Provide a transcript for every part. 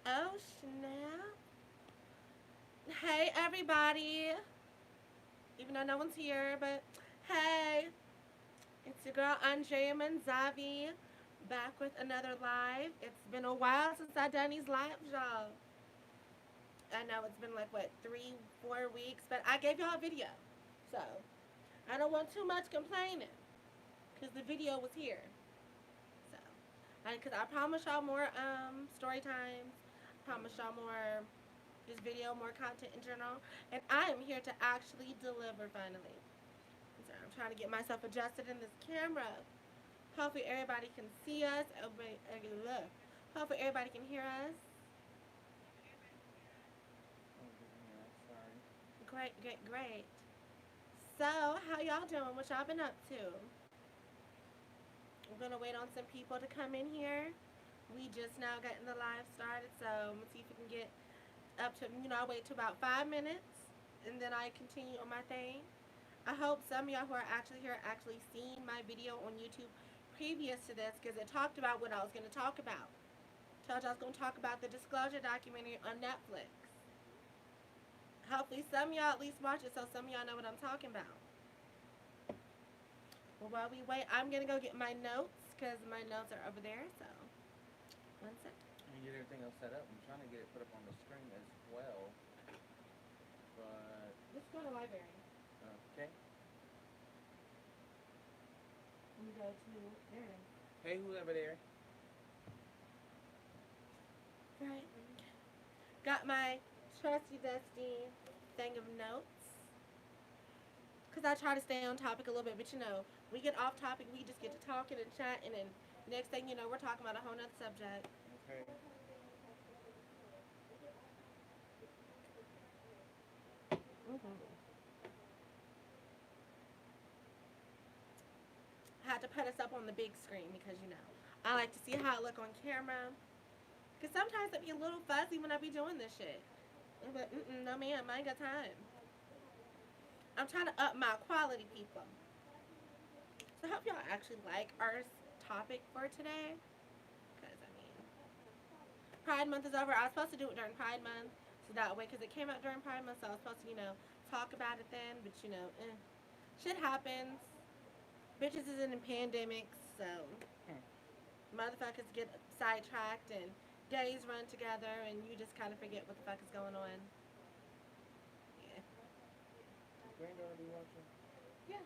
Oh, snap. Hey, everybody. Even though no one's here, but hey, it's your girl Andrea Mandavi back with another live. It's been a while since I done these lives, y'all. I know it's been like, what, 3, 4 weeks, but I gave y'all a video. So I don't want too much complaining because the video was here. So, because I promise y'all more story times, promise y'all more this video, more content in general, and I am here to actually deliver finally. So I'm trying to get myself adjusted in this camera. Hopefully everybody can see us. Hopefully everybody can hear us. Yeah, sorry. Great, great, great. So how y'all doing? What y'all been up to? I'm gonna wait on some people to come in here. We just now getting the live started, so I'm gonna see if we can get up to, I wait to about 5 minutes and then I continue on my thing. I hope some of y'all who are actually here actually seen my video on YouTube previous to this because it talked about what I was going to talk about. Told you I was going to talk about the Disclosure documentary on Netflix. Hopefully some of y'all at least watch it so some of y'all know what I'm talking about. Well, while we wait, I'm going to go get my notes because my notes are over there. So, one second. And get everything else set up. I'm trying to get it put up on the screen as well. But Let's go to the library. okay. Let me go to there. Hey, who's over there? Right. Got my trusty dusty thing of notes. Because I try to stay on topic a little bit, but we get off topic, we just get to talking and chatting, and next thing you know, we're talking about a whole nother subject. Okay. Mm-hmm. I had to put us up on the big screen because, I like to see how I look on camera. Because sometimes it be a little fuzzy when I be doing this shit. But, no, ma'am, I ain't got time. I'm trying to up my quality, people. So I hope y'all actually like our topic for today. Because, Pride Month is over. I was supposed to do it during Pride Month. So that way, because it came out during Pride Month, so I was supposed to, talk about it then. But, shit happens. Bitches is in a pandemic, so Hmm. motherfuckers get sidetracked and days run together and you just kind of forget what the fuck is going on. Yeah. Is granddaughter be watching? Yeah.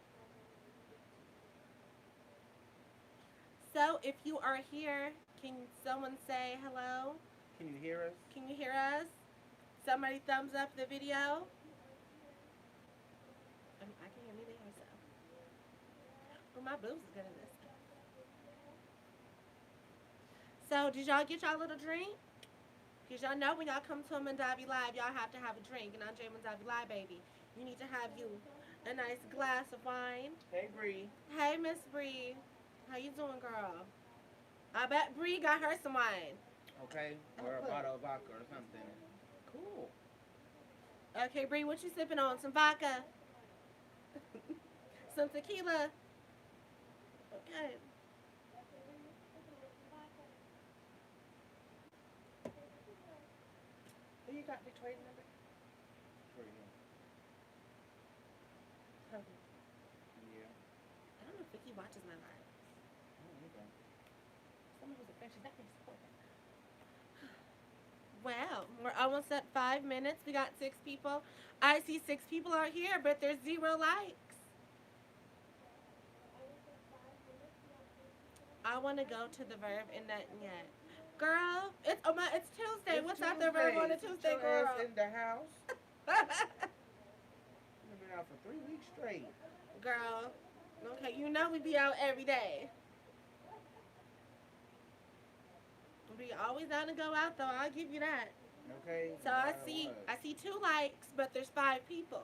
So if you are here, can someone say hello? Can you hear us? Can you hear us? Somebody thumbs up the video. I can hear me there, so. Oh, my boobs is good at this. So did y'all get y'all little drink? Because y'all know when y'all come to a Mandavi Live, y'all have to have a drink. And I'm Jay Mandavi Live, baby. You need to have you a nice glass of wine. Hey, Bree. Hey, Miss Bree. How you doing, girl? I bet Bree got her some wine. Okay. Or a bottle of vodka or something. Cool. Okay, Bree, what you sipping on? Some vodka? Some tequila? Okay. Who you got Victoria number? For you. Okay. Yeah. I don't know if Vicky watches my live. Oh, okay. Someone who's a friend, she's not going to support that. Well, we're almost at 5 minutes. We got 6 people. I see 6 people out here, but there's 0 likes. I want to go to the Verb and nothing yet. Girl, it's Tuesday. It's What's out the Verb on Tuesday. a Sit Tuesday, your ass girl? in the house. You've been out for 3 weeks straight. Girl, okay, we be out every day. We always out to go out though. I'll give you that. Okay. So No I matter see what. I see 2 likes, but there's 5 people.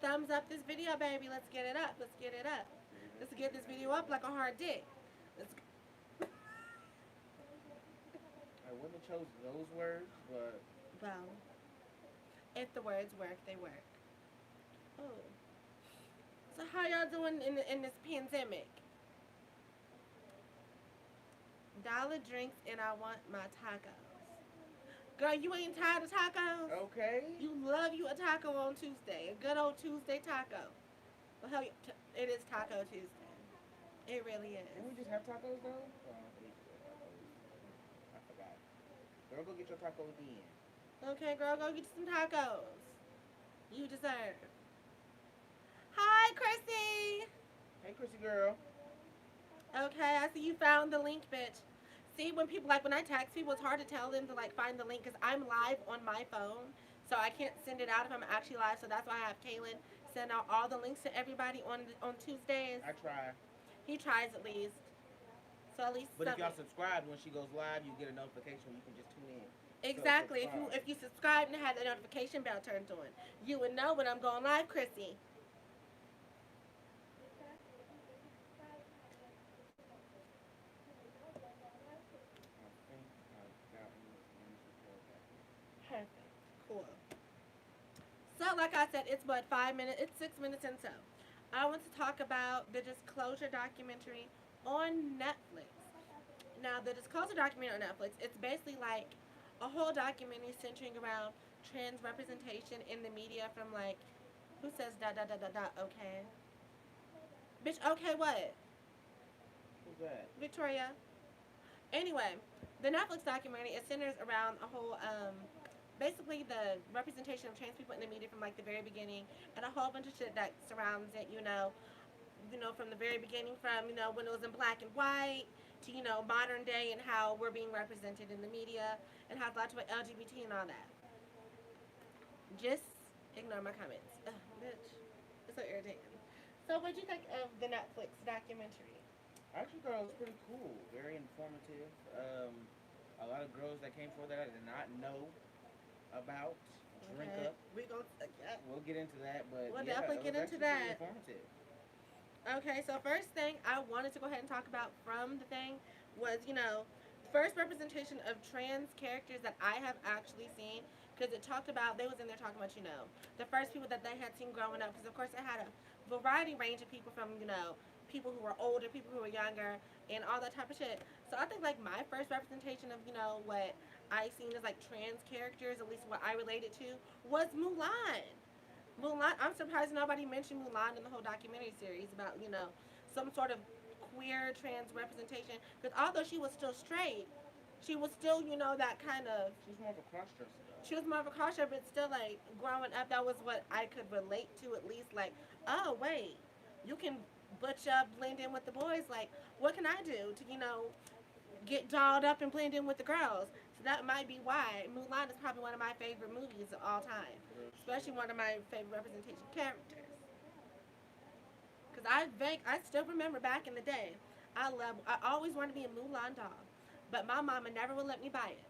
Thumbs up this video, baby. Let's get it up. Let's get it up. Let's get this video up like a hard dick. Let's. I wouldn't have chosen those words, but Well, if the words work, they work. Oh. So how y'all doing in this pandemic? Dollar drinks and I want my tacos. Girl, you ain't tired of tacos? Okay. You love you a taco on Tuesday. A good old Tuesday taco. Well, hell, it is Taco Tuesday. It really is. Didn't we just have tacos though? We just had tacos. I forgot. Girl, go get your tacos then. Okay, girl, go get you some tacos. You deserve. Hi, Chrissy. Hey, Chrissy girl. Okay, I see you found the link, bitch. See, when people when I text people, it's hard to tell them to find the link because I'm live on my phone, so I can't send it out if I'm actually live. So that's why I have Kaylin send out all the links to everybody on Tuesdays. I try. He tries at least, so at least But if y'all something. subscribe when she goes live, you get a notification. You can just tune in. So Exactly. subscribe. If you subscribe and have the notification bell turned on, you would know when I'm going live, Chrissy. I think I've gotten this report back. Perfect. Cool. So, like I said, it's what 5 minutes. It's 6 minutes in. So, I want to talk about the Disclosure documentary on Netflix. Now, the Disclosure documentary on Netflix, it's basically like a whole documentary centering around trans representation in the media from who says da da da da da? Okay, bitch. Okay, what? Who's that? Victoria. Anyway, the Netflix documentary it centers around a whole basically the representation of trans people in the media from the very beginning and a whole bunch of shit that surrounds it, from the very beginning from, when it was in black and white to, modern day and how we're being represented in the media and how it's a lot to LGBT and all that. Just ignore my comments. Ugh, bitch. It's so irritating. So what'd you think of the Netflix documentary? I actually thought it was pretty cool. Very informative. A lot of girls that came forward that I did not know about. Drink Okay. up. We go yeah. We'll get into that, but We'll yeah, definitely it was get into actually pretty that. informative. Okay, so first thing I wanted to go ahead and talk about from the thing was, first representation of trans characters that I have actually seen because it talked about they was in there talking about, the first people that they had seen growing up because of course it had a variety range of people from, people who were older, people who were younger, and all that type of shit. So I think my first representation of, what I seen as trans characters, at least what I related to, was Mulan. Mulan. I'm surprised nobody mentioned Mulan in the whole documentary series about some sort of queer trans representation. Because although she was still straight, she was still that kind of. She's more of a cross dresser though. She was more of a culture, but still growing up, that was what I could relate to at least. Oh wait, you can butch up, blend in with the boys. What can I do to get dolled up and blend in with the girls? So that might be why Mulan is probably one of my favorite movies of all time, Real especially shit. one of my favorite representation characters. Cause I still remember back in the day, I always wanted to be a Mulan doll, but my mama never would let me buy it.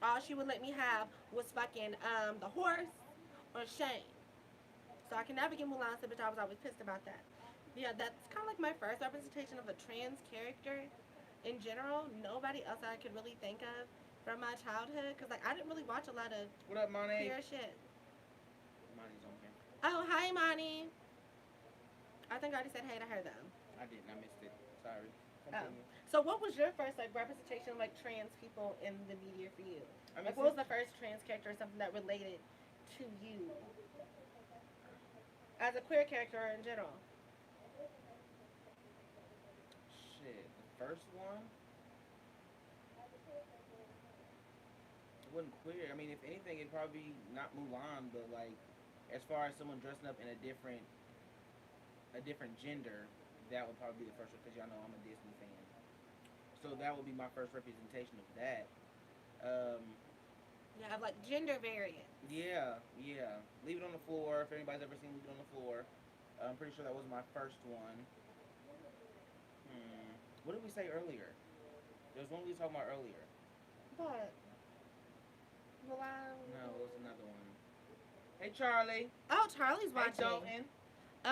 All she would let me have was fucking the horse or Shane. So I can never get Mulan, so bitch I was always pissed about that. Yeah, that's kind of my first representation of a trans character. In general, nobody else I could really think of from my childhood, cause I didn't really watch a lot of What up, Monty? queer shit. Monty's on here. Oh, hi, Monty. I think I already said hey to her though. I didn't. I missed it. Sorry. Oh. Continue. So what was your first representation of trans people in the media for you? I mean, What was the first trans character or something that related to you as a queer character or in general? shit. The first one, it wasn't queer. I mean, if anything, it'd probably be not Mulan, but as far as someone dressing up in a different gender, that would probably be the first one because y'all know I'm a Disney fan. So that would be my first representation of that. Um, Yeah, of gender variant. yeah, yeah. Leave It on the Floor. If anybody's ever seen Leave It on the Floor, I'm pretty sure that was my first one. What did we say earlier? There was one we were talking about earlier. What? No, it was another one. Hey, Charlie. Oh, Charlie's Hey, watching. Dalton.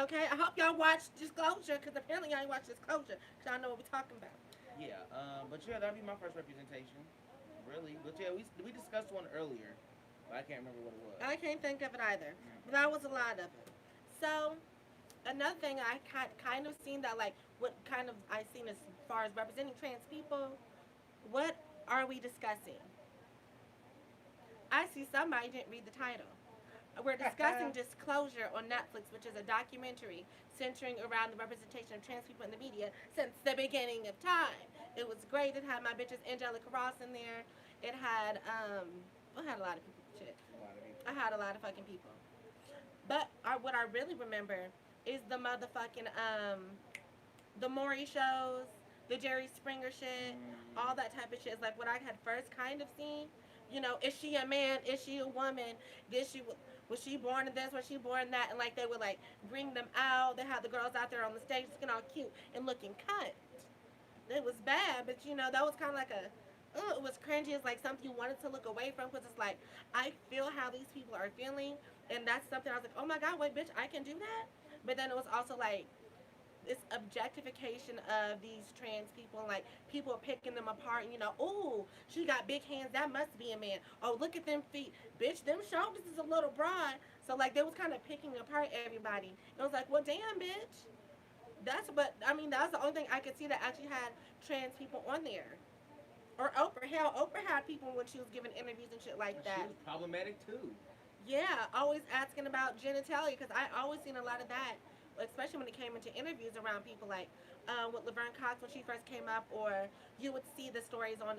Okay, I hope y'all watch Disclosure because apparently y'all ain't watch Disclosure because y'all know what we're talking about. Yeah, but yeah, that'd be my first representation. Really. But yeah, we discussed one earlier, but I can't remember what it was. I can't think of it either, Mm. but that was a lot of it. So another thing I kind of seen that what kind of I seen as far as representing trans people are we discussing? I see somebody didn't read the title. We're discussing Disclosure on Netflix, which is a documentary centering around the representation of trans people in the media since the beginning of time. It was great. It had my bitches Angelica Ross in there. It had a lot of people. Shit, A lot of I people. had a lot of fucking people. But what I really remember is the motherfucking the Maury shows, the Jerry Springer shit, Mm, all that type of shit is like what I had first kind of seen. You know, is she a man? Is she a woman? Did she was she born in this? Was she born in that? And like they would like bring them out. They had the girls out there on the stage looking all cute and looking cut. It was bad, but you know that was kind of like a. It was cringy. It's like something you wanted to look away from because it's like I feel how these people are feeling, and that's something I was like, oh my god, wait, bitch, I can do that. But then it was also like this objectification of these trans people and like people are picking them apart and you know, oh, she got big hands, that must be a man. Oh, look at them feet. Bitch, them shoulders is a little broad. So like they was kind of picking apart everybody. It was like, well damn bitch. That's the only thing I could see that actually had trans people on there. Or Oprah. Hell, Oprah had people when she was giving interviews and shit like she that. was problematic too. Yeah, always asking about genitalia because I always seen a lot of that, especially when it came into interviews around people like with Laverne Cox when she first came up, or you would see the stories on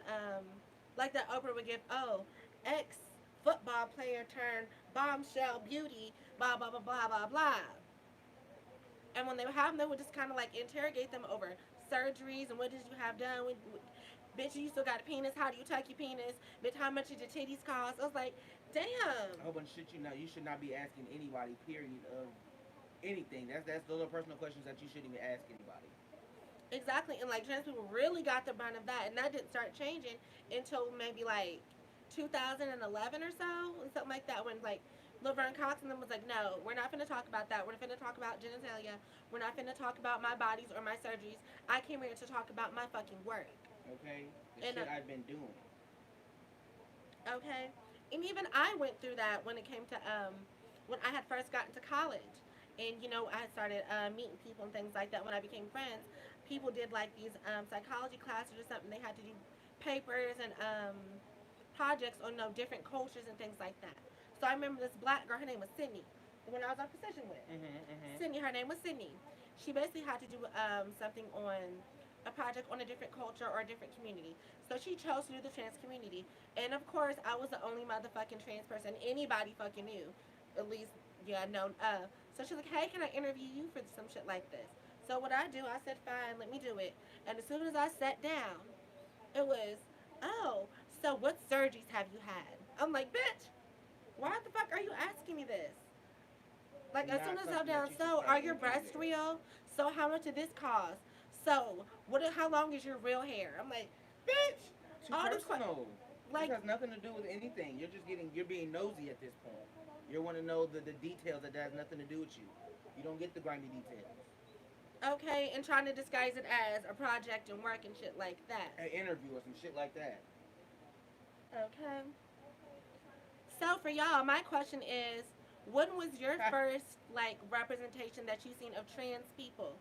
like that Oprah would give, oh, ex football player turned bombshell beauty, blah blah blah blah blah blah. And when they would have them, they would just kind of like interrogate them over surgeries and what did you have done. Bitch, you still got a penis. How do you tuck your penis? Bitch, how much did your titties cost? I was like, damn. A whole bunch of shit you should not be asking anybody. Period of anything. That's those are personal questions that you shouldn't even ask anybody. Exactly, and like trans people really got the brunt of that, and that didn't start changing until maybe like 2011 or so, and something like that. When like Laverne Cox and them was like, no, we're not finna talk about that. We're finna talk about genitalia. We're not finna talk about my bodies or my surgeries. I came here to talk about my fucking work. Okay, the And shit I've been doing. okay, and even I went through that when it came to when I had first gotten to college, and you know I had started meeting people and things like that. When I became friends, people did like these psychology classes or something. They had to do papers and projects on different cultures and things like that. So I remember this black girl. Her name was Sydney. When I was on position with Mhm. Sydney, her name was Sydney. She basically had to do something on a project on a different culture or a different community. So she chose to do the trans community. And of course, I was the only motherfucking trans person anybody fucking knew. At least, yeah, known of. So she's like, hey, can I interview you for some shit like this? So what I do, I said, fine, let me do it. And as soon as I sat down, it was, oh, so what surgeries have you had? I'm like, bitch, why the fuck are you asking me this? Like as soon Not as I'm something down, that you should so start are your interviewing breasts with. real? So how much did this cost? So what? How long is your real hair? I'm like, bitch, Too all these questions. personal. This Like, has nothing to do with anything. You're being nosy at this point. You want to know the details that has nothing to do with you. You don't get the grimy details. okay, and trying to disguise it as a project and work and shit like that. An interview or some shit like that. Okay. So for y'all, my question is, when was your first like representation that you seen of trans people?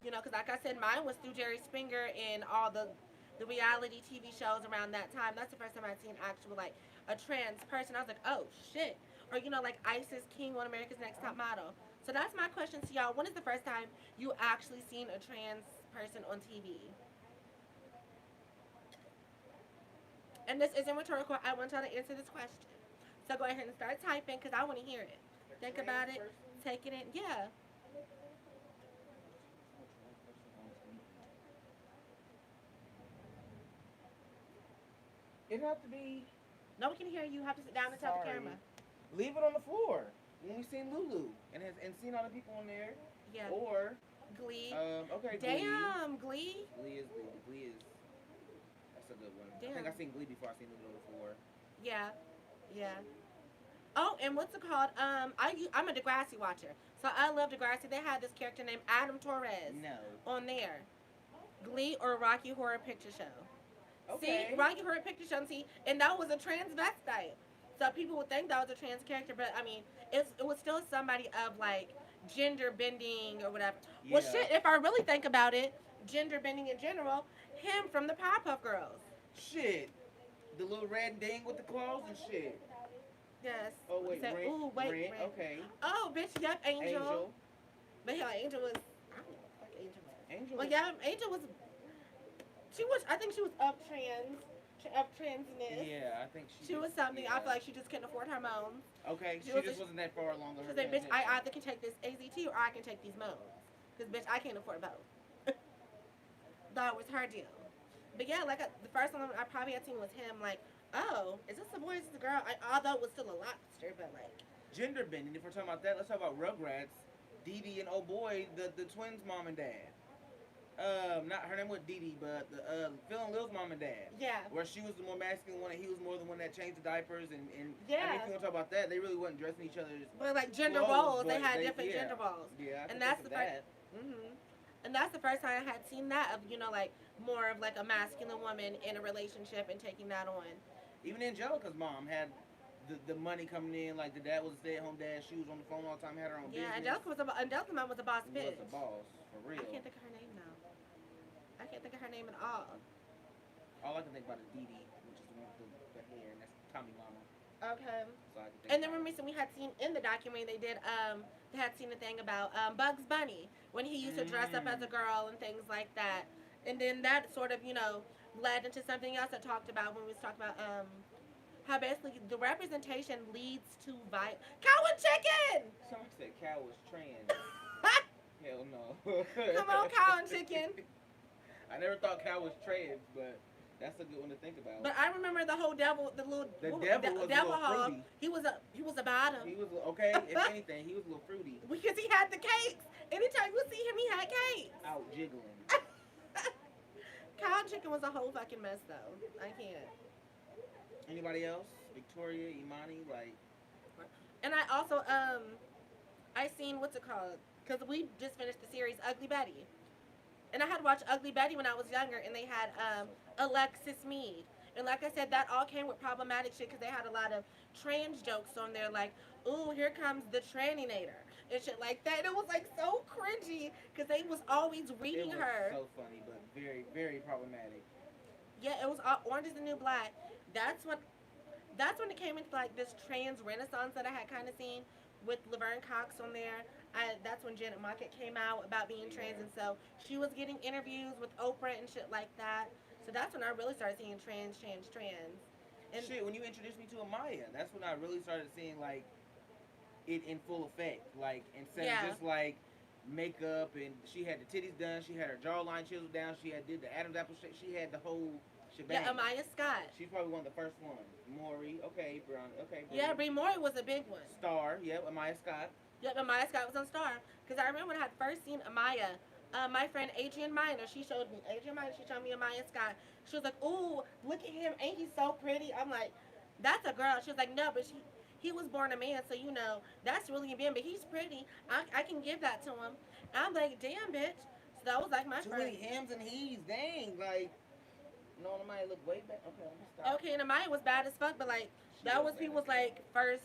You know, because like I said, mine was through Jerry Springer and all the reality TV shows around that time. That's the first time I'd seen actual like a trans person. I was like, oh shit. Or you know, like Isis King on America's Next Top Model. So that's my question to y'all. When is the first time you actually seen a trans person on TV? And this isn't rhetorical. I want y'all to answer this question. So go ahead and start typing because I want to hear it. A Think trans about it. person? Take it in. Yeah. A trans person on TV. It'd have to be. No one can hear you. You have to sit down and tell the camera. Sorry. Leave it on the floor. When we seen Lulu and seen all the people on there. Yeah. Or Glee. okay, Glee. Damn, Glee. Glee is that's a good one. I think Damn. I seen Glee before I seen Lulu before. Yeah. Yeah. Oh, and what's it called? I'm a Degrassi watcher, so I love Degrassi. They had this character named Adam Torres No. on there. Glee or Rocky Horror Picture Show. See, Okay. Rocky Horror Picture Show. See, and that was a transvestite. So people would think that was a trans character, but I mean, it was still somebody of like gender bending or whatever. Well, Yeah. shit, if I really think about it, gender bending in general, him from the Powerpuff Girls. Shit. the little red ding with the claws and shit. Yes. Oh What he wait, said? rent, Ooh, wait, rent. Ren. Okay, Oh, bitch, yep, Angel. Angel. But yeah, Angel was. I don't know what the fuck Angel was. Angel Well, was. yeah, Angel was. She was. I think she was up up transiness. Yeah, I think she She just. was something. I feel Yeah. like she just couldn't afford hormones. Okay, She she was. just wasn't that far along in She her was like, bitch, I transition. either can take this AZT or I can take these moans. Because bitch, I can't afford both. That was her deal. But yeah, like the first one I probably had seen was him. Like, oh, is this a boy? Is this a girl? Although it was still a lobster, but like, Gender bending. If we're talking about that, let's talk about Rugrats. Dee Dee and oh boy, the twins' mom and dad. Not her name was Dee Dee, but the Phil and Lil's mom and dad. yeah, Where she was the more masculine one and he was more the one that changed the diapers and I mean if yeah. you want to talk about that, they really wasn't dressing each other's But like gender clothes, roles, they but had they different yeah gender roles, yeah I and could think that's of the first. that. Mhm. And that's the first time I had seen that of like more of like a masculine woman in a relationship and taking that on. Even Angelica's mom had the money coming in. Like the dad was a stay at home dad. She was on the phone all the time. Had her own Yeah, business. Angelica's mom was a boss Was bitch. a boss for I real. can't think of her name now. I can't think of her name at all. All I can think about is Dee Dee, which is the one with the hair, and that's Tommy Mama. Okay. So I can think And then about. remember we had seen in the documentary they had seen a thing about Bugs Bunny when he used to dress up as a Mm. girl and things like that. And then that sort of, led into something else I talked about when we was talking about how basically the representation leads to violence. Cow and chicken! Somebody said cow was trans. Hell no. Come on, cow and chicken. I never thought cow was trans, but that's a good one to think about. But I remember the whole devil, the little The devil was a devil little hog. fruity. He was a bottom. He was okay. If anything, he was a little fruity. Because he had the cakes. Anytime you see him, he had cakes. Out jiggling. Cow and chicken was a whole fucking mess, though. I can't. Anybody else? Victoria, Imani, like. And I also I seen what's it called? Because we just finished the series Ugly Betty, and I had watched Ugly Betty when I was younger, and they had Alexis Mead. And like I said, that all came with problematic shit because they had a lot of trans jokes on there, like, "Ooh, here comes the traninator" and shit like that. And it was like so cringy because they was always It reading was her. so funny, but very, very problematic. Yeah, it was Orange is the New Black. That's when that's when it came into like this trans renaissance that I had kind of seen with Laverne Cox on there. That's when Janet Mockett came out about being trans, Yeah. and so she was getting interviews with Oprah and shit like that. So that's when I really started seeing trans. And Shit, when you introduced me to Amaya, that's when I really started seeing like it in full effect. Like instead of yeah, just like makeup and she had the titties done, she had her jawline chiseled down, she had did the Adam's apple shape, she had the whole shebang. yeah, Amaya Scott. She's probably one of the first ones. Maury, okay, Brown, okay, Yeah, Bree. Brie Morey was a big one. Star, yep, Amaya Scott. Yep, Amaya Scott was on Star. Because I remember when I had first seen Amaya, my friend Adrian Miner, she showed me Amaya Scott. She was like, "Ooh, look at him, ain't he so pretty?" I'm like, "That's a girl." She was like, "No, but he was born a man, so that's really a man, but he's pretty. I can give that to him." And I'm like, "Damn, bitch." So that was like my Too first. many hams and he's, dang, like, no, Amaya look way back. Okay, let me stop. Okay, and Amaya was bad as fuck, but like She that was bad as people's fuck. like first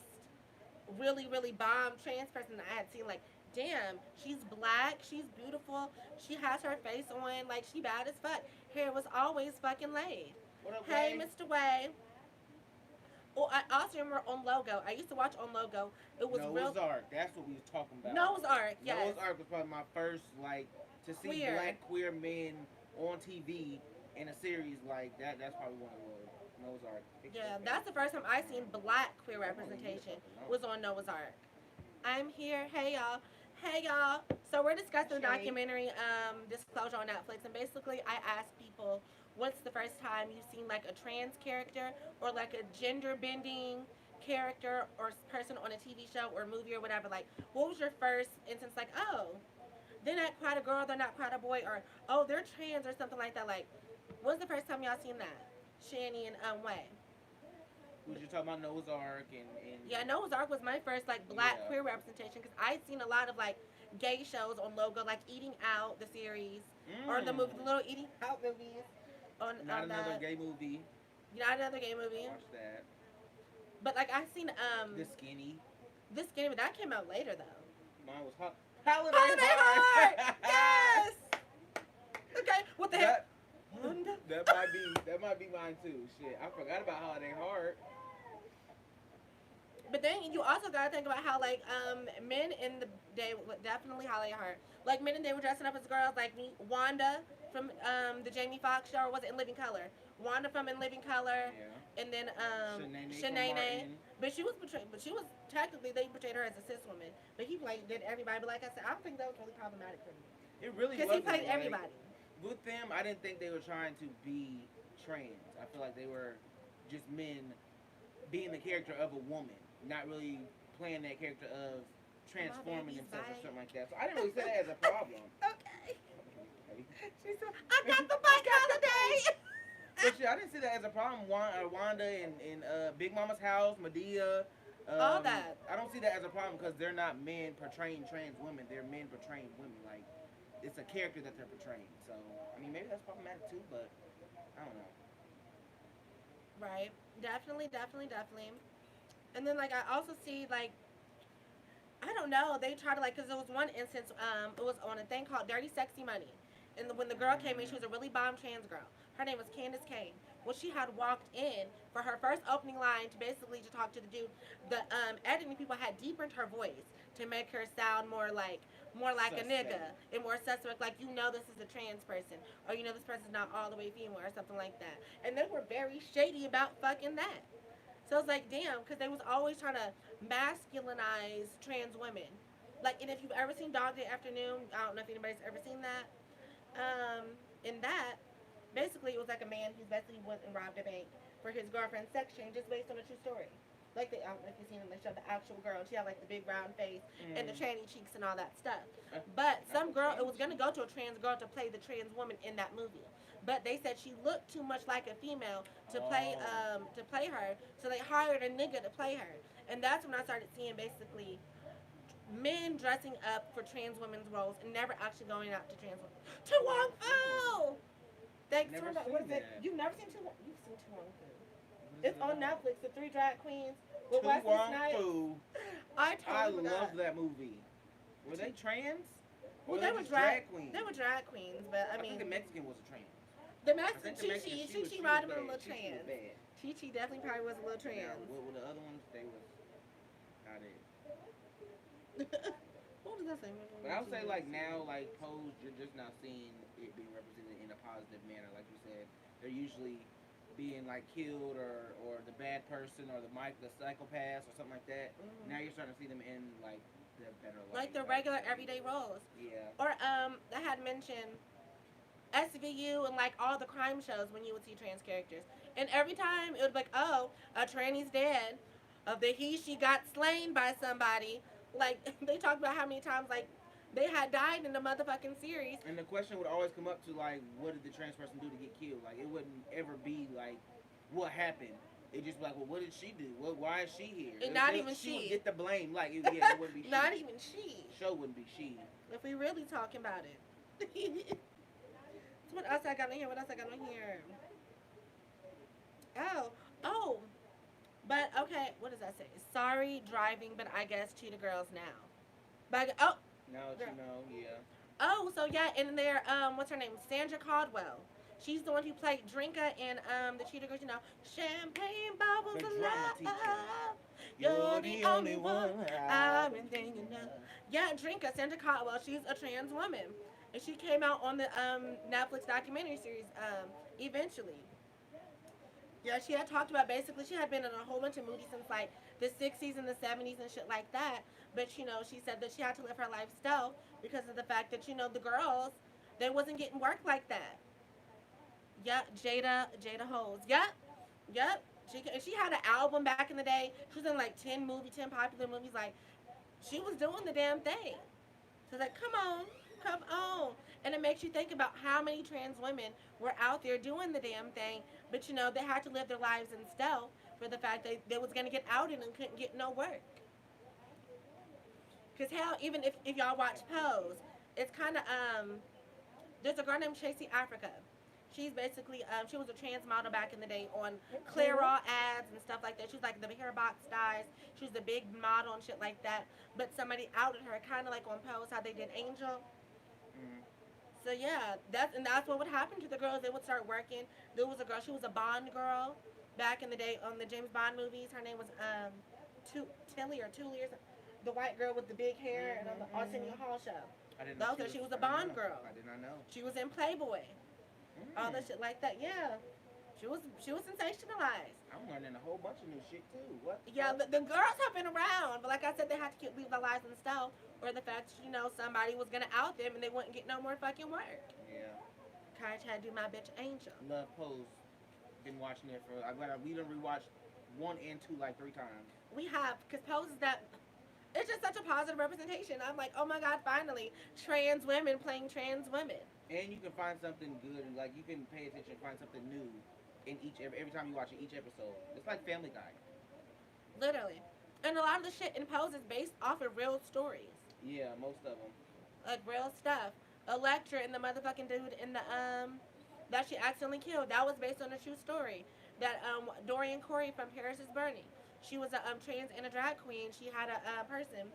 really bomb trans person I had seen. Like, damn, she's black, she's beautiful, she has her face on, like she bad as fuck. Hair was always fucking laid. What up, Hey, Way? Mr. Way. Oh, I also remember on Logo. I used to watch on Logo. It was Noah's real Ark. That's what we was talking about. Noah's Ark. Yes, Noah's Ark was probably my first like to see queer. black queer men on TV in a series like that. That's probably one of the Noah's Ark. Yeah, that's the first time I seen black queer representation was on Noah's Ark. I'm here. Hey y'all. Hey y'all. So we're discussing the Shay. documentary Disclosure on Netflix, and basically I asked people what's the first time you've seen like a trans character or like a gender bending character or person on a TV show or movie or whatever. Like, what was your first instance? Like, oh, they're not quite a girl, they're not quite a boy, or oh, they're trans or something like that. Like, when's the first time y'all seen that? Shani and Way. We was just talking about Noah's Ark and Yeah, Noah's Ark was my first like black yeah. queer representation because I'd seen a lot of like gay shows on Logo, like Eating Out, the series, or the movie, the little Eating Out movies Not on another that. gay movie. Not another gay movie, Watch that. but like I seen The Skinny. this game that came out later though. Mine was Holiday Holiday Heart. Heart. Yes. Okay. What the heck? That Wanda. That might be mine too. Shit, I forgot about Holiday Heart. But then you also gotta think about how like men in the day definitely Holly Hart like men in the day were dressing up as girls like me Wanda from the Jamie Foxx show or was it In Living Color Wanda from In Living Color Yeah. and then Shanae from Shanae Martin. but she was portrayed but she was technically they portrayed her as a cis woman but he played did everybody but like I said I don't think that was really problematic for me It really because he wasn't played like everybody. with them. I didn't think they were trying to be trans. I feel like they were just men being the character of a woman, not really playing that character of Oh, my transforming baby's themselves or something bike. like that. So I didn't really see that as a problem. Okay. Okay. She said, I got the bike holiday. But shit, I didn't see that as a problem. Wanda and Big Mama's house, Medea. All that. I don't see that as a problem because they're not men portraying trans women. They're men portraying women. Like it's a character that they're portraying. So I mean, maybe that's problematic too. But I don't know. Right. Definitely, definitely, definitely. And then like I also see like I don't know they try to like because there was one instance it was on a thing called Dirty Sexy Money, and when the girl came in she was a really bomb trans girl. Her name was Candace Kane. Well, she had walked in for her first opening line to basically to talk to the dude. The editing people had deepened her voice to make her sound more like a nigga Suspect. and more suspect, like you know this is a trans person or you know this person's not all the way female or something like that. And they were very shady about fucking that. So it's like, damn, because they was always trying to masculinize trans women. Like, and if you've ever seen Dog Day Afternoon, I don't know if anybody's ever seen that. In that, basically, it was like a man who basically went and robbed a bank for his girlfriend's sex change, just based on a true story. Like I don't know if you've seen them, they showed the actual girl, and she had like the big round face and the Mm. tranny cheeks and all that stuff. Uh, But Not some the girl, it was tranny gonna cheeks. go to a trans girl to play the trans woman in that movie, but they said she looked too much like a female Oh. to play her, so they hired a nigga to play her, and that's when I started seeing basically men dressing up for trans women's roles and never actually going out to trans women. To Wong Fu. They Never turned out. What seen is it? that. You've never seen two? You've seen Tu Wong Fu. What is It's it on about? Netflix. The three drag queens with Tu Wesley Wong Snipes. Fu. I I totally forgot. love that movie. Were they trans? Or Well, were they they were just drag queens? They were drag queens, but I I think mean, the Mexican was a trans. the I Mexican think the Mexican, Chi she might was have been a little bad. She was trans. bad. Chi definitely probably was a little But now, trans. what were the other ones? They was not it. What was I saying? But I would say like now, like Pose, you're just not seeing it being represented in a positive manner. Like you said, they're usually being like killed or the bad person or the psychopath or something like that. Now you're starting to see them in like the better light. Like the I would regular say. everyday roles. Yeah. Or I had mentioned SVU and like all the crime shows when you would see trans characters. And every time it would be like, oh, a tranny's dead. Of the she got slain by somebody. Like they talked about how many times like they had died in the motherfucking series. And the question would always come up to like, what did the trans person do to get killed? Like it wouldn't ever be like, what happened? It just be like, well, what did she do? Why is she here? And not even she would she. get the blame. Like, yeah, it wouldn't be she. Not even she. Show wouldn't be she. If we really talking about it. So what else I got on here? What else I got on here? Oh, oh. But okay, what does that say? Sorry driving, but I guess Cheetah Girls now. But oh, Now that girl. you know, yeah. Oh, so yeah, and there, what's her name? Sandra Caldwell. She's the one who played Drinka in the Cheetah Girls. You know, champagne bubbles The of drama teacher. love. You're the only one I've been thinking of. Yeah, Drinka, Sandra Caldwell. She's a trans woman, and she came out on the Netflix documentary series eventually. Yeah, she had talked about basically she had been in a whole bunch of movies since like the 60s and the 70s and shit like that. But you know, she said that she had to live her life stealth because of the fact that you know the girls they wasn't getting work like that. Yep, Jada Holes. Yep, yep. She had an album back in the day. She was in like 10 popular movies. Like she was doing the damn thing. So it's like, come on. And it makes you think about how many trans women were out there doing the damn thing, but you know, they had to live their lives in stealth for the fact that they was going to get outed and couldn't get no work. Because hell, even if y'all watch Pose, it's kind of, there's a girl named Tracy Africa. She's basically, she was a trans model back in the day on Clairol ads and stuff like that. She was like the hair box dyes. She was the big model and shit like that. But somebody outed her, kind of like on Pose, how they did Angel. Mm. So yeah, that's what would happen to the girls. They would start working. There was a girl. She was a Bond girl back in the day on the James Bond movies. Her name was Tilly or Tully or something. The white girl with the big hair and on the Arsenio Hall show. I didn't know Those are, she was a I didn't Bond know. girl. I did not know. She was in Playboy. All Mm. that shit like that. Yeah, she was sensationalized. I'm learning a whole bunch of new shit too. What the Yeah, fuck? the girls have been around, but like I said, they had to leave their lives in stealth, or the fact somebody was gonna out them and they wouldn't get no more fucking work. Yeah. Kai tried to do my bitch Angel. Love Pose. Been watching it for. I'm glad we done rewatched 1 and 2 like 3 times. We have, because Pose is that. It's just such a positive representation. I'm like, oh my god, finally, trans women playing trans women. And you can find something good, and like you can pay attention and find something new in every time you watch it, each episode. It's like Family Guy. Literally. And a lot of the shit in Pose is based off of real stories. Yeah, most of them. Like real stuff. Electra and the motherfucking dude in the that she accidentally killed. That was based on a true story. That Dorian Corey from Paris is Burning. She was a trans and a drag queen. She had a person.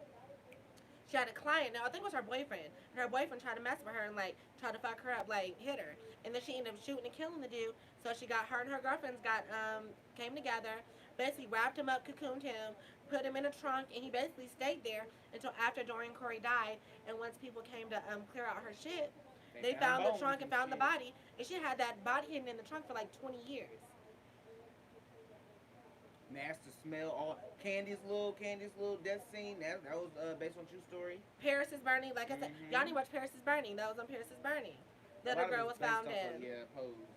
She had a client. Now I think it was her boyfriend. And her boyfriend tried to mess with her and like try to fuck her up, like hit her. And then she ended up shooting and killing the dude. So she got her and her girlfriends got came together, basically wrapped him up, cocooned him, put him in a trunk, and he basically stayed there until after Dorian Corey died. And once people came to clear out her shit, they found the trunk and found the body, and she had that body hidden in the trunk for like 20 years. Master Smell, all Candy's little death scene. That was based on true story. Paris is Burning. Like I said, Mm-hmm. y'all need to watch Paris is Burning. That was on Paris is Burning. The A other lot of girl it's was based found off dead. of, yeah, Pose.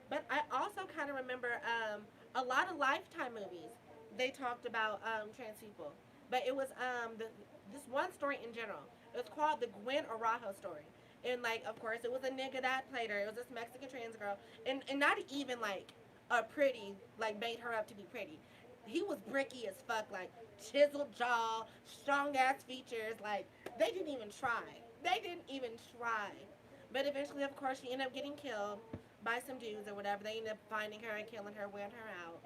But I also kind of remember a lot of Lifetime movies. They talked about trans people, but it was this one story in general. It was called the Gwen Arajo story, and like of course it was a nigga that played her. It was this Mexican trans girl, and not even like a pretty like made her up to be pretty. He was bricky as fuck, like chiseled jaw, strong ass features. Like they didn't even try. They didn't even try. But eventually, of course, she ended up getting killed by some dudes or whatever. They ended up finding her and killing her, wearing her out,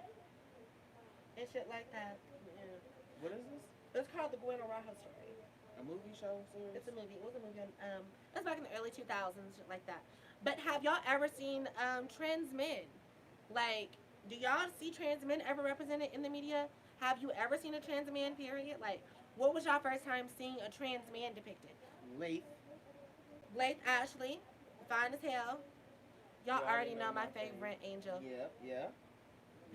and shit like that. Yeah. What is this? It's called the Gwen Arajo story. A movie show series? It's a movie. It was a movie on it's back in the early 2000s, shit like that. But have y'all ever seen trans men? Like, do y'all see trans men ever represented in the media? Have you ever seen a trans man? Period. Like, what was y'all first time seeing a trans man depicted? Late. Blake Ashley, fine as hell. Y'all You already know my favorite Angel. Yeah, yeah.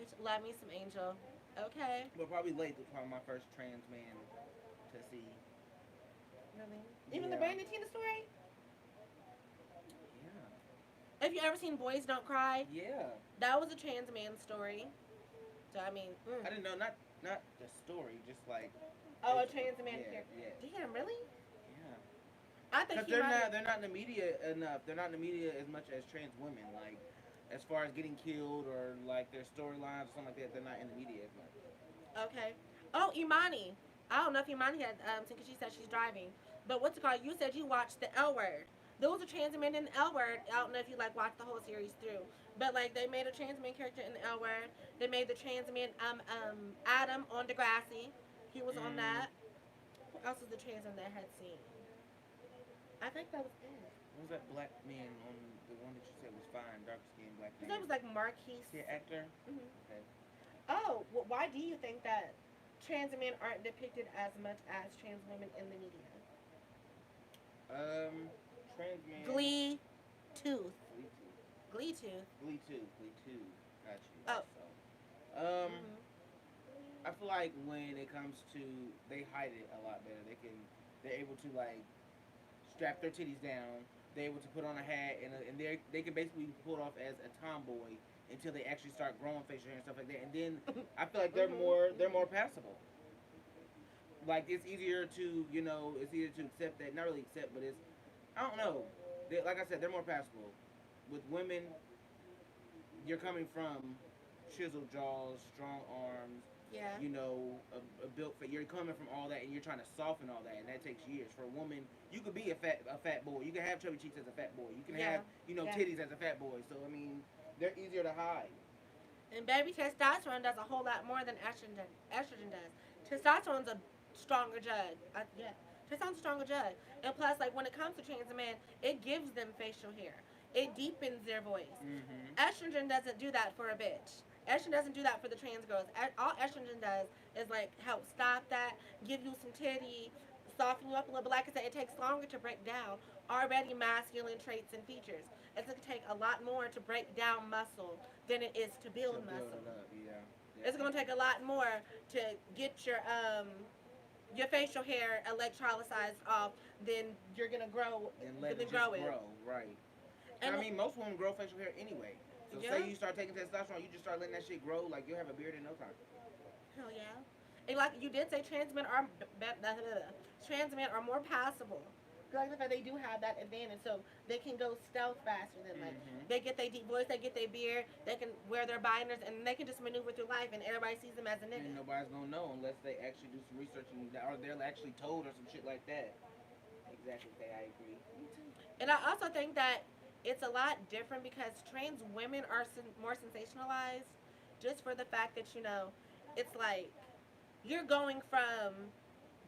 Bitch, love me some Angel. Okay. But probably Late was probably my first trans man to see. Really? Even the Yeah. Brandy Tina story? Yeah. Have you ever seen Boys Don't Cry? Yeah. That was a trans man story. So I mean, I didn't know, not the story, just like. oh, a trans man Yeah, character. yeah. Damn, really? Yeah. I think Because they're not in the media enough. They're not in the media as much as trans women. Like, as far as getting killed or like their storylines or something like that, they're not in the media as much. Okay. Oh, Imani. I don't know if Imani had because she said she's driving. But what's it called? You said you watched the L Word. There was a trans man in the L Word. I don't know if you like watched the whole series through, but like they made a trans man character in the L Word. They made the trans man Adam on Degrassi. He was on that. Who else was the trans man that I had seen? I think that was it. What was that black man on the one that you said was fine, dark skinned black His man? name was like Marquise. Yeah, actor. Hmm. Okay. Oh, well, why do you think that trans men aren't depicted as much as trans women in the media? Trans man. Glee, Tooth. Glee two. Glee Tooth. Glee two. Glee two. Got you. Oh. So, I feel like when it comes to, they hide it a lot better. They're able to like strap their titties down. They're able to put on a hat and they can basically be pulled off as a tomboy until they actually start growing facial hair and stuff like that. And then I feel like they're more passable. Like it's easier to accept that, not really accept, but it's, I don't know. Like I said, they're more passable. With women, you're coming from chiseled jaws, strong arms, Yeah. a built fit. You're coming from all that, and you're trying to soften all that, and that takes years. For a woman, you could be a fat boy. You can have chubby cheeks as a fat boy. You can have titties as a fat boy. So I mean, they're easier to hide. And baby testosterone does a whole lot more than estrogen does. Testosterone's a stronger drug. Yeah. Testosterone judge. And plus, like when it comes to trans men, it gives them facial hair. It deepens their voice. Mm-hmm. Estrogen doesn't do that for a bitch. Estrogen doesn't do that for the trans girls. All estrogen does is like help stop that, give you some titty, soften you up a little. But like I said, it takes longer to break down already masculine traits and features. It's going to take a lot more to break down muscle than it is to To build build muscle. it up, yeah, It's going to definitely. take a lot more to get your facial hair electrolyzed off than you're gonna grow Then let than it just grow it. grow, right? And I mean, most women grow facial hair anyway. So say yeah, you start taking testosterone, you just start letting that shit grow, like you'll have a beard in no time. hell yeah. And like you did say, trans men are more passable. Like the fact they do have that advantage, so they can go stealth faster than like Mm-hmm. they get their deep voice, they get their beard, they can wear their binders, and they can just maneuver through life, and everybody sees them as a And nigga. nobody's gonna know unless they actually do some research and or they're actually told or some shit like that. Exactly. Okay, I agree. Me too. And I also think that it's a lot different because trans women are more sensationalized just for the fact that, it's like you're going from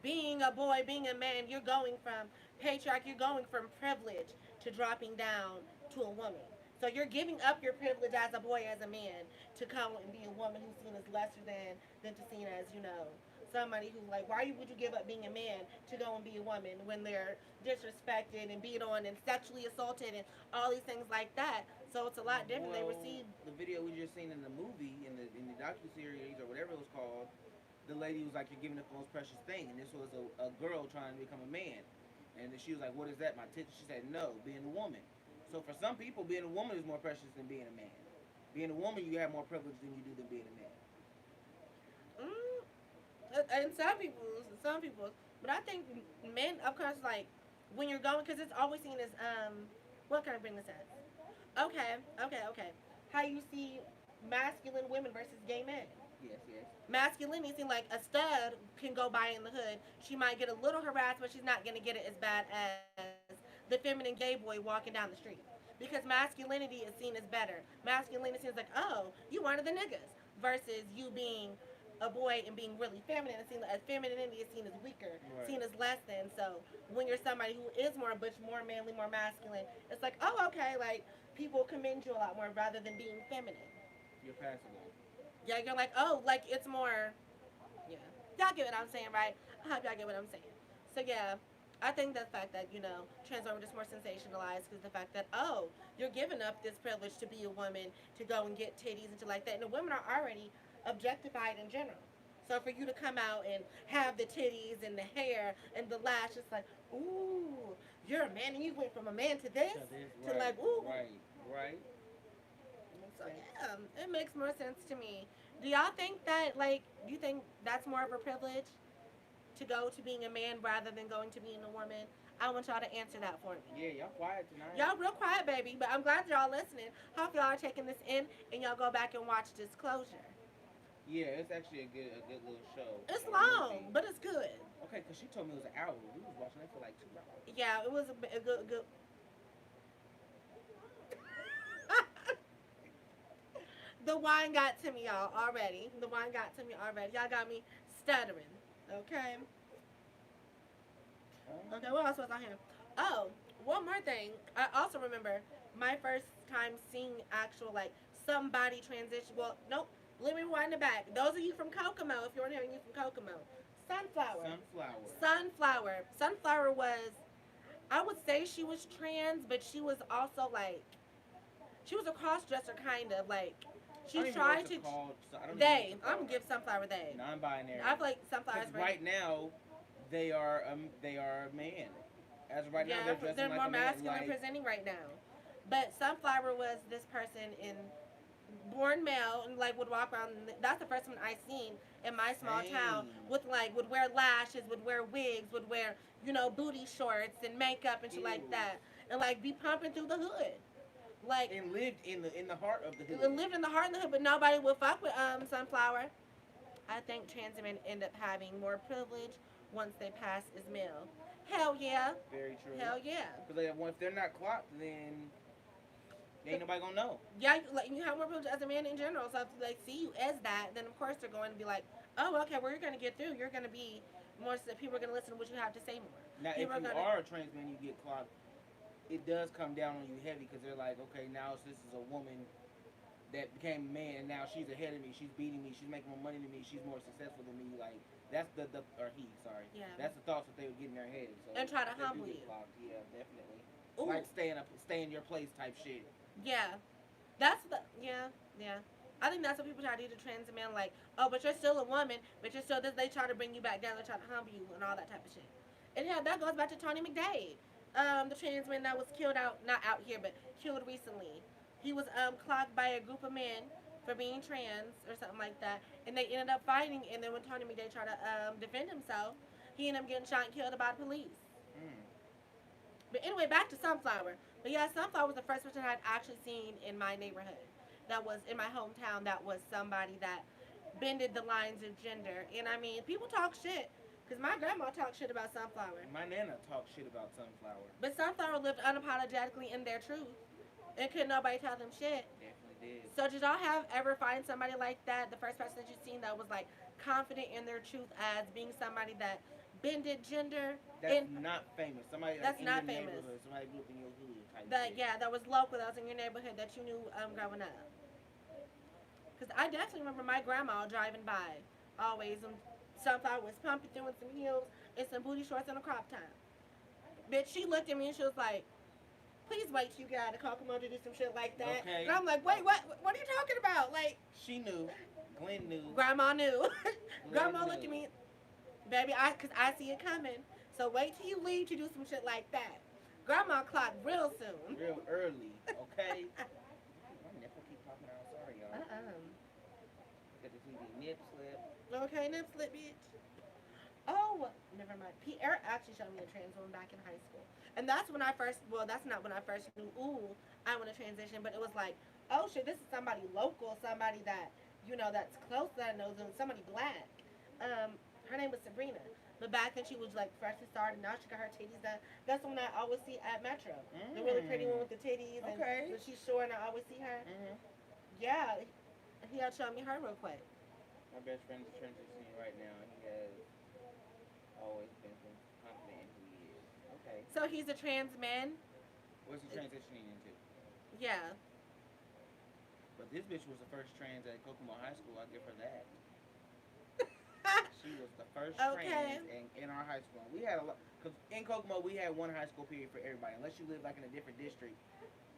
being a boy, being a man, you're going from patriarch, you're going from privilege to dropping down to a woman. So you're giving up your privilege as a boy, as a man, to come and be a woman who's seen as lesser than to seen as, somebody who like why would you give up being a man to go and be a woman when they're disrespected and beat on and sexually assaulted and all these things like that. So it's a lot different. They Well, receive. the video we just seen in the movie, in the docu series or whatever it was called, the lady was like, "You're giving up the most precious thing," and this was a girl trying to become a man, and then she was like, "What is that? My tits?" She said, "No, being a woman." So for some people, being a woman is more precious than being a man. Being a woman, you have more privilege than you do than being a man. And some people, but I think men, of course, like when you're going, because it's always seen as what can I bring this as? Okay. How you see masculine women versus gay men? Yes, yes. Masculinity seems like a stud can go by in the hood. She might get a little harassed, but she's not gonna get it as bad as the feminine gay boy walking down the street. Because masculinity is seen as better. Masculinity seems like, oh, you one of the niggas, versus you being a boy and being really feminine. It's seen as femininity is seen as weaker, Right. seen as less than. So when you're somebody who is more butch, more manly, more masculine, it's like, oh, okay, like people commend you a lot more rather than being feminine. You're passable. Yeah, you're like, oh, like it's more. Yeah, y'all get what I'm saying, right? I hope y'all get what I'm saying. So yeah, I think the fact that trans women are just more sensationalized because the fact that you're giving up this privilege to be a woman to go and get titties and shit like that, and the women are already objectified in general. So for you to come out and have the titties and the hair and the lash, it's like, ooh, you're a man and you went from a man to this So this, to right, like, ooh. right, right. Makes So sense. yeah, it makes more sense to me. Do y'all think that do you think that's more of a privilege to go to being a man rather than going to being a woman? I want y'all to answer that for me. Yeah, y'all quiet tonight. Y'all real quiet, baby, but I'm glad y'all listening. Hope y'all are taking this in and y'all go back and watch Disclosure. Yeah, it's actually a good little show It's or movie. long, but it's good. Okay, cause she told me it was an hour. We was watching that for like 2 hours. Yeah, it was a good. The wine got to me, y'all, already. The wine got to me already. Y'all got me stuttering. Okay. Okay, what else was on here? Oh, one more thing. I also remember my first time seeing actual somebody transition. Well, nope. Let me rewind it back. Those of you from Kokomo, if you're hearing you from Kokomo, Sunflower. Sunflower. Sunflower was. I would say she was trans, but she was also she was a cross dresser kind of I she don't even know what tried to to. call. I don't even know what They. to I'm call gonna her. give Sunflower they. I Non-binary. feel like Sunflower Because is very. right now, they are a man. As of right now, Yeah, they're dressing they're like more a man. masculine Like, presenting right now. But Sunflower was this person in born male and would walk around. That's the first one I seen in my small town same. with would wear lashes, would wear wigs, would wear booty shorts and makeup and shit like Ew. that, and be pumping through the hood. Like And lived in the heart of the hood. lived in the heart of the hood, but nobody would fuck with Sunflower. I think trans men end up having more privilege once they pass as male. Hell yeah. Very true. Hell yeah. Because if they're not clocked, then ain't nobody gonna know. Yeah, you have more privilege as a man in general. So if they see you as that, then of course they're going to be like, oh, okay, well you're going to get through. You're going to be more so that people are gonna listen to what you have to say more. Now, if People are you gonna, are a trans man, you get clocked. It does come down on you heavy because they're like, okay, now this is a woman that became a man, and now she's ahead of me. She's beating me. She's making more money than me. She's more successful than me. Like that's the or he, sorry. yeah, That's the thoughts that they would get in their head. So and try to they do humble get you. clocked. Yeah, definitely. Ooh, Like stay in your place type shit. yeah, that's the yeah, yeah. I think that's what people try to do to trans men. Like, oh, but you're still a woman, but you're still this. They try to bring you back down. They try to humble you and all that type of shit. And yeah, that goes back to Tony McDade, the trans man that was killed out, not out here, but killed recently. He was clocked by a group of men for being trans or something like that, and they ended up fighting. And then when Tony McDade tried to defend himself, he ended up getting shot and killed by the police. Mm. But anyway, back to Sunflower. But yeah, Sunflower was the first person I'd actually seen in my neighborhood. That was in my hometown. That was somebody that bended the lines of gender. And I mean, people talk shit. Because my grandma talked shit about Sunflower. My nana talked shit about Sunflower. But Sunflower lived unapologetically in their truth. And couldn't nobody tell them shit. Definitely did. So did y'all have ever find somebody like that? The first person that you seen that was like confident in their truth as being somebody that bended gender. That's And not famous. Somebody that's in not your famous. neighborhood. Somebody grew up in your hood type That shit. yeah, that was local. That was in your neighborhood that you knew growing up. Because I definitely remember my grandma driving by always, and Sunflower was pumping through in some heels and some booty shorts and a crop top. Bitch, she looked at me and she was like, "Please wait till you get out of Kokomo to do some shit like that." Okay. And I'm like, "Wait, what? What are you talking about?" Like, She knew. Glenn knew. Grandma knew. Glenn Grandma looked at knew. me, baby, cause I see it coming. So wait till you leave to do some shit like that. Grandma clocked real soon. Real early. Okay. My nipple keep popping out. Sorry, y'all. Got the TV nip slip. Okay, nip slip, bitch. Oh, never mind. Eric actually showed me a trans woman back in high school. And that's when I first, well, that's not when I first knew, ooh, I want to transition, but it was like, oh shit, this is somebody local, somebody that, that's close that I know, somebody black. Her name was Sabrina. But back then she was like freshly started. Now she got her titties done. That's the one I always see at Metro. The really pretty one with the titties. Okay. And she's short and I always see her. Mm-hmm. Yeah. He had shown me her real quick. My best friend is transitioning right now. He has always been confident in who he is. Okay. So he's a trans man? What's he transitioning into? Yeah. But this bitch was the first trans at Kokomo High School. I'll give her that. She was the first trans in our high school. We had a lot, because in Kokomo we had one high school period for everybody. Unless you lived like in a different district,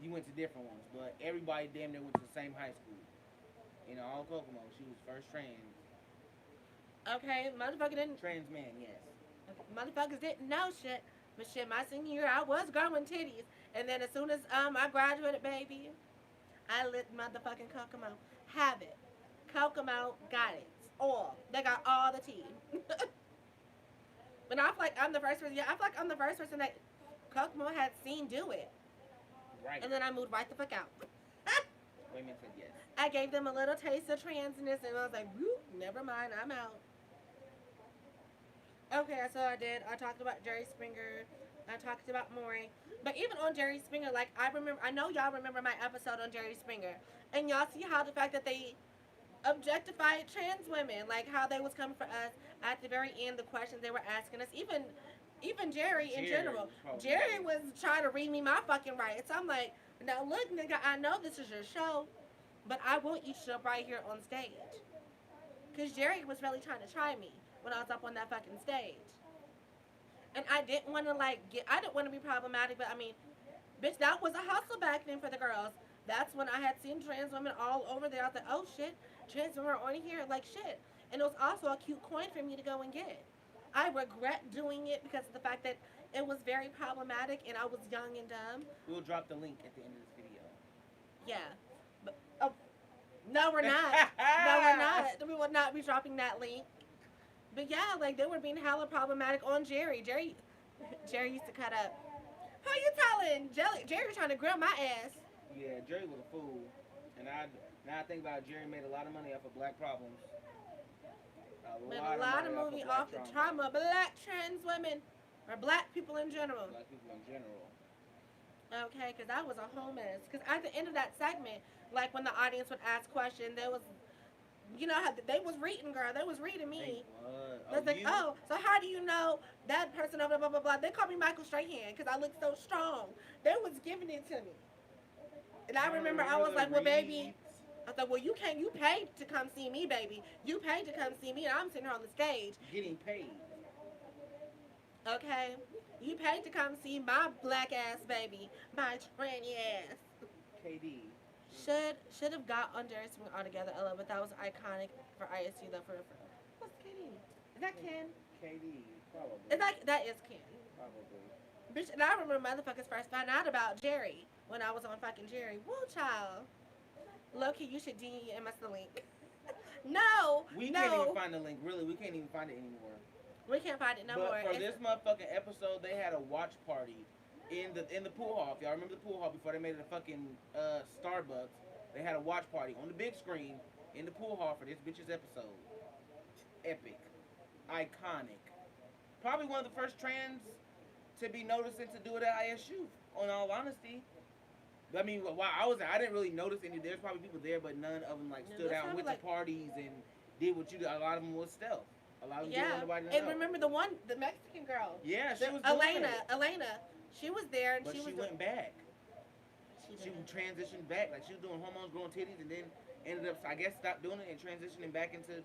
you went to different ones. But everybody damn near went to the same high school. All Kokomo, she was first trans. Okay, motherfucker didn't. Trans man, yes. Motherfuckers didn't know shit. But shit, my senior year, I was growing titties. And then as soon as I graduated, baby, I lit motherfucking Kokomo. Have it. Kokomo got it. All. They got all the tea. But I feel like I'm the first person. Yeah, I feel like I'm the first person that Kokomo had seen do it. Right. And then I moved right the fuck out. Women said yes. I gave them a little taste of transness, and I was like, whoop, never mind, I'm out. Okay, so I did. I talked about Jerry Springer. I talked about Maury. But even on Jerry Springer, like, I know y'all remember my episode on Jerry Springer. And y'all see how the fact that they objectified trans women, like how they was coming for us at the very end, the questions they were asking us, even Jerry in general. Jerry was trying to read me my fucking rights. I'm like, now look, nigga, I know this is your show, but I want you to show up right here on stage. Because Jerry was really trying to try me when I was up on that fucking stage. And I didn't want to I didn't want to be problematic, but I mean, bitch, that was a hustle back then for the girls. That's when I had seen trans women all over there. I was like, oh shit, trans women are on here, like shit. And it was also a cute coin for me to go and get. I regret doing it because of the fact that it was very problematic and I was young and dumb. We'll drop the link at the end of this video. Yeah. But, oh, no, we're not. No, we're not. We will not be dropping that link. But yeah, like they were being hella problematic on Jerry. Jerry used to cut up. How you telling? Jerry trying to grill my ass. Yeah, Jerry was a fool. And now I think about it, Jerry made a lot of money off of black problems. Made a lot of money off the trauma of black trans women. Or black people in general. Black people in general. Okay, because that was a whole mess. Because at the end of that segment, like when the audience would ask questions, You know how they was reading, girl. They was reading They me. what? They Oh, was like, you? oh, so how do you know that person? Blah blah blah blah blah. They called me Michael Strahan because I look so strong. They was giving it to me, and I I remember I remember was the like, well, baby. reads. I thought, well, you can't. You paid to come see me, baby. You paid to come see me, and I'm sitting here on the stage. Getting paid. Okay, you paid to come see my black ass baby, my tranny ass. KD. Should have got under something altogether, Ella, but that was iconic for ISU though. For what's KD? Is that Ken? KD. Probably. Is that is Ken? Probably. Bitch, and I remember motherfuckers first found out about Jerry when I was on fucking Jerry. Woo, child. Loki, you should DM us the link. No, We can't even no, find the link. Really, we can't even find it anymore. we can't find it no But more. for It's this motherfucking episode, they had a watch party in the pool hall. If y'all remember the pool hall before they made it a fucking Starbucks, they had a watch party on the big screen in the pool hall for this bitch's episode. Epic, iconic. Probably one of the first trans to be noticed and to do it at ISU. On all honesty, I mean, while I was there, I didn't really notice any. There's probably people there, but none of them like no, stood that's out and probably went like to parties and did what you did. A lot of them was stealth. A lot of them didn't yeah. want nobody to And know. remember the Mexican girl, Yeah, she the was doing Elena, she was there and but she she was went back. she She didn't. transitioned back. Like she was doing hormones, growing titties, and then ended up, I guess, stopped doing it and transitioning back into,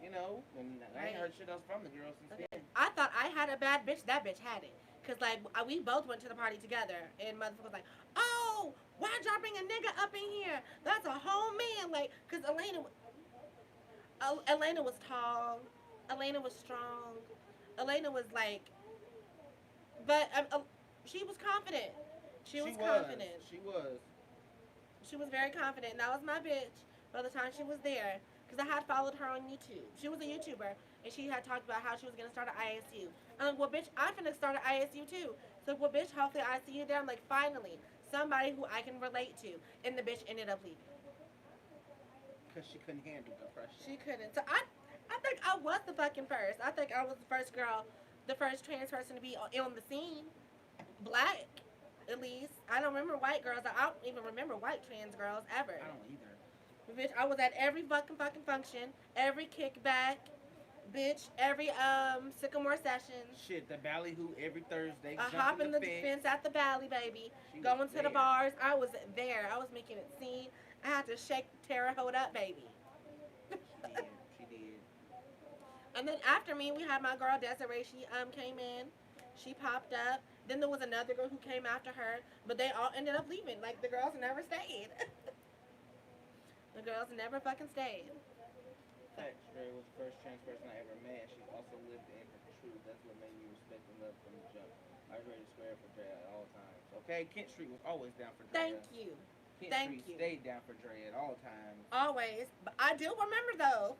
and I ain't Right. heard shit else from the girl since Okay. then. I thought I had a bad bitch. That bitch had it. Cause like we both went to the party together, and motherfucker was like, "Oh, why'd y'all bring a nigga up in here? That's a whole man." Like, cause Elena was tall, Elena was strong, Elena was like, but she was confident. She She was was. confident. She was. She was very confident. And that was my bitch by the time she was there. Because I had followed her on YouTube. She was a YouTuber. And she had talked about how she was going to start an ISU. I'm like, well, bitch, I'm finna start an ISU too. So, well, bitch, hopefully I see you there. I'm like, finally, somebody who I can relate to. And the bitch ended up leaving. Because she couldn't handle the pressure. She couldn't. So, I think I was the fucking first. I think I was the first girl, the first trans person to be on the scene. Black, at least. I don't remember white girls. I don't even remember white trans girls ever. I don't either. Bitch, I was at every fucking function, every kickback, bitch, every sycamore session. Shit, the ballyhoo every Thursday. Hopping Jumping the the fence at the valley, baby. She was Going to the there. bars. I was there. I was making it scene. I had to shake Terre Haute up, baby. She did. She did. And then after me, we had my girl Desiree. She came in. She popped up. Then there was another girl who came after her, but they all ended up leaving. Like the girls never stayed. The girls never fucking stayed. Fact, Dre was the first trans person I ever met. She also lived in her truth. That's what made me respect and love from the jump. I was ready to swear for Dre at all times. Okay, Kent Street was always down for Dre. Thank you. Kent Thank Street you. stayed down for Dre at all times. Always. But I do remember though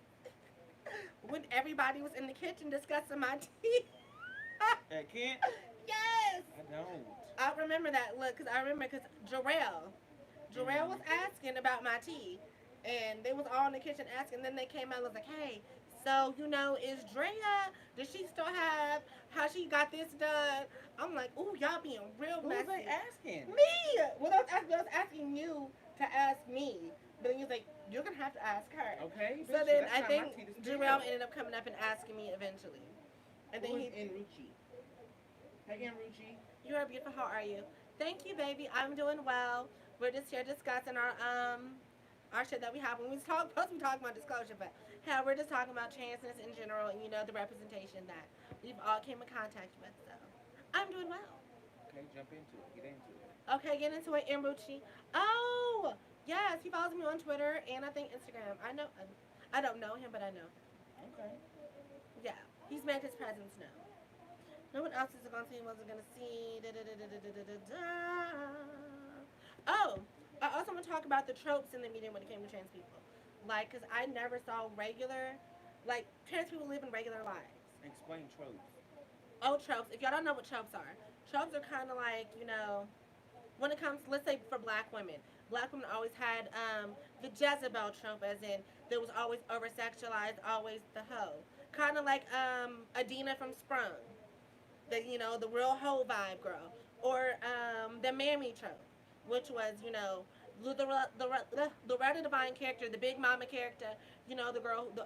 when everybody was in the kitchen discussing my tea. At Kent? Yes. I don't. I remember that. Look, because I remember because Jarrell was asking about my tea. And they was all in the kitchen asking. Then they came out and was like, hey, so, is Drea, does she still have how she got this done? I'm like, ooh, y'all being real Who messy. was they asking? Me! Well, I was asking you to ask me. But then he was like, you're going to have to ask her. Okay. So bitch, then that's I not think my tea to spill. Jarrell ended up coming up and asking me eventually. And Who then is Enruchi? Hey, Enruchi. you are beautiful. How are you? Thank you, baby. I'm doing well. We're just here discussing our shit that we have when we talk. Supposed to be talking about disclosure, but hell, we're just talking about transness in general and the representation that we've all came in contact with. So I'm doing well. Okay, jump into it. Get into it. Okay, get into it, Imruchi. Oh yes, he follows me on Twitter and I think Instagram. I don't know him, but I know him. Okay. Yeah, he's made his presence known. No one else is gonna see. Wasn't gonna see. Da, da, da, da, da, da, da, da. Oh, I also want to talk about the tropes in the media when it came to trans people. Like, cause I never saw trans people living regular lives. Explain tropes. Oh, tropes. If y'all don't know what tropes are kind of like, when it comes, let's say for black women always had the Jezebel trope, as in there was always over sexualized, always the hoe. Kind of like Adina from Sprung, the real hoe vibe girl, or the mammy trope, which was Loretta Devine character, the big mama character, the girl, the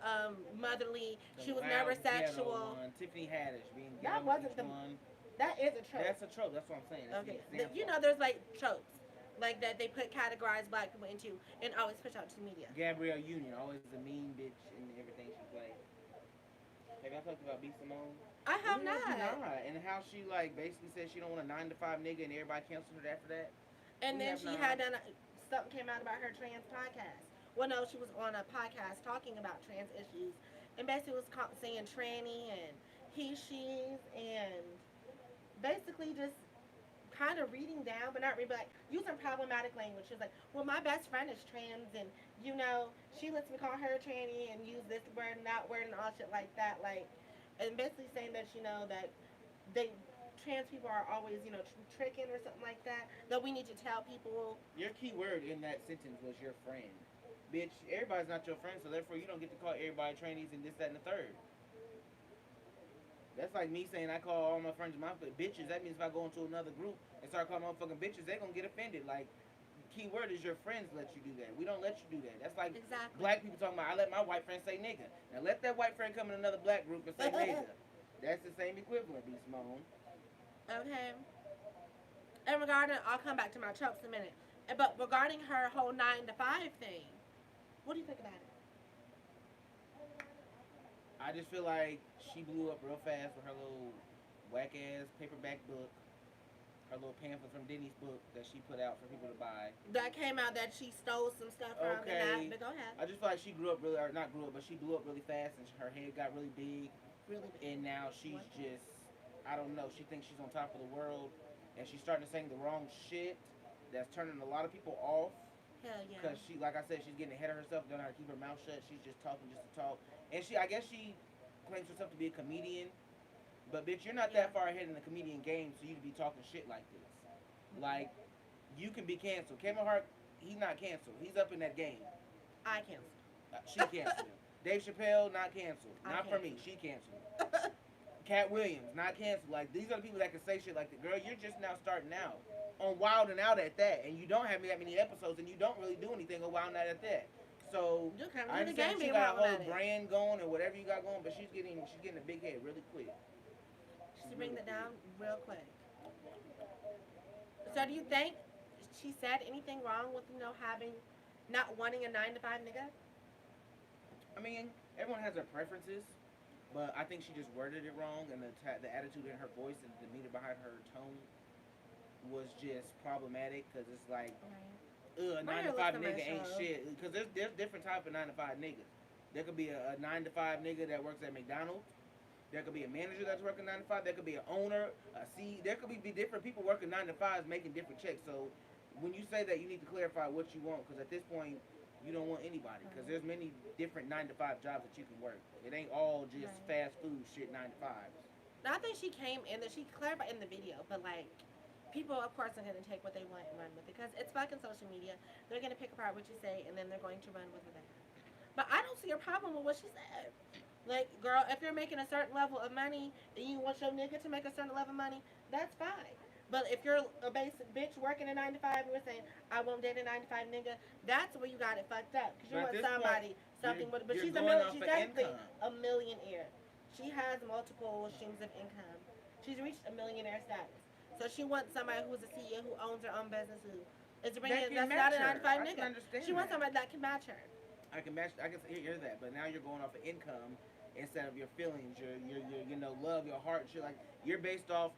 motherly. The She was never loud ghetto sexual. one, Tiffany Haddish being That ghetto with wasn't each the. one. That is a trope. That's a trope. That's what I'm saying. That's the Okay, example. there's like tropes, like that they put categorize black people into and always push out to the media. Gabrielle Union, always the mean bitch in everything she played. Have y'all talked about B Simone? I We have have not. not. And how she like basically said she don't want a 9 to 5 nigga and everybody canceled her after that. And We then have she not. had done something came out about her trans podcast. Well, no, she was on a podcast talking about trans issues, and basically was saying tranny and he, she's, and basically just kind of reading down, but not really, like using problematic language. She's like, well, my best friend is trans, and she lets me call her tranny and use this word and that word and all shit like that, like, and basically saying that that they trans people are always tricking or something like that. That we need to tell people. Your key word in that sentence was your friend. Bitch, everybody's not your friend, so therefore you don't get to call everybody trainees and this, that, and the third. That's like me saying I call all my friends my bitches. That means if I go into another group and start calling motherfucking bitches, they gonna get offended. Like, key word is your friends let you do that. We don't let you do that. That's like Exactly. black people talking about I let my white friend say nigga. Now let that white friend come in another black group and say nigga. That's the same equivalent, B Simone. Okay. And regarding, I'll come back to my tropes in a minute. But regarding her whole 9 to 5 thing, what do you think about it? I just feel like she blew up real fast with her little whack ass paperback book, her little pamphlet from Denny's book that she put out for people to buy. That came out that she stole some stuff from Okay. and that, but go ahead. I just feel like she grew up really, or not grew up, but she blew up really fast and her head got really big. Really big. And now she's just, I don't know, she thinks she's on top of the world and she's starting to say the wrong shit that's turning a lot of people off. Hell yeah. Because she, like I said, she's getting ahead of herself, don't know how to keep her mouth shut. She's just talking just to talk. And I guess she claims herself to be a comedian. But bitch, you're not that far ahead in the comedian game for you to be talking shit like this. Like, you can be canceled. Kevin Hart, he's not canceled. He's up in that game. I canceled. She canceled him. Dave Chappelle, not canceled. Not for me. She canceled him. Cat Williams, not canceled. Like, these are the people that can say shit like that. Girl, you're just now starting out on Wild and Out at that, and you don't have that many episodes, and you don't really do anything on Wild and Out at that. So I understand she got a whole brand going and whatever you got going, but she's getting a big head really quick. She bring that down real quick. So do you think she said anything wrong with not wanting a 9 to 5 nigga? I mean, everyone has their preferences. But I think she just worded it wrong, and the attitude in her voice and the demeanor behind her tone was just problematic. Cause it's like, a 9 to 5 nigga ain't shit. Cause there's different type of 9 to 5 niggas. There could be a 9 to 5 nigga that works at McDonald's. There could be a manager that's working 9 to 5. There could be an owner, There could be different people working 9 to 5s making different checks. So when you say that, you need to clarify what you want. Cause at this point, you don't want anybody because there's many different 9 to 5 jobs that you can work. It ain't all just fast food shit 9 to 5s. Now, I think she came in that she clarified in the video, but like people of course are gonna take what they want and run with it because it's fucking social media. They're gonna pick apart what you say and then they're going to run with it. But I don't see a problem with what she said. Like, girl, if you're making a certain level of money and you want your nigga to make a certain level of money, that's fine. But if you're a basic bitch working a 9 to 5 and you're saying, I won't date a 9 to 5 nigga, that's where you got it fucked up. Because you want somebody, something, but she's she's technically a millionaire. She has multiple streams of income. She's reached a millionaire status. So she wants somebody who's a CEO who owns her own business, who is bringing, that's not a 9 to 5 nigga. She wants somebody that can match her. I can hear that, but now you're going off of income instead of your feelings, your love, your heart, shit. Like, you're based off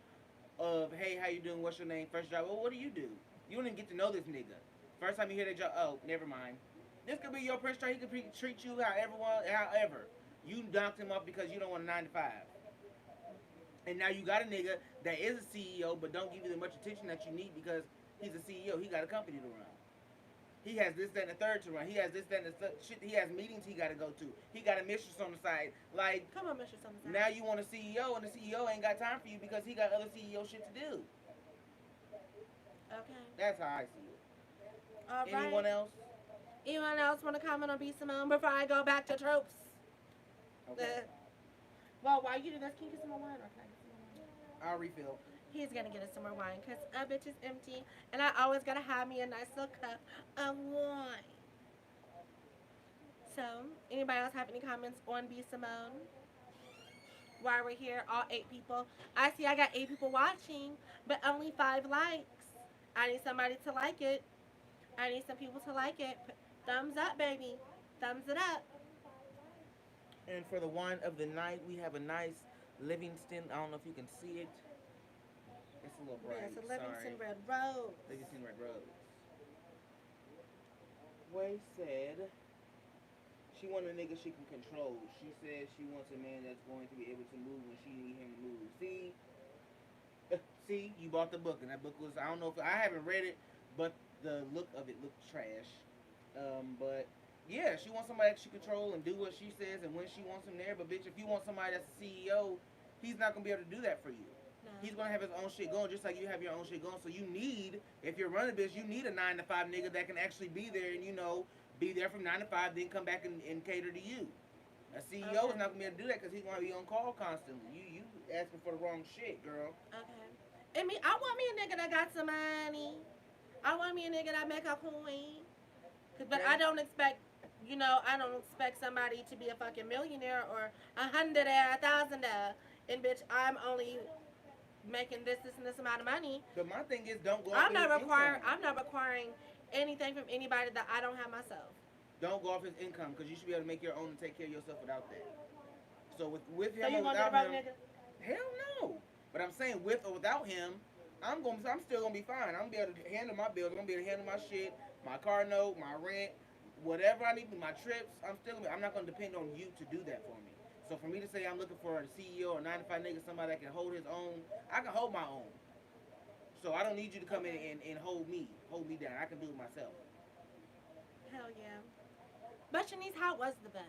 of, hey, how you doing? What's your name? First job. Well, what do? You don't even get to know this nigga. First time you hear that job, oh, never mind. This could be your Prince Charles. He could treat you however. You knocked him off because you don't want a 9 to 5. And now you got a nigga that is a CEO but don't give you the much attention that you need because he's a CEO. He got a company to run. He has this, that, and the third to run. He has this, that, and the shit. He has meetings he got to go to. He got a mistress on the side. Like, come on, mistress on the side. Now you want a CEO, and the CEO ain't got time for you because he got other CEO shit to do. Okay. That's how I see it. All right. Anyone else? Anyone else want to comment on B Simone before I go back to tropes? Okay. Well, while you do this, can you get some more wine or can I get some more wine? I'll refill. He's gonna get us some more wine because a bitch is empty, and I always gotta have me a nice little cup of wine. So, anybody else have any comments on B Simone? While we're here, all 8 people. I see I got 8 people watching, but only 5 likes. I need somebody to like it. I need some people to like it. Thumbs up, baby. Thumbs it up. And for the wine of the night, we have a nice Livingston. I don't know if you can see it. It's a little Yeah, bright. it's a Sorry. Livingston Red Rose. Livingston Red Rose. Way said she want a nigga she can control. She says she wants a man that's going to be able to move when she need him to move. See, you bought the book, and that book was, I don't know if I haven't read it, but the look of it looked trash. But yeah, she wants somebody that she control and do what she says and when she wants him there. But bitch, if you want somebody that's a CEO, he's not gonna be able to do that for you. No. He's gonna have his own shit going, just like you have your own shit going. So you need, if you're running this, you need a 9 to 5 nigga that can actually be there and be there from 9 to 5, then come back and cater to you. A CEO is Okay. not gonna be able to do that because he's gonna be on call constantly. You asking for the wrong shit, girl. Okay. I want me a nigga that got some money. I want me a nigga that make a coin. But Okay. I don't expect somebody to be a fucking millionaire or 100 or 1,000. And bitch, I'm only making and this amount of money. But my thing is, don't go off of his income. I'm not requiring anything from anybody that I don't have myself. Don't go off his income because you should be able to make your own and take care of yourself without that. So with So him you or gonna get a without broke him, nigga? hell no. But I'm saying with or without him, I'm still gonna be fine. I'm gonna be able to handle my bills. I'm gonna be able to handle my shit, my car note, my rent, whatever I need, my trips. I'm not gonna depend on you to do that for me. So for me to say I'm looking for a CEO or 9 to 5 nigga, somebody that can hold his own, I can hold my own. So I don't need you to come in and hold me down. I can do it myself. Hell yeah. But Shanice, how was the book?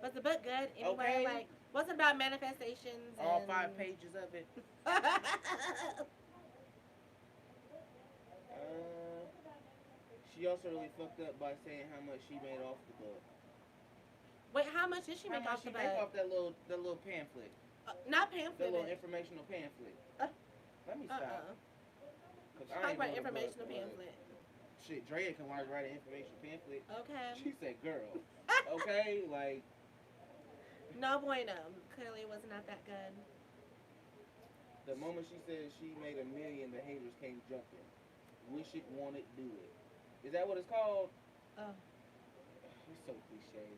Was the book good anyway? Okay, Like, was it about manifestations all and 5 pages of it. Uh, she also really fucked up by saying how much she made off the book. Wait, how much did she How make much off she the make book? off that little pamphlet, Not that pamphlet. little informational pamphlet? Let me stop, cause I Talk ain't about wrote a book, informational but pamphlet. shit, Drea can write an information pamphlet. Okay. She said, "Girl, okay, like No bueno. Clearly, it was not that good. the moment she said she made 1 million, the haters came jumping. Wish it, want it, do it. Is that what it's called? Oh. It's so cliche.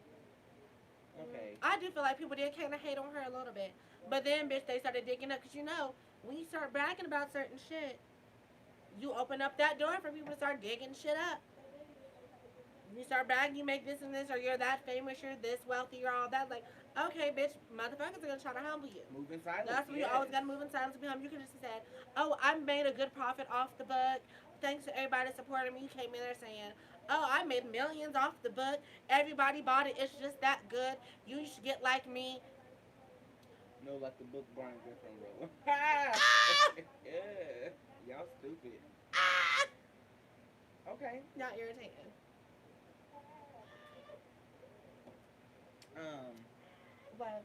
Okay. I do feel like people did kind of hate on her a little bit. But then, bitch, they started digging up. Because, when you start bragging about certain shit, you open up that door for people to start digging shit up. You start bragging, you make this and this, or you're that famous, you're this wealthy, you're all that. Like, okay, bitch, motherfuckers are going to try to humble you. Move in silence. That's when you Yes. always got to move in silence to be humble. You could just have said, oh, I made a good profit off the book. Thanks to everybody supporting me. You came in there saying, oh, I made millions off the book. Everybody bought it. It's just that good. You should get like me. No, like the book Brian Griffin wrote. Ah! Yeah. Y'all stupid. Ah! Okay. Not irritating. Um, But,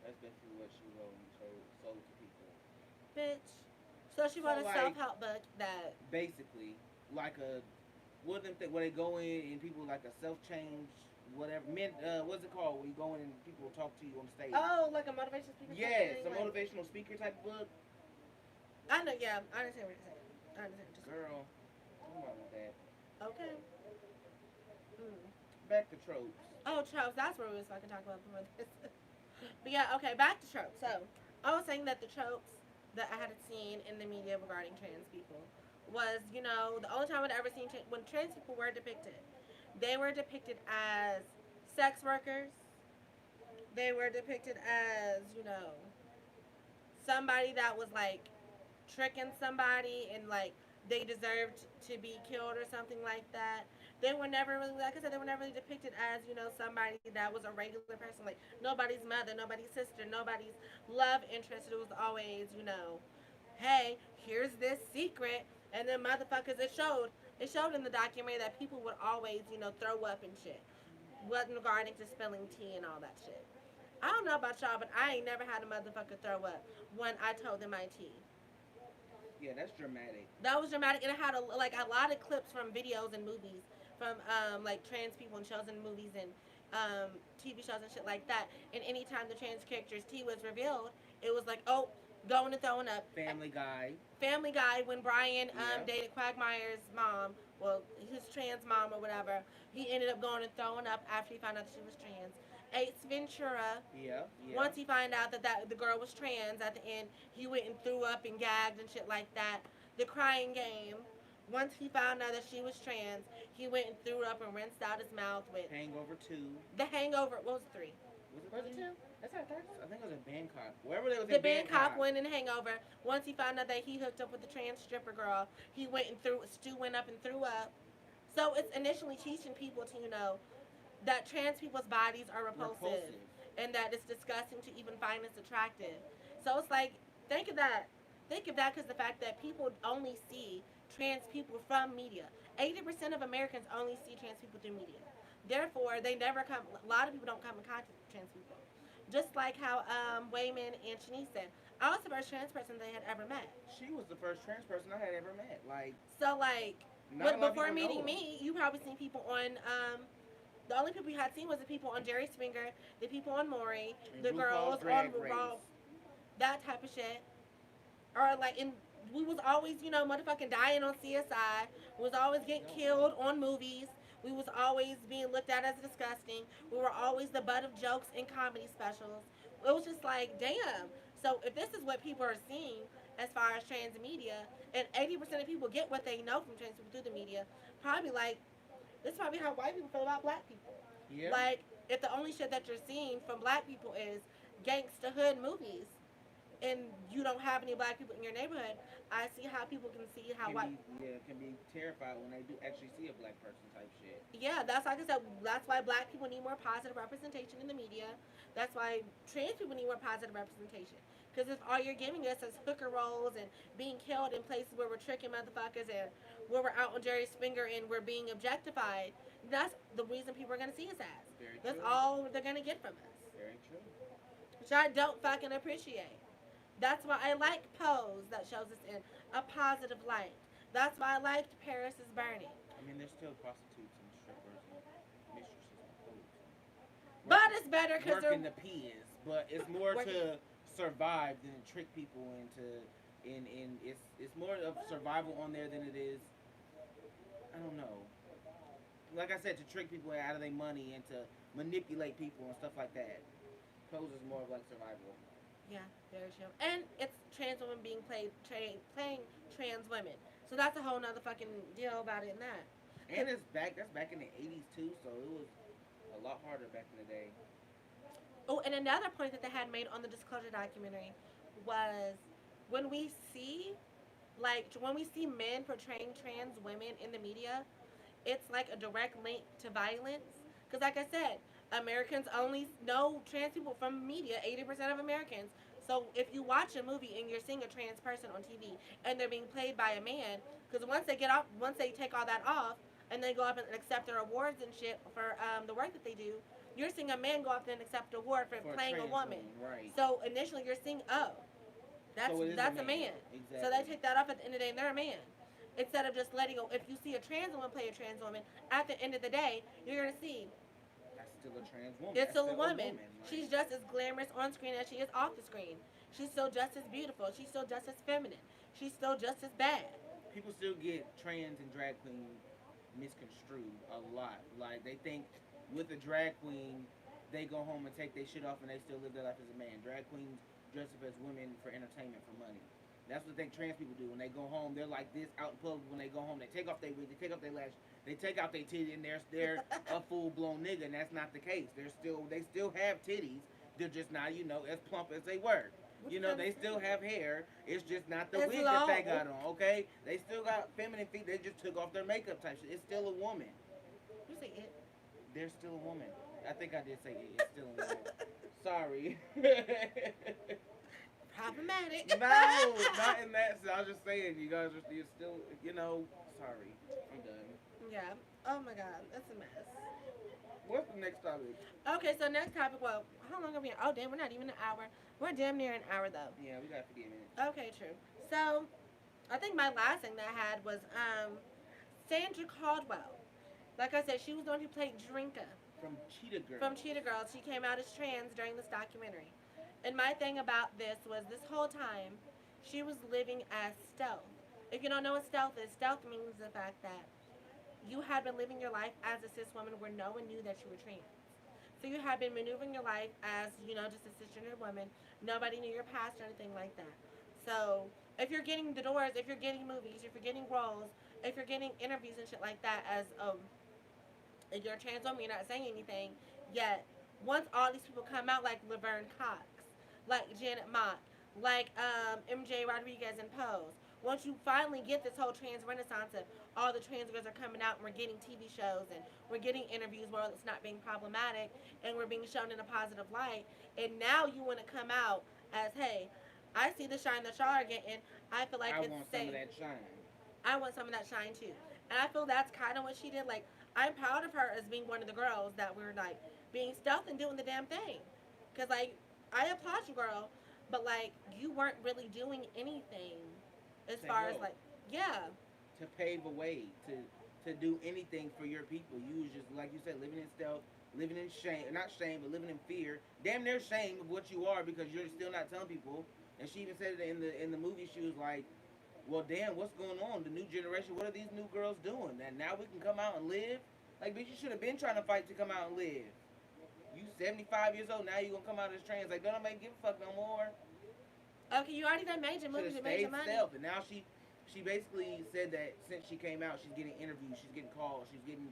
that's basically what she wrote and sold to people. bitch. So she wrote So, a like, self-help book that, Basically, like a what them where they go in and people like a self change whatever what's it called when you go in and people will talk to you on the stage. oh, like a motivation speaker type Yes, thing? a Like, motivational speaker type book. I know, yeah, I understand what you're saying. I understand what you're Girl, I'm not with that. saying. Okay. Mm. Back to tropes. Oh, tropes. That's what we was fucking talking about before this. But yeah, okay, back to tropes. So, I was saying that the tropes that I had seen in the media regarding trans people was, the only time I'd ever seen when trans people were depicted, they were depicted as sex workers. They were depicted as, somebody that was like tricking somebody and like they deserved to be killed or something like that. They were never really, like I said, they were never really depicted as, somebody that was a regular person, like nobody's mother, nobody's sister, nobody's love interest. It was always, hey, here's this secret, and then motherfuckers, it showed in the documentary that people would always, throw up and shit, wasn't regarding to spilling tea and all that shit. I don't know about y'all, but I ain't never had a motherfucker throw up when I told them my tea. Yeah, that's dramatic. That was dramatic, and it had like a lot of clips from videos and movies from like trans people in shows and movies and TV shows and shit like that. And anytime the trans character's tea was revealed, it was like, oh, going and throwing up. Family Guy. Family Guy, when Brian Yeah. dated Quagmire's mom, well, his trans mom or whatever, he ended up going and throwing up after he found out that she was trans. Ace Ventura, Yeah. Yeah. once he found out that the girl was trans at the end, he went and threw up and gagged and shit like that. The Crying Game, once he found out that she was trans, he went and threw up and rinsed out his mouth with Hangover 2. the Hangover. What was it, three? Was it Was it 3? two? That's how I think it was in Bangkok. Wherever they was The in Bangkok Bangkok. one in Hangover. Once he found out that he hooked up with the trans stripper girl, he went and threw. Stu went up and threw up. So it's initially teaching people to that trans people's bodies are repulsive, Repulsive. and that it's disgusting to even find this attractive. So it's like, think of that. Think of that because the fact that people only see trans people from media. 80% of Americans only see trans people through media. Therefore, they never come. A lot of people don't come in contact with trans people. Just like how Wayman and Shanice said, I was the first trans person they had ever met. She was the first trans person I had ever met. Like, So like, not a lot of before people know meeting her. me, you probably seen people on the only people you had seen was the people on Jerry Springer, the people on Maury, And the RuPaul's girls on Drag Race. Raw, that type of shit. Or like in we was always, motherfucking dying on CSI. We was always getting killed on movies. We was always being looked at as disgusting. We were always the butt of jokes in comedy specials. It was just like, damn. So if this is what people are seeing as far as trans media, and 80% of people get what they know from trans people through the media, probably like this is probably how white people feel about black people. Yeah. Like, if the only shit that you're seeing from black people is gangsta hood movies, and you don't have any black people in your neighborhood, I see how people can see how Can white. be can be terrified when they do actually see a black person type shit. Yeah, that's like I said. That's why black people need more positive representation in the media. That's why trans people need more positive representation. Because if all you're giving us is hooker roles and being killed in places where we're tricking motherfuckers and where we're out on Jerry Springer and we're being objectified, that's the reason people are gonna see us as. Very That's true. all they're gonna get from us, Very true. which I don't fucking appreciate. That's why I like Pose that shows us in a positive light. That's why I liked Paris is Burning. I mean, there's still prostitutes and strippers and mistresses and hoes But it's better because they're working the piz, but it's more working. to survive than to trick people into. In it's more of survival on there than it is. I don't know. Like I said, to trick people out of their money and to manipulate people and stuff like that. Pose is more of like survival. Yeah, very true. And it's trans women being playing trans women. So that's a whole nother fucking deal about it in that. And it's back. That's back in the '80s too, so it was a lot harder back in the day. Oh, and another point that they had made on the disclosure documentary was when we see, when we see men portraying trans women in the media, it's like a direct link to violence. Because, like I said, Americans only know trans people from media, 80% of Americans. So if you watch a movie and you're seeing a trans person on TV and they're being played by a man, because once they take all that off and they go up and accept their awards and shit for the work that they do, you're seeing a man go up and accept an award for For playing a trans woman. right? So initially you're seeing, oh, So it is that's a man. Exactly. So they take that off at the end of the day and they're a man. Instead of just letting go, if you see a trans woman play a trans woman, at the end of the day, you're gonna see That's still a trans woman. it's That's still a still woman. Like, She's just as glamorous on screen as she is off the screen. She's still just as beautiful. She's still just as feminine. She's still just as bad. people still get trans and drag queen misconstrued a lot. Like they think with a drag queen, they go home and take their shit off and they still live their life as a man. Drag queens dress up as women for entertainment, for money. That's what they trans people do. When they go home, they're like this out in public. When they go home, they take off their wig, they take off their lash, they take out their titty, and they're a full blown nigga. And that's not the case. They still have titties. They're just not as plump as they were. They still have hair. It's just not the It's wig that they long. got on. Okay, they still got feminine feet. They just took off their makeup type shit. It's still a woman. You say it. They're still a woman. I think I did say it. It's still a woman. Sorry. Problematic. No, not in that sense. I was just saying, you're still, sorry. I'm done. Yeah. Oh my God, that's a mess. What's the next topic? topic. Okay, so next topic. Well, how long are we? Oh, damn, we're not even an hour. We're damn near an hour though. Yeah, we got 58 minutes. Okay, true. So I think my last thing that I had was Sandra Caldwell. Like I said, she was the one who played Drinka From Cheetah from Girls. Cheetah Girls. She came out as trans during this documentary. And my thing about this was this whole time she was living as stealth. If you don't know what stealth means the fact that you had been living your life as a cis woman where no one knew that you were trans. So you had been maneuvering your life as, just a cisgender woman. Nobody knew your past or anything like that. So if you're getting the doors, if you're getting movies, if you're getting roles, if you're getting interviews and shit like that as if you're a trans woman, you're not saying anything. Yet once all these people come out, like Laverne Cox, like Janet Mock, like MJ Rodriguez and Pose. Once you finally get this whole trans renaissance of all the trans girls are coming out and we're getting TV shows and we're getting interviews where it's not being problematic and we're being shown in a positive light, and now you want to come out as, hey, I see the shine that y'all are getting. I feel like I it's want some of safe. that shine. I want some of that shine too. And I feel that's kind of what she did. Like, I'm proud of her as being one of the girls that were like being stealth and doing the damn thing. Cause like, I applaud you, girl, but like, you weren't really doing anything as To far as help, like, yeah, to pave a way, to do anything for your people. You was just like you said, living in stealth, living in shame, not shame, but living in fear. Damn near shame of what you are because you're still not telling people. And she even said it in the movie. She was like, well, damn, what's going on? The new generation, what are these new girls doing? And now we can come out and live? Like, bitch, you should have been trying to fight to come out and live. You 75 years old, now you going to come out as trans. Like, don't nobody give a fuck no more. okay, you already done major Should movies have and major stayed money. stealth. And now she basically said that since she came out, she's getting interviews, she's getting calls, she's getting,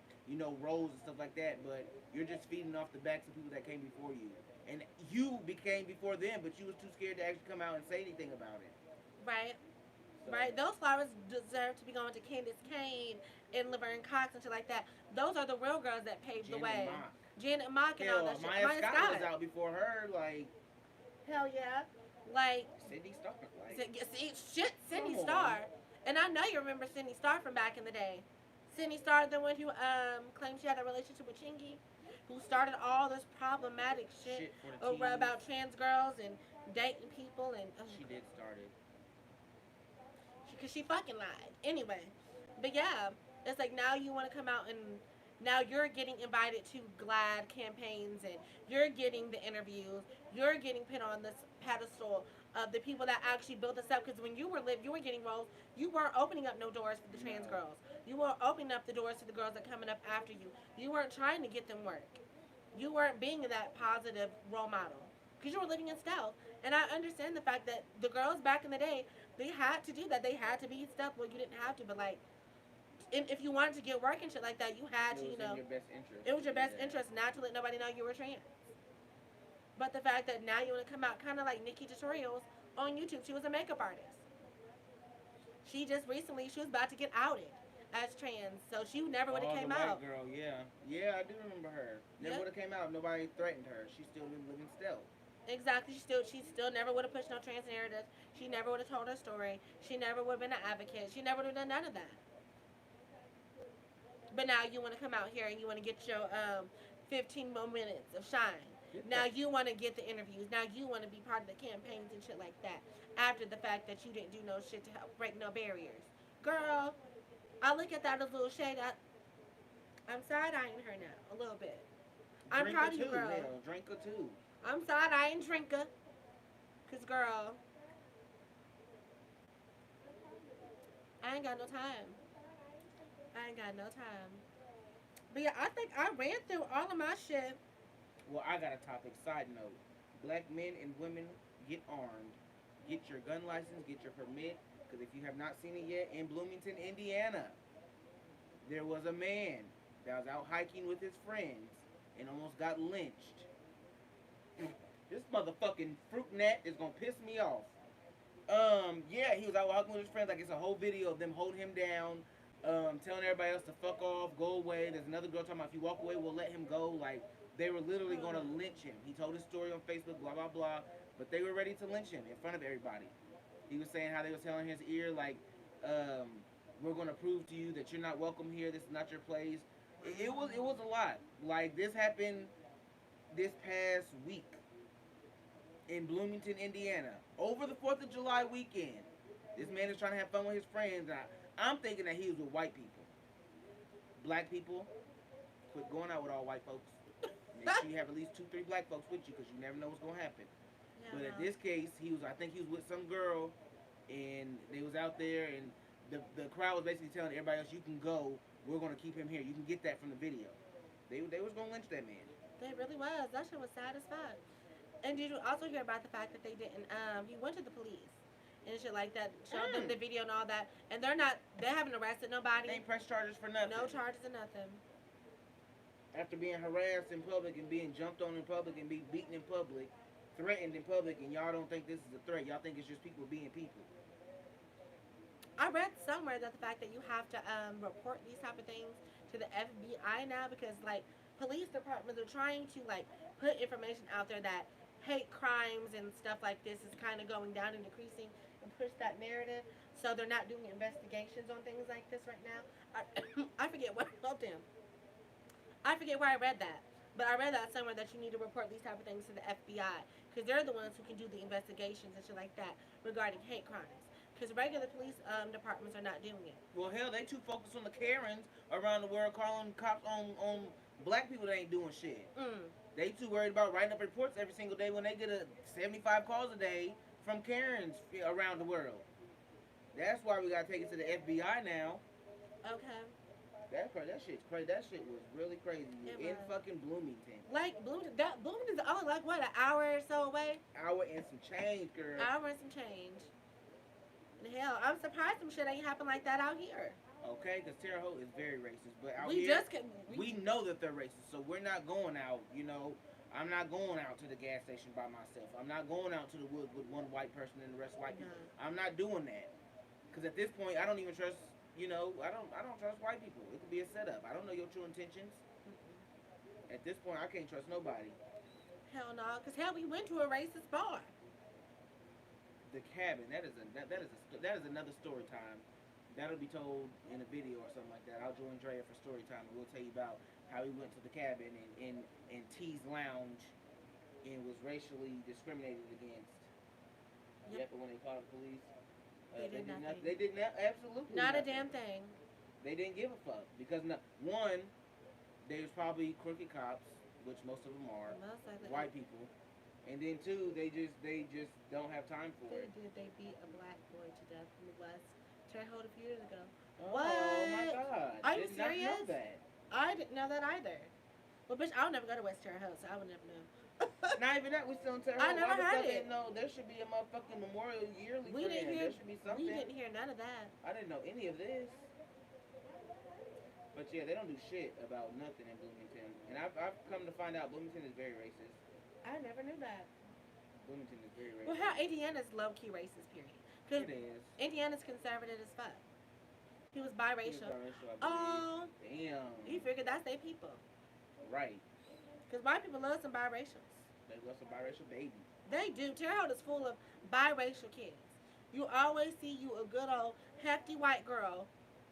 roles and stuff like that. But you're just feeding off the backs of people that came before you. And you became before them, but you was too scared to actually come out and say anything about it. Right. So, Right? Those flowers deserve to be going to Candace Kane and Laverne Cox and shit like that. Those are the real girls that paved the Janet way. Mock. Janet Mock and all Hell, that shit. Maya Maya Scott Scott. was out before her. Like, Hell yeah. Like, Sydney Starr. Like, see, shit, Cindy come on. Starr. And I know you remember Cindy Starr from back in the day. Cindy Starr, the one who claimed she had a relationship with Chingy, who started all this problematic shit Shit for the teens. about trans girls and dating people and She did start it. because she fucking lied. Anyway, but yeah, it's like now you want to come out and now you're getting invited to GLAAD campaigns and you're getting the interviews. You're getting put on this pedestal of the people that actually built this up. Because when you were getting roles, you weren't opening up no doors for the trans No. girls. You weren't opening up the doors to the girls that are coming up after you. You weren't trying to get them work. You weren't being that positive role model because you were living in stealth. And I understand the fact that the girls back in the day, they had to do that. They had to be stealth. Well, you didn't have to, but like, if you wanted to get work and shit like that, you had It to, was in your best interest. it was to your do best that. interest not to let nobody know you were trans. But the fact that now you want to come out kind of like Nikki Tutorials on YouTube, she was a makeup artist. She just recently, she was about to get outed as trans, so she never would have Oh, came the white out. girl, yeah. Yeah, I do remember her. Never Yep. would have came out if nobody threatened her. She still been living stealth. Exactly. She still never would have pushed no trans narrative. She never would have told her story. She never would have been an advocate. She never would have done none of that. But now you want to come out here and you want to get your 15 more minutes of shine. Now you want to get the interviews. Now you want to be part of the campaigns and shit like that. After the fact that you didn't do no shit to help break no barriers, girl. I look at that as a little shade. I'm side eyeing her now a little bit. I'm Drinker proud of you, too, girl. hell, drinker too. I'm side eyeing Drinker, cause girl, I ain't got no time. I ain't got no time. But yeah, I think I ran through all of my shit. Well, I got a topic. Side note: Black men and women get armed. Get your gun license. Get your permit. Because if you have not seen it yet, in Bloomington, Indiana, there was a man that was out hiking with his friends and almost got lynched. This motherfucking fruit net is gonna piss me off. Yeah, he was out walking with his friends. Like, it's a whole video of them holding him down, telling everybody else to fuck off, go away. There's another girl talking about if you walk away, we'll let him go. Like, they were literally gonna lynch him. He told his story on Facebook, blah blah blah. But they were ready to lynch him in front of everybody. He was saying how they were telling his ear like, um, we're gonna prove to you that you're not welcome here. This is not your place. It was a lot. Like, this happened this past week in Bloomington, Indiana, over the 4th of July weekend. This man is trying to have fun with his friends. I'm thinking that he was with white people. Black people, quit going out with all white folks. Make sure you have at least 2, 3 black folks with you because you never know what's gonna happen. Yeah, But in well, this case, I think he was with some girl, and they was out there, and the crowd was basically telling everybody else, "You can go. We're gonna keep him here. You can get that from the video." They was gonna lynch that man. they really was. That shit was sad as fuck. And did you also hear about the fact that they didn't? He went to the police and shit like that, showed them the video and all that, and they haven't arrested They nobody, ain't press charges for nothing. no charges or nothing. After being harassed in public and being jumped on in public and being beaten in public, threatened in public, and y'all don't think this is a threat. Y'all think it's just people being people. I read somewhere that the fact that you have to report these type of things to the FBI now because like police departments are trying to like put information out there that hate crimes and stuff like this is kind of going down and decreasing and push that narrative. So they're not doing investigations on things like this right now. I forget what. Oh damn. I forget where I read that. But I read that somewhere that you need to report these type of things to the FBI because they're the ones who can do the investigations and shit like that regarding hate crimes. Because regular police departments are not doing it. Well, hell, they too focused on the Karens around the world calling cops on black people that ain't doing shit. They too worried about writing up reports every single day when they get 75 calls a day from Karens around the world. That's why we gotta take it to the FBI now. Okay. That shit's crazy. That shit was really crazy in fucking Bloomington. Like Bloomington's only like what, an hour or so away? Hour and some change, girl. Hour and some change. And hell, I'm surprised some shit ain't happen like that out here. Okay, because Terre Haute is very racist, but out We here just can. we know that they're racist, so we're not going out. You know, I'm not going out to the gas station by myself. I'm not going out to the woods with one white person and the rest white people. I'm not doing that. Because at this point, I don't even trust. You know, I don't trust white people. It could be a setup. I don't know your true intentions. At this point, I can't trust nobody. Hell no, because hell, we went to a racist bar. The cabin. That is another story time. That'll be told in a video or something like that. I'll join Drea for story time, and we'll tell you about how he went to the cabin in T's Lounge and was racially discriminated against. Yep, but when they called the police, they did nothing. They did absolutely not nothing. a damn thing. They didn't give a fuck because one, there's probably crooked cops, which most of them are, white people, and then two, they just don't have time for it. They beat a black boy to death in the West Terre Haute a few years ago. Oh what? My God! Are you Did serious? not know that. I didn't know that either. Well, bitch, I'll never go to West Terre Haute, so I would never know. Not even that, we still in Terre Haute. I never heard it. No, there should be a motherfucking memorial yearly We for didn't them. hear. There should be something. We didn't hear none of that. I didn't know any of this. But yeah, they don't do shit about nothing in Bloomington. And I've come to find out Bloomington is very racist. I never knew that. Bloomington is very racist. Well, how Indiana's low-key racist, period. Because it is. Indiana's conservative as fuck. He was biracial. Oh. Damn. You figured that's their people. Right. Because white people love some biracials. They love some biracial babies. They do. Terre Haute is full of biracial kids. You always see you a good old hefty white girl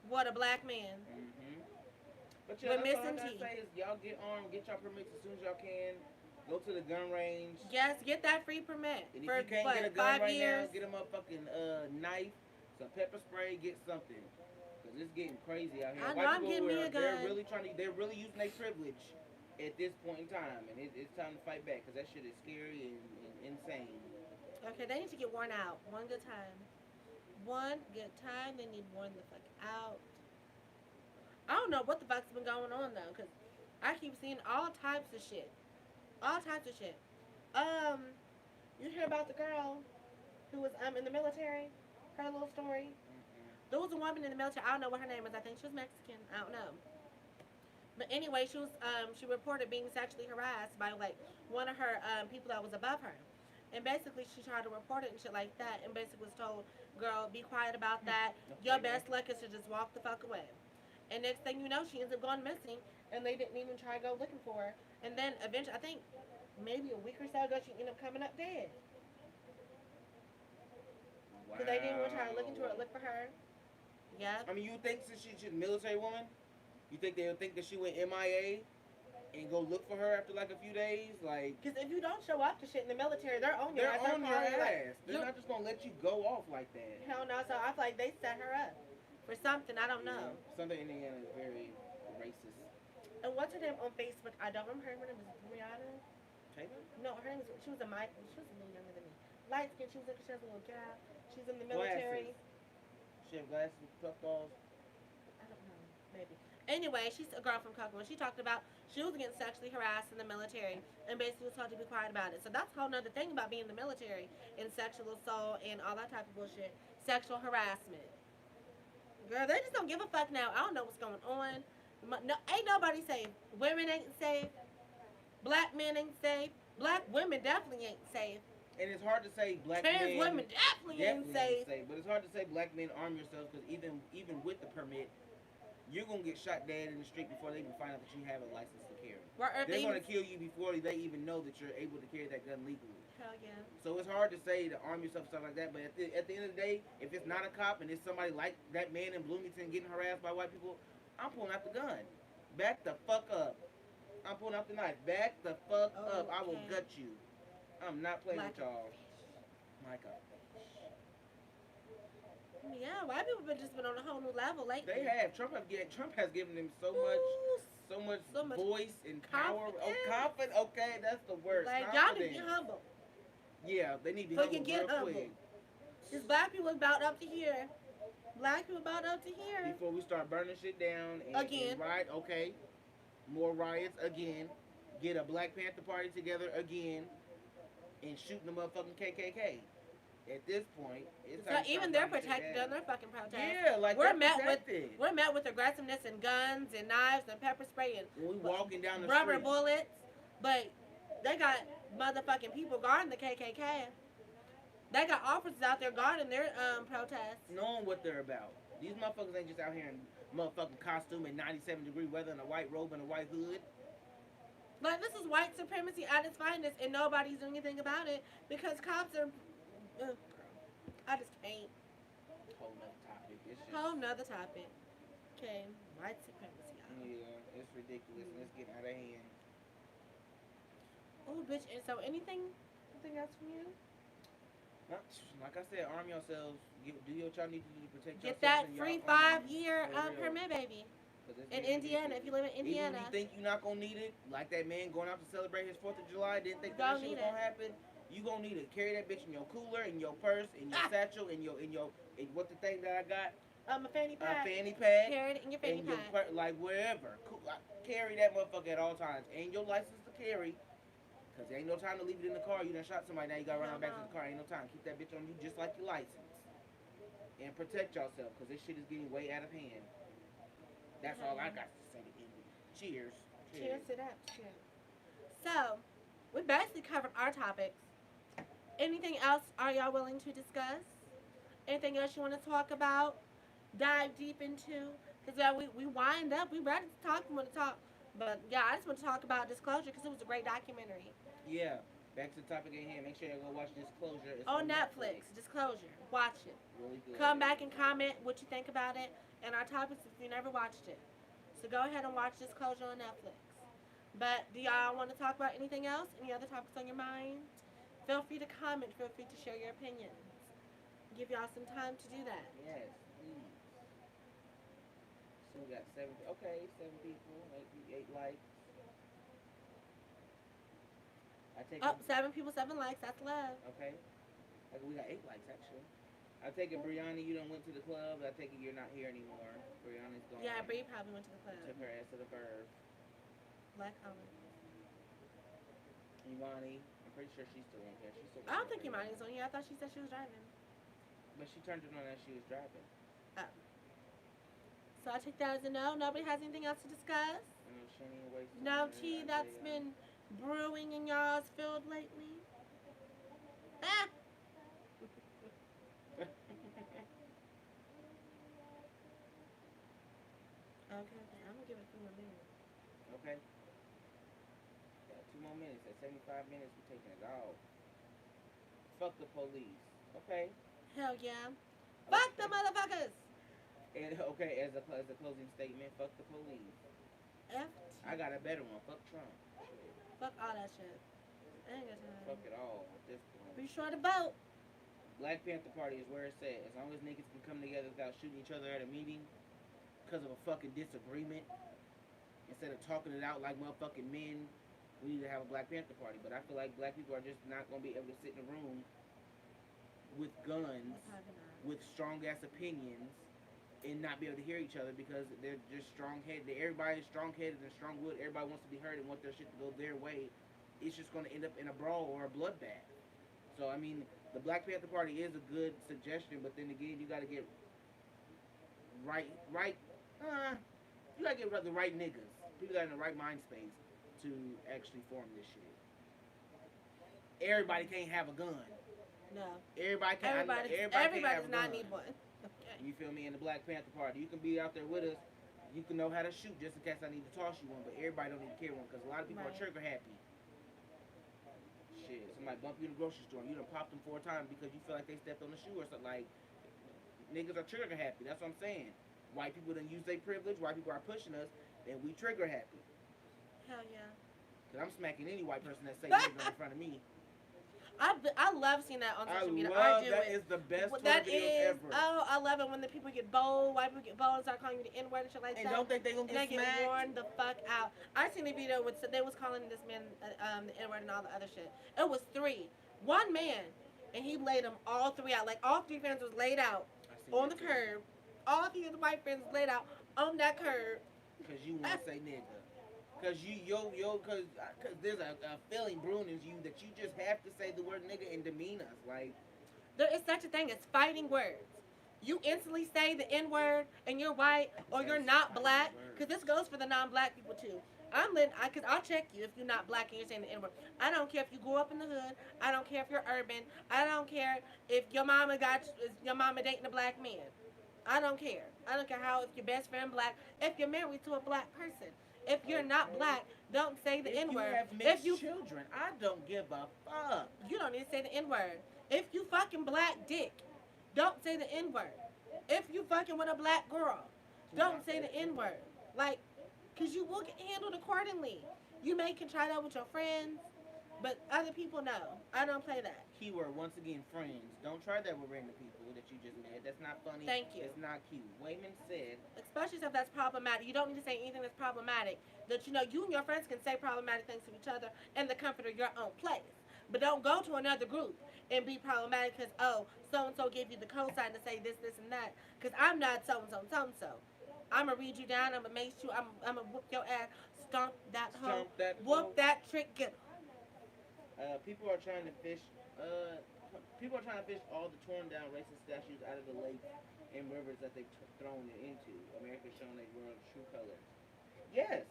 with a black man. Mm-hmm. But yeah, that's all I gotta say is y'all get armed, get y'all permits as soon as y'all can. Go to the gun range. Yes, get that free permit. And if for, you can't what, get a gun 5 right years? now, get a motherfucking knife, some pepper spray, get something. Cause it's getting crazy out here. I know, I'm getting me a gun. They're really using their privilege at this point in time, and it's time to fight back. Cause that shit is scary and insane. Okay, they need to get worn out one good time. One good time, they need worn the fuck out. I don't know what the fuck's been going on though, cause I keep seeing all types of shit. All types of shit. You hear about the girl who was in the military? Her little story. There was a woman in the military. I don't know what her name is. I think she was Mexican. I don't know. But anyway, she reported being sexually harassed by like one of her people that was above her. And basically she tried to report it and shit like that, and basically was told, girl, be quiet about that. Your best luck is to just walk the fuck away. And next thing you know, she ends up going missing, and they didn't even try to go looking for her. And then eventually, I think maybe a week or so ago, she ended up coming up dead. Wow. Because they didn't even try to look into her, look for her. Yeah. I mean, you think since she's a military woman, you think they would think that she went MIA? and go look for her after like a few days. Like Because if you don't show up to shit in the military, they're on your they're ass. on your calling ass. They're You not just gonna let you go off like that. hell no. So I feel like they set her up for something. I don't Yeah, know. Southern Indiana is very racist. And what's her name on Facebook? I don't remember her name. Was Brianna? Taylor? No, her name was. She was a Mike. She was a little younger than me. Light skin. She was like she has a little gap. She's in the military. Glasses. She have glasses with puffed balls. I don't know. Maybe. Anyway, she's a girl from Cocoa. She talked about she was getting sexually harassed in the military and basically was told to be quiet about it. So that's a whole nother thing about being in the military and sexual assault and all that type of bullshit. Sexual harassment. Girl, they just don't give a fuck now. I don't know what's going on. No, ain't nobody safe. Women ain't safe. Black men ain't safe. Black women definitely ain't safe. And it's hard to say black Trans men women definitely ain't safe. but it's hard to say black men arm yourselves because even with the permit, you're gonna get shot dead in the street before they even find out that you have a license to carry. They're gonna kill you before they even know that you're able to carry that gun legally. Hell yeah. So it's hard to say to arm yourself stuff like that. But at the end of the day, if it's not a cop and it's somebody like that man in Bloomington getting harassed by white people, I'm pulling out the gun. Back the fuck up. I'm pulling out the knife. Back the fuck up. I will gut you. I'm not playing with y'all. Micah. Yeah, white people have just been on a whole new level lately. They have. Trump has given them so much voice and power. Confidence. Okay, that's the word. Like y'all need to be humble. Yeah, they need to be humble. But you get humble. Quick. Just black people about up to here. Black people about up to here. Before we start burning shit down again. And riot, okay. More riots again. Get a Black Panther party together again. And shooting the motherfucking KKK. At this point, it's so even they're protected on their fucking protests. Yeah, like we're met with aggressiveness and guns and knives and pepper spray and when we walking down the rubber street. bullets, but they got motherfucking people guarding the KKK. They got officers out there guarding their protests, knowing what they're about. These motherfuckers ain't just out here in motherfucking costume in 97-degree weather and a white robe and a white hood. Like this is white supremacy at its finest, and nobody's doing anything about it because cops are. I just can't. Whole nother topic. Whole nother topic. Okay, white supremacy. Yeah, it's ridiculous and it's getting out of hand. Oh, bitch! And so anything else from you? Like I said, arm yourselves. Do what y'all need to do to protect yourselves. Get that free 5-year permit, baby. In Indiana, if you live in Indiana. Even if you think you're not gonna need it, like that man going out to celebrate his 4th of July, didn't think that shit was gonna happen. You gonna need to carry that bitch in your cooler, in your purse, in your satchel, in what the thing that I got? A fanny pack. A fanny pack. Carry it in your fanny pack. Like wherever. Carry that motherfucker at all times. And your license to carry. Cause there ain't no time to leave it in the car. You done shot somebody, now you gotta run out back to the car. Ain't no time. Keep that bitch on you just like your license. And protect yourself, cause this shit is getting way out of hand. That's all I got to say to end it. Cheers. Cheers to that. Cheers. So, we basically covered our topics. Anything else are y'all willing to discuss? Anything else you want to talk about? Dive deep into? Because we wind up. We ready to talk. We want to talk. But yeah, I just want to talk about Disclosure because it was a great documentary. Yeah. Back to the topic at hand. Make sure you go watch Disclosure. It's on Netflix. Disclosure. Watch it. Really good. Come back and comment what you think about it and our topics if you never watched it. So go ahead and watch Disclosure on Netflix. But do y'all want to talk about anything else? Any other topics on your mind? Feel free to comment. Feel free to share your opinions. Give y'all some time to do that. Yes, please. So we got 7 people, maybe 8 likes. I take 7 people, 7 likes. That's love. Okay. We got 8 likes actually. I take it, Brianna, you done went to the club. I take it you're not here anymore. Brianna's gone. Yeah, Bree probably went to the club. Took her ass to the verb. Black Holland. Imani, I'm pretty sure she's still in here. I don't think Imani was on here. I thought she said she was driving. But she turned it on as she was driving. Oh. So I take that as a no. Nobody has anything else to discuss? No tea that's been brewing in y'all's field lately? Ah! Okay, I'm gonna give it 2 more minutes. Okay. Got 2 more minutes. At 75 minutes, we're taking it off. Fuck the police. Okay. Hell yeah. Fuck the motherfuckers. And okay, as a closing statement, fuck the police. FT. I got a better one. Fuck Trump. Fuck all that shit. I ain't got Fuck time. it all at this point. Be sure to vote. Black Panther Party is where it's at. As long as niggas can come together without shooting each other at a meeting because of a fucking disagreement, instead of talking it out like motherfucking men, we need to have a Black Panther Party. But I feel like black people are just not gonna be able to sit in a room with guns, What's happening? with strong ass opinions, and not be able to hear each other because they're just strong headed. Everybody is strong headed and strong willed. Everybody wants to be heard and want their shit to go their way. It's just gonna end up in a brawl or a bloodbath. So I mean, the Black Panther Party is a good suggestion, but then again, you gotta get right. You gotta get the right niggas, people that are in the right mind space to actually form this shit. Everybody can't have a gun. No. Everybody can't. Everybody can't have does a not gun. need one. Okay. You feel me? In the Black Panther Party, you can be out there with us. You can know how to shoot just in case I need to toss you one, but everybody don't need to carry one because a lot of people are Right. trigger happy. Shit, somebody bump you in the grocery store, you done popped them 4 times because you feel like they stepped on the shoe or something. Like, niggas are trigger happy. That's what I'm saying. White people done use their privilege. White people are pushing us, and we trigger happy. Hell yeah. Cause I'm smacking any white person that say nigga in front of me. I love seeing that on I social media. love do that. it. Is the best That Twitter video is, ever. oh, I love it when the people get bold, white people get bold and start calling you the N word and shit like And that. don't think they gonna And get they smacked. get worn the fuck out. I seen a video with they was calling this man the N word and all the other shit. It was three, one man, and he laid them all three out. Like all three fans was laid out I seen on the that too. curb. All three of the white fans was laid out on that curb. Cause you wanna say nigga. Cause cause there's a feeling brewing in you that you just have to say the word nigga and demean us. Like, There is such a thing as fighting words. You instantly say the N word and you're white or you're not black, because this goes for the non-black people too. Cause I'll check you if you're not black and you're saying the N word. I don't care if you grew up in the hood. I don't care if you're urban. I don't care if your mama dating a black man. I don't care. I don't care how if your best friend black. If you're married to a black person. If you're not black, don't say the N if you word. have mixed children, I don't give a fuck. You don't need to say the N word. If you fucking black dick, don't say the N word. If you fucking with a black girl, don't say the N word. Like, cause you will get handled accordingly. You may can try that with your friends, but other people know. I don't play that. Keyword once again, friends. Don't try that with random people that you just met. That's not funny. Thank you. It's not cute. Wayman said, Especially stuff that's problematic. You don't need to say anything that's problematic. That you and your friends can say problematic things to each other in the comfort of your own place. But don't go to another group and be problematic because, oh, so-and-so gave you the cosign to say this, this, and that. Because I'm not so-and-so, so-and-so. I'm going to read you down. I'm going to make you. I'm going to whoop your ass. Stomp that hoe. Whoop that trick. Get. people are trying to fish. People are trying to fish all the torn down racist statues out of the lakes and rivers that they've thrown it into. America's showing their world true colors. Yes,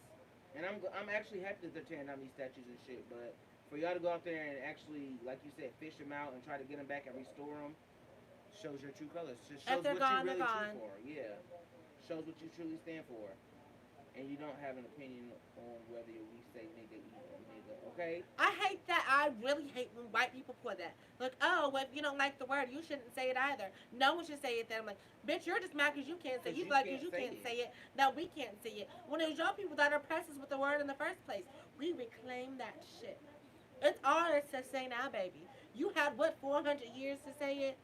and I'm actually happy that they're tearing down these statues and shit. But for y'all to go out there and actually, like you said, fish them out and try to get them back and restore them shows your true colors. Just shows what gone, you really gone. true for. Yeah, shows what you truly stand for. And you don't have an opinion on whether we say nigga, nigga, okay? I hate that. I really hate when white people put that. Like, oh, well, if you don't like the word, you shouldn't say it either. No one should say it then. I'm like, bitch, you're just mad because you can't say it. You like because you can't say it. Now we can't say it. When it was your people that oppressed us with the word in the first place, we reclaim that shit. It's ours to say now, baby. You had, what, 400 years to say it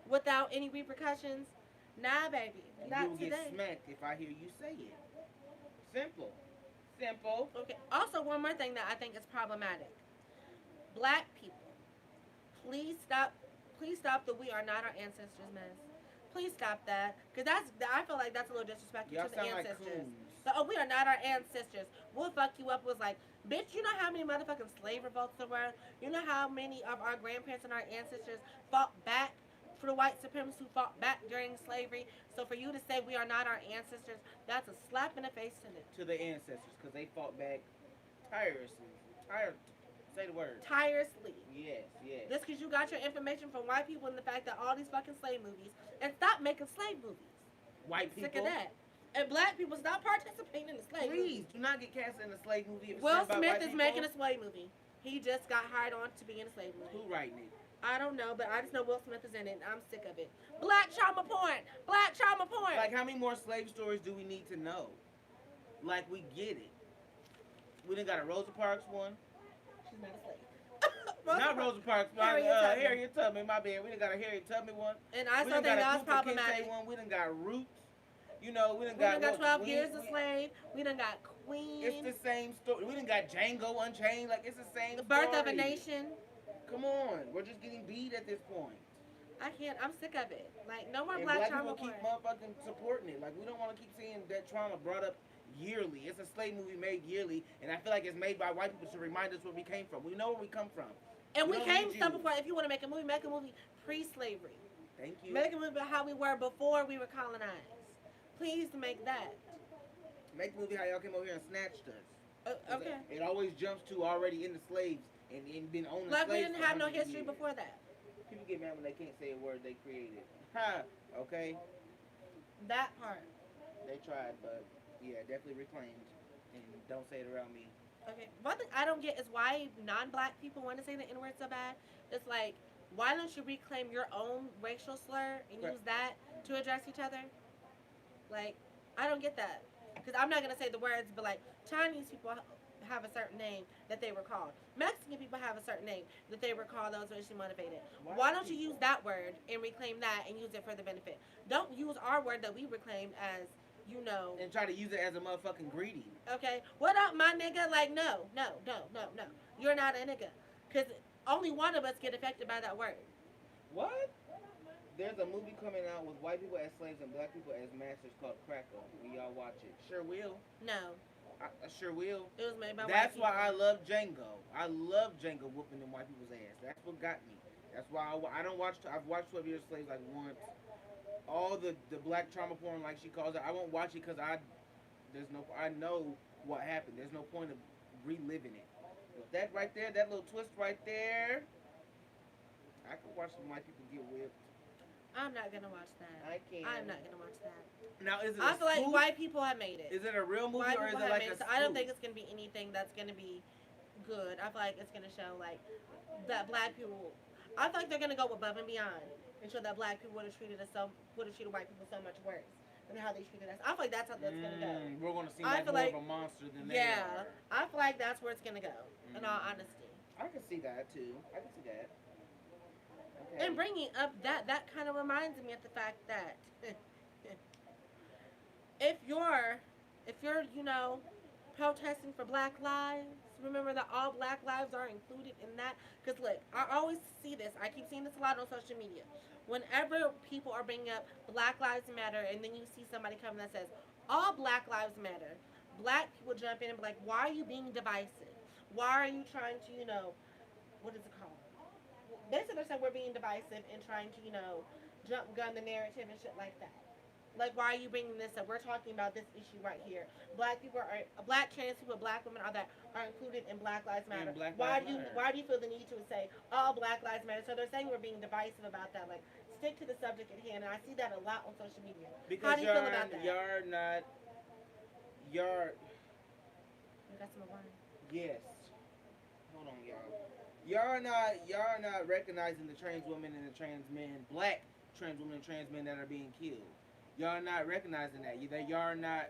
without any repercussions? Nah, baby. And Not you'll today. get smacked if I hear you say it. Simple. Simple. Okay. Also, one more thing that I think is problematic. Black people, please stop. Please stop the "we are not our ancestors" mess. Please stop that, because I feel like that's a little disrespectful Y'all to the sound like ancestors. coons. Oh, we are not our ancestors. We'll fuck you up. Was like, bitch, you know how many motherfucking slave revolts there were? You know how many of our grandparents and our ancestors fought back for the white supremacists who fought back during slavery? So for you to say we are not our ancestors, that's a slap in the face to them. To the ancestors, because they fought back tirelessly. Say the word. Tirelessly. Yes, yes. Just because you got your information from white people and the fact that all these fucking slave movies, and stop making slave movies. White people. Sick of that. And black people, stop participating in the slave Please movies. do not get cast in a slave movie. If it's Will about Smith white is people. making a slave movie. He just got hired on to be in a slave movie. Who writing it? I don't know, but I just know Will Smith is in it, and I'm sick of it. Black trauma porn! Black trauma porn! Like, how many more slave stories do we need to know? Like, we get it. We done got a Rosa Parks one. She's not a slave. Rosa Not Parks. Rosa Parks, my Harriet Tubman. Harriet Tubman. My bad. We done got a Harriet Tubman one. And I We still done got think a that was Kunta Kinte problematic. one. We done got Roots. You know, we done We got done got what? 12 Years a Slave. We done got It's Queen. the same story. We done got Django Unchained. Like it's the same The Birth of a story. Nation. Come on, we're just getting beat at this point. I can't. I'm sick of it. Like, no more And black black people trauma keep porn. motherfucking supporting it. Like we don't want to keep seeing that trauma brought up yearly. It's a slave movie made yearly, and I feel like it's made by white people to remind us where we came from. We know where we come from. And We we don't came need some you. before. If you want to make a movie pre-slavery. Thank you. Make a movie about how we were before we were colonized. Please make that. Make the movie how y'all came over here and snatched us. Okay. It always jumps to already in the slaves and been owning Like, we slaves didn't for have no hundreds of history years. before that. People get mad when they can't say a word they created. Ha! Okay? That part. They tried, but yeah, definitely reclaimed. And don't say it around me. Okay. One thing I don't get is why non-black people want to say the N-word so bad. It's like, why don't you reclaim your own racial slur and Right. use that to address each other? Like, I don't get that. Because I'm not going to say the words, but like, Chinese people have a certain name that they were called. Mexican people have a certain name that they were called that was racially motivated. Why don't you use that word and reclaim that and use it for the benefit? Don't use our word that we reclaimed as, you know. And try to use it as a motherfucking greeting. Okay, what up, my nigga? Like, no. You're not a nigga. Because only one of us get affected by that word. What? There's a movie coming out with white people as slaves and black people as masters called Crackle. Will y'all watch it? Sure will. No, I sure will. it was made by That's white why I people. love Django. I love Django whooping them white people's ass. That's what got me. That's why I don't watch. I've watched 12 Years a Slave like once. All the black trauma porn, like she calls it, I won't watch it because I know what happened. There's no point of reliving it. But that right there, that little twist right there, I could watch some white people get whipped. I'm not gonna watch that. I can. I'm not gonna watch that. Now is it? I a feel like spoof? white people have made it. Is it a real movie White or is people it have like made a it, so I don't spoof? think it's gonna be anything that's gonna be good. I feel like it's gonna show like that black people. I feel like they're gonna go above and beyond and show that black people would have treated white people so much worse than how they treated us. I feel like that's how that's gonna go. We're gonna seem I like feel more like- of a monster than they Yeah, are. I feel like that's where it's gonna go. In all honesty, I can see that too. I can see that. Okay. and bringing up that kind of reminds me of the fact that if you're protesting for Black lives, remember that all Black lives are included in that. Because look, I always see this. I keep seeing this a lot on social media. Whenever people are bringing up Black Lives Matter, and then you see somebody come that says all Black Lives Matter, Black people jump in and be like, "Why are you being divisive? Why are you trying to, what is it called?" Basically, they're saying we're being divisive and trying to, jump gun the narrative and shit like that. Like, why are you bringing this up? We're talking about this issue right here. Black trans people, Black women are included in Black Lives Matter. And Black why Lives do you Matter. why do you feel the need to say all Black Lives Matter? So they're saying we're being divisive about that. Like, stick to the subject at hand. And I see that a lot on social media. Because How do you feel about that? you're not. You're. You got some wine. Yes. Hold on, y'all. Y'all not recognizing the trans women and the trans men, black trans women and trans men that are being killed. Y'all not recognizing that. Y'all not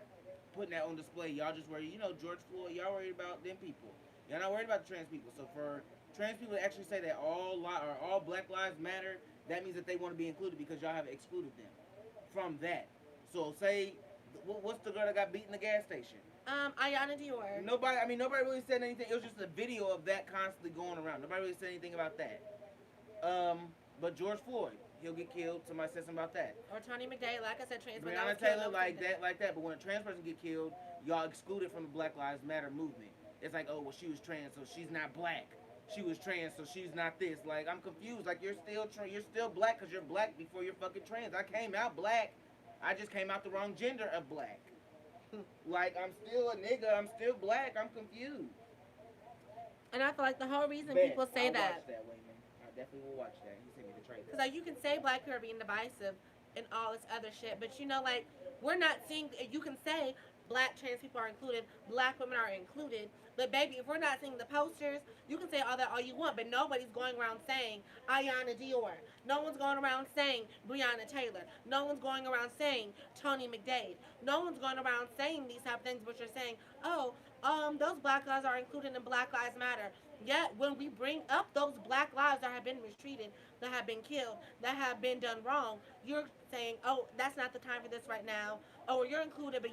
putting that on display. Y'all just worried, George Floyd, y'all worried about them people. Y'all not worried about the trans people. So for trans people to actually say that all Black lives matter, that means that they want to be included because y'all have excluded them from that. So say, what's the girl that got beat in the gas station? Ayana Dior. Nobody really said anything. It was just a video of that constantly going around. Nobody really said anything about that. But George Floyd, he'll get killed. Somebody said something about that. Or Tony McDade, like I said, trans men. Breonna Taylor, like that. But when a trans person get killed, y'all excluded from the Black Lives Matter movement. It's like, oh, well, she was trans, so she's not black. She was trans, so she's not this. Like, I'm confused. Like, you're still black because you're black before you're fucking trans. I came out black. I just came out the wrong gender of black. Like, I'm still a nigga. I'm still black. I'm confused. And I feel like the whole reason Bet. people say I'll that. watch that, Wayman. I definitely will watch that. He sent me the trailer. Because, like, you can say Black people are being divisive and all this other shit, but, like, we're not seeing, you can say Black trans people are included, Black women are included, but, baby, if we're not seeing the posters, you can say all that all you want, but nobody's going around saying Ayana Dior. No one's going around saying Breonna Taylor. No one's going around saying Tony McDade. No one's going around saying these type of things, but you're saying, oh, those black lives are included in Black Lives Matter. Yet when we bring up those black lives that have been mistreated, that have been killed, that have been done wrong, you're saying, oh, that's not the time for this right now. Oh, you're included, but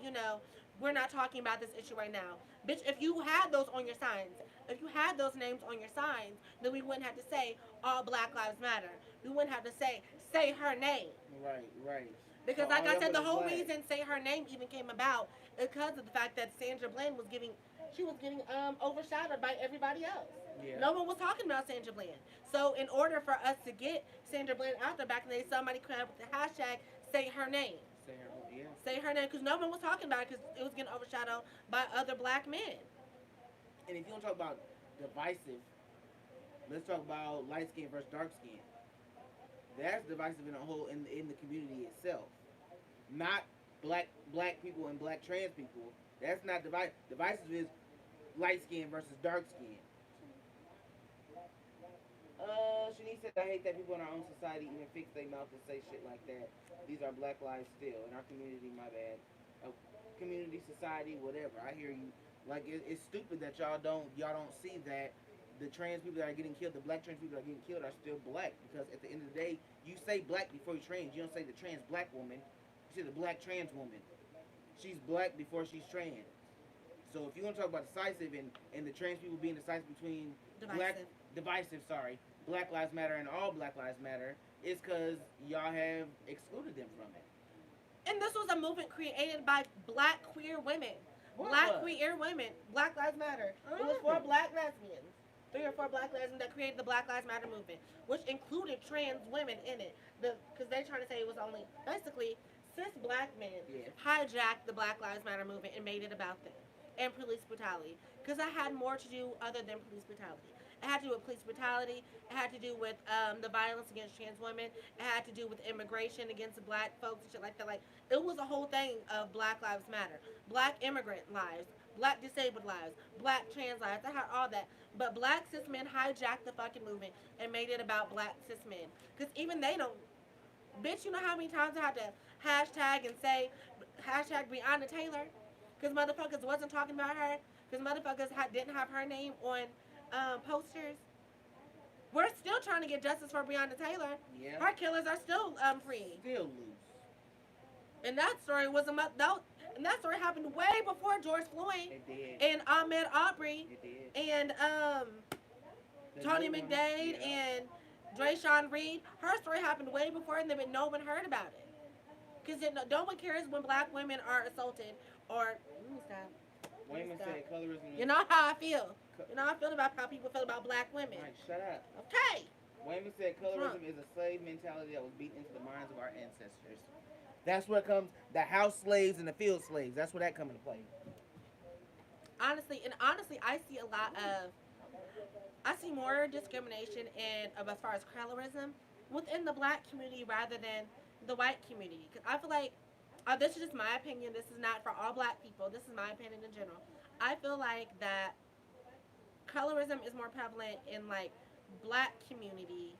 we're not talking about this issue right now. Bitch, if you had those on your signs, if you had those names on your signs, then we wouldn't have to say all Black Lives Matter. We wouldn't have to say her name. Right, right. So Because, like all I y'all said, put the is whole black. reason Say Her Name even came about is because of the fact that Sandra Bland she was getting overshadowed by everybody else. Yeah. No one was talking about Sandra Bland. So, in order for us to get Sandra Bland out there back in the day, somebody came up with the hashtag Say Her Name. Say her. Yeah. Say Her Name, because no one was talking about it because it was getting overshadowed by other black men. And if you want to talk about divisive, let's talk about light skin versus dark skin. That's divisive in a whole in the community itself. Not black people and black trans people. That's not divisive is light skin versus dark skin. Shanice said, I hate that people in our own society even fix their mouth and say shit like that. These are black lives still. In our community, my bad. Community, society, whatever. I hear you. Like, it's stupid that y'all don't see that the trans people that are getting killed, the black trans people that are getting killed are still black. Because at the end of the day, you say black before you trans. You don't say the trans black woman. You say the black trans woman. She's black before she's trans. So if you want to talk about decisive and the trans people being decisive between black Divisive. divisive, sorry, Black Lives Matter and all Black Lives Matter, it's because y'all have excluded them from it. And this was a movement created by black queer women. What Black was? queer women. Black Lives Matter. It was for black lesbians. 3 or 4 black lesbians that created the Black Lives Matter movement, which included trans women in it. Because they're trying to say it was only basically cis black men Yeah. hijacked the Black Lives Matter movement and made it about them and police brutality. Because it had more to do other than police brutality. It had to do with police brutality. It had to do with the violence against trans women. It had to do with immigration against black folks and shit like that. Like it was a whole thing of Black Lives Matter, Black immigrant lives, Black disabled lives, Black trans lives. I had all that. But Black cis men hijacked the fucking movement and made it about Black cis men. Because even they don't. Bitch, you know how many times I had to hashtag and say hashtag Breonna Taylor? Because motherfuckers wasn't talking about her. Because motherfuckers didn't have her name on posters. We're still trying to get justice for Breonna Taylor. Yeah. Her killers are still free. Still loose. And that story was a month. And that story happened way before George Floyd It did. and Ahmed Aubrey It did. and The Tony new one, McDade yeah. and Drayshawn Reed. Her story happened way before, and then no one heard about it. Because no one cares when black women are assaulted or. Let me stop. Wayman said colorism. You know how I feel. You know how I feel about how people feel about black women. Right, shut up. Okay. Wayman said colorism is a slave mentality that was beaten into the minds of our ancestors. That's where it comes. The house slaves and the field slaves. That's where that come into play. Honestly, I see more discrimination as far as colorism within the black community rather than the white community. Because I feel like this is just my opinion. This is not for all black people. This is my opinion in general. I feel like that colorism is more prevalent in like black community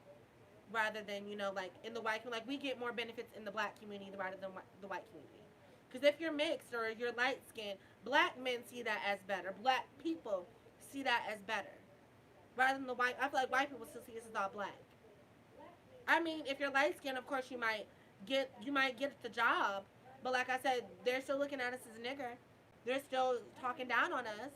rather than like in the white community. Like we get more benefits in the black community rather than the white community. Because if you're mixed or you're light skinned, black men see that as better. Black people see that as better rather than the white. I feel like white people still see this as all black. I mean, if you're light skinned, of course you might get the job, but like I said, they're still looking at us as a nigger. They're still talking down on us.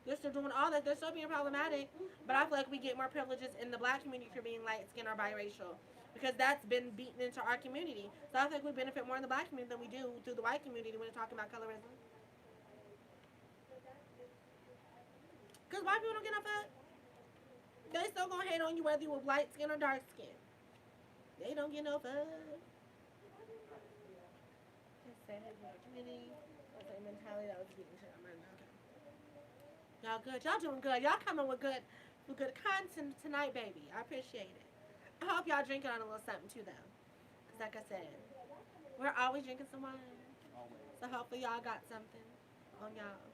They're still doing all that. They're still being problematic. But I feel like we get more privileges in the black community for being light skinned or biracial. Because that's been beaten into our community. So I think we benefit more in the black community than we do through the white community when we're talking about colorism. Because white people don't get no fuck. They still gonna hate on you whether you were light skin or dark skin. They don't get no fuck. Just say hey, community. That's a mentality that was beaten shit. Y'all good. Y'all doing good. Y'all coming with good content tonight, baby. I appreciate it. I hope y'all drinking on a little something too, though. Cause like I said, we're always drinking some wine. Always. So hopefully y'all got something on y'all.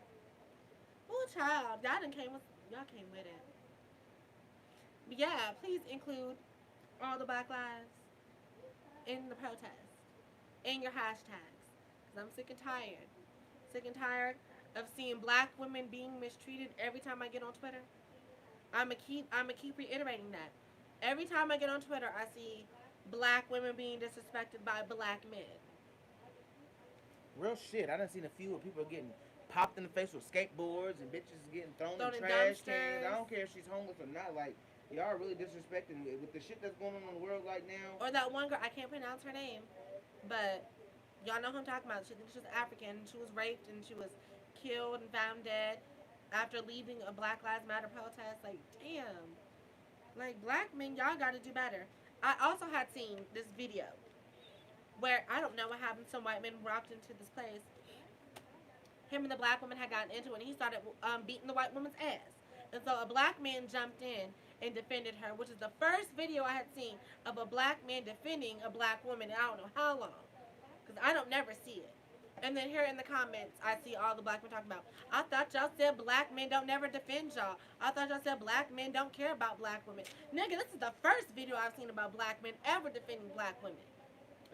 Oh, child, y'all came with it. But yeah, please include all the Black lives in the protest, in your hashtags. Cause I'm sick and tired. Sick and tired of seeing black women being mistreated every time I get on Twitter. I'm a keep reiterating that. Every time I get on Twitter, I see black women being disrespected by black men. Real shit. I done seen a few of people getting popped in the face with skateboards and bitches getting thrown in Thrown in trash cans. I dumpsters. don't care if she's homeless or not. Like, y'all are really disrespecting with the shit that's going on in the world right now. Or that one girl, I can't pronounce her name, but y'all know who I'm talking about. She was African. She was raped and she was killed and found dead after leaving a Black Lives Matter protest. Like, damn. Like, black men, y'all gotta do better. I also had seen this video where I don't know what happened. Some white men walked into this place. Him and the black woman had gotten into it, and he started beating the white woman's ass. And so a black man jumped in and defended her, which is the first video I had seen of a black man defending a black woman in I don't know how long. Because I don't never see it. And then here in the comments, I see all the black men talking about, I thought y'all said black men don't never defend y'all. I thought y'all said black men don't care about black women. Nigga, this is the first video I've seen about black men ever defending black women.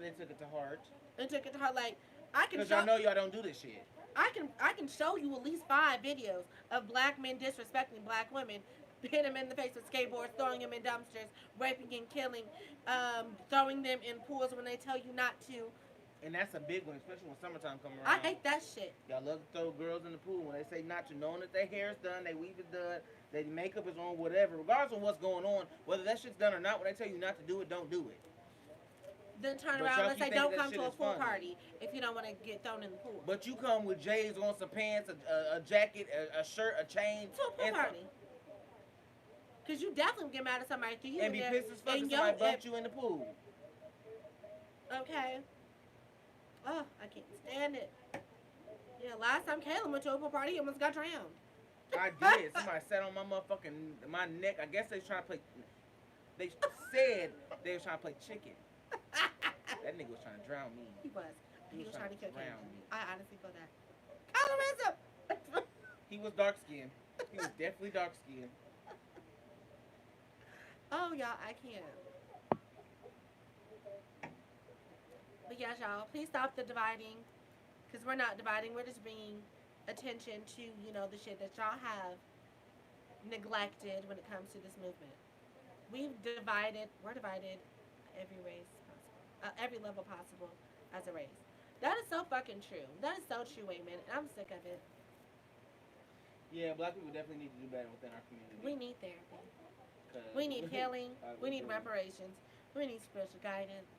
They took it to heart. And took it to her like, I can Because show y'all know y'all don't do this shit. I can show you at least 5 videos of black men disrespecting black women, hitting them in the face with skateboards, throwing them in dumpsters, raping and killing, throwing them in pools when they tell you not to. And that's a big one, especially when summertime come I around. hate that shit. Y'all love to throw girls in the pool when they say not to, knowing that their hair is done, their weave is done, their makeup is on, whatever. Regardless of what's going on, whether that shit's done or not, when they tell you not to do it, don't do it. Then turn But around y'all and keep say, thinking don't that come shit to a is pool funny. party if you don't want to get thrown in the pool. But you come with J's on, some pants, a jacket, a shirt, a chain, To a pool party. Because you definitely get mad at somebody after you and in be there. pissed as fuck if And somebody bumped you in the pool. Okay. Oh, I can't stand it. Yeah, last time Caleb went to a pool party, he almost got drowned. I did. Somebody sat on my motherfucking my neck. I guess they was trying to play. They said they was trying to play chicken. That nigga was trying to drown me. He was. He was trying to kill Caleb. drown me. I honestly feel that. Colorism! He was dark skinned. He was definitely dark skinned. Oh, y'all, I can't. But yes, y'all, please stop the dividing. Because we're not dividing. We're just bringing attention to, the shit that y'all have neglected when it comes to this movement. We're divided every race possible, every level possible as a race. That is so fucking true. That is so true, Wayman. And I'm sick of it. Yeah, black people definitely need to do better within our community. We need therapy. We need healing. We need reparations. We need spiritual guidance.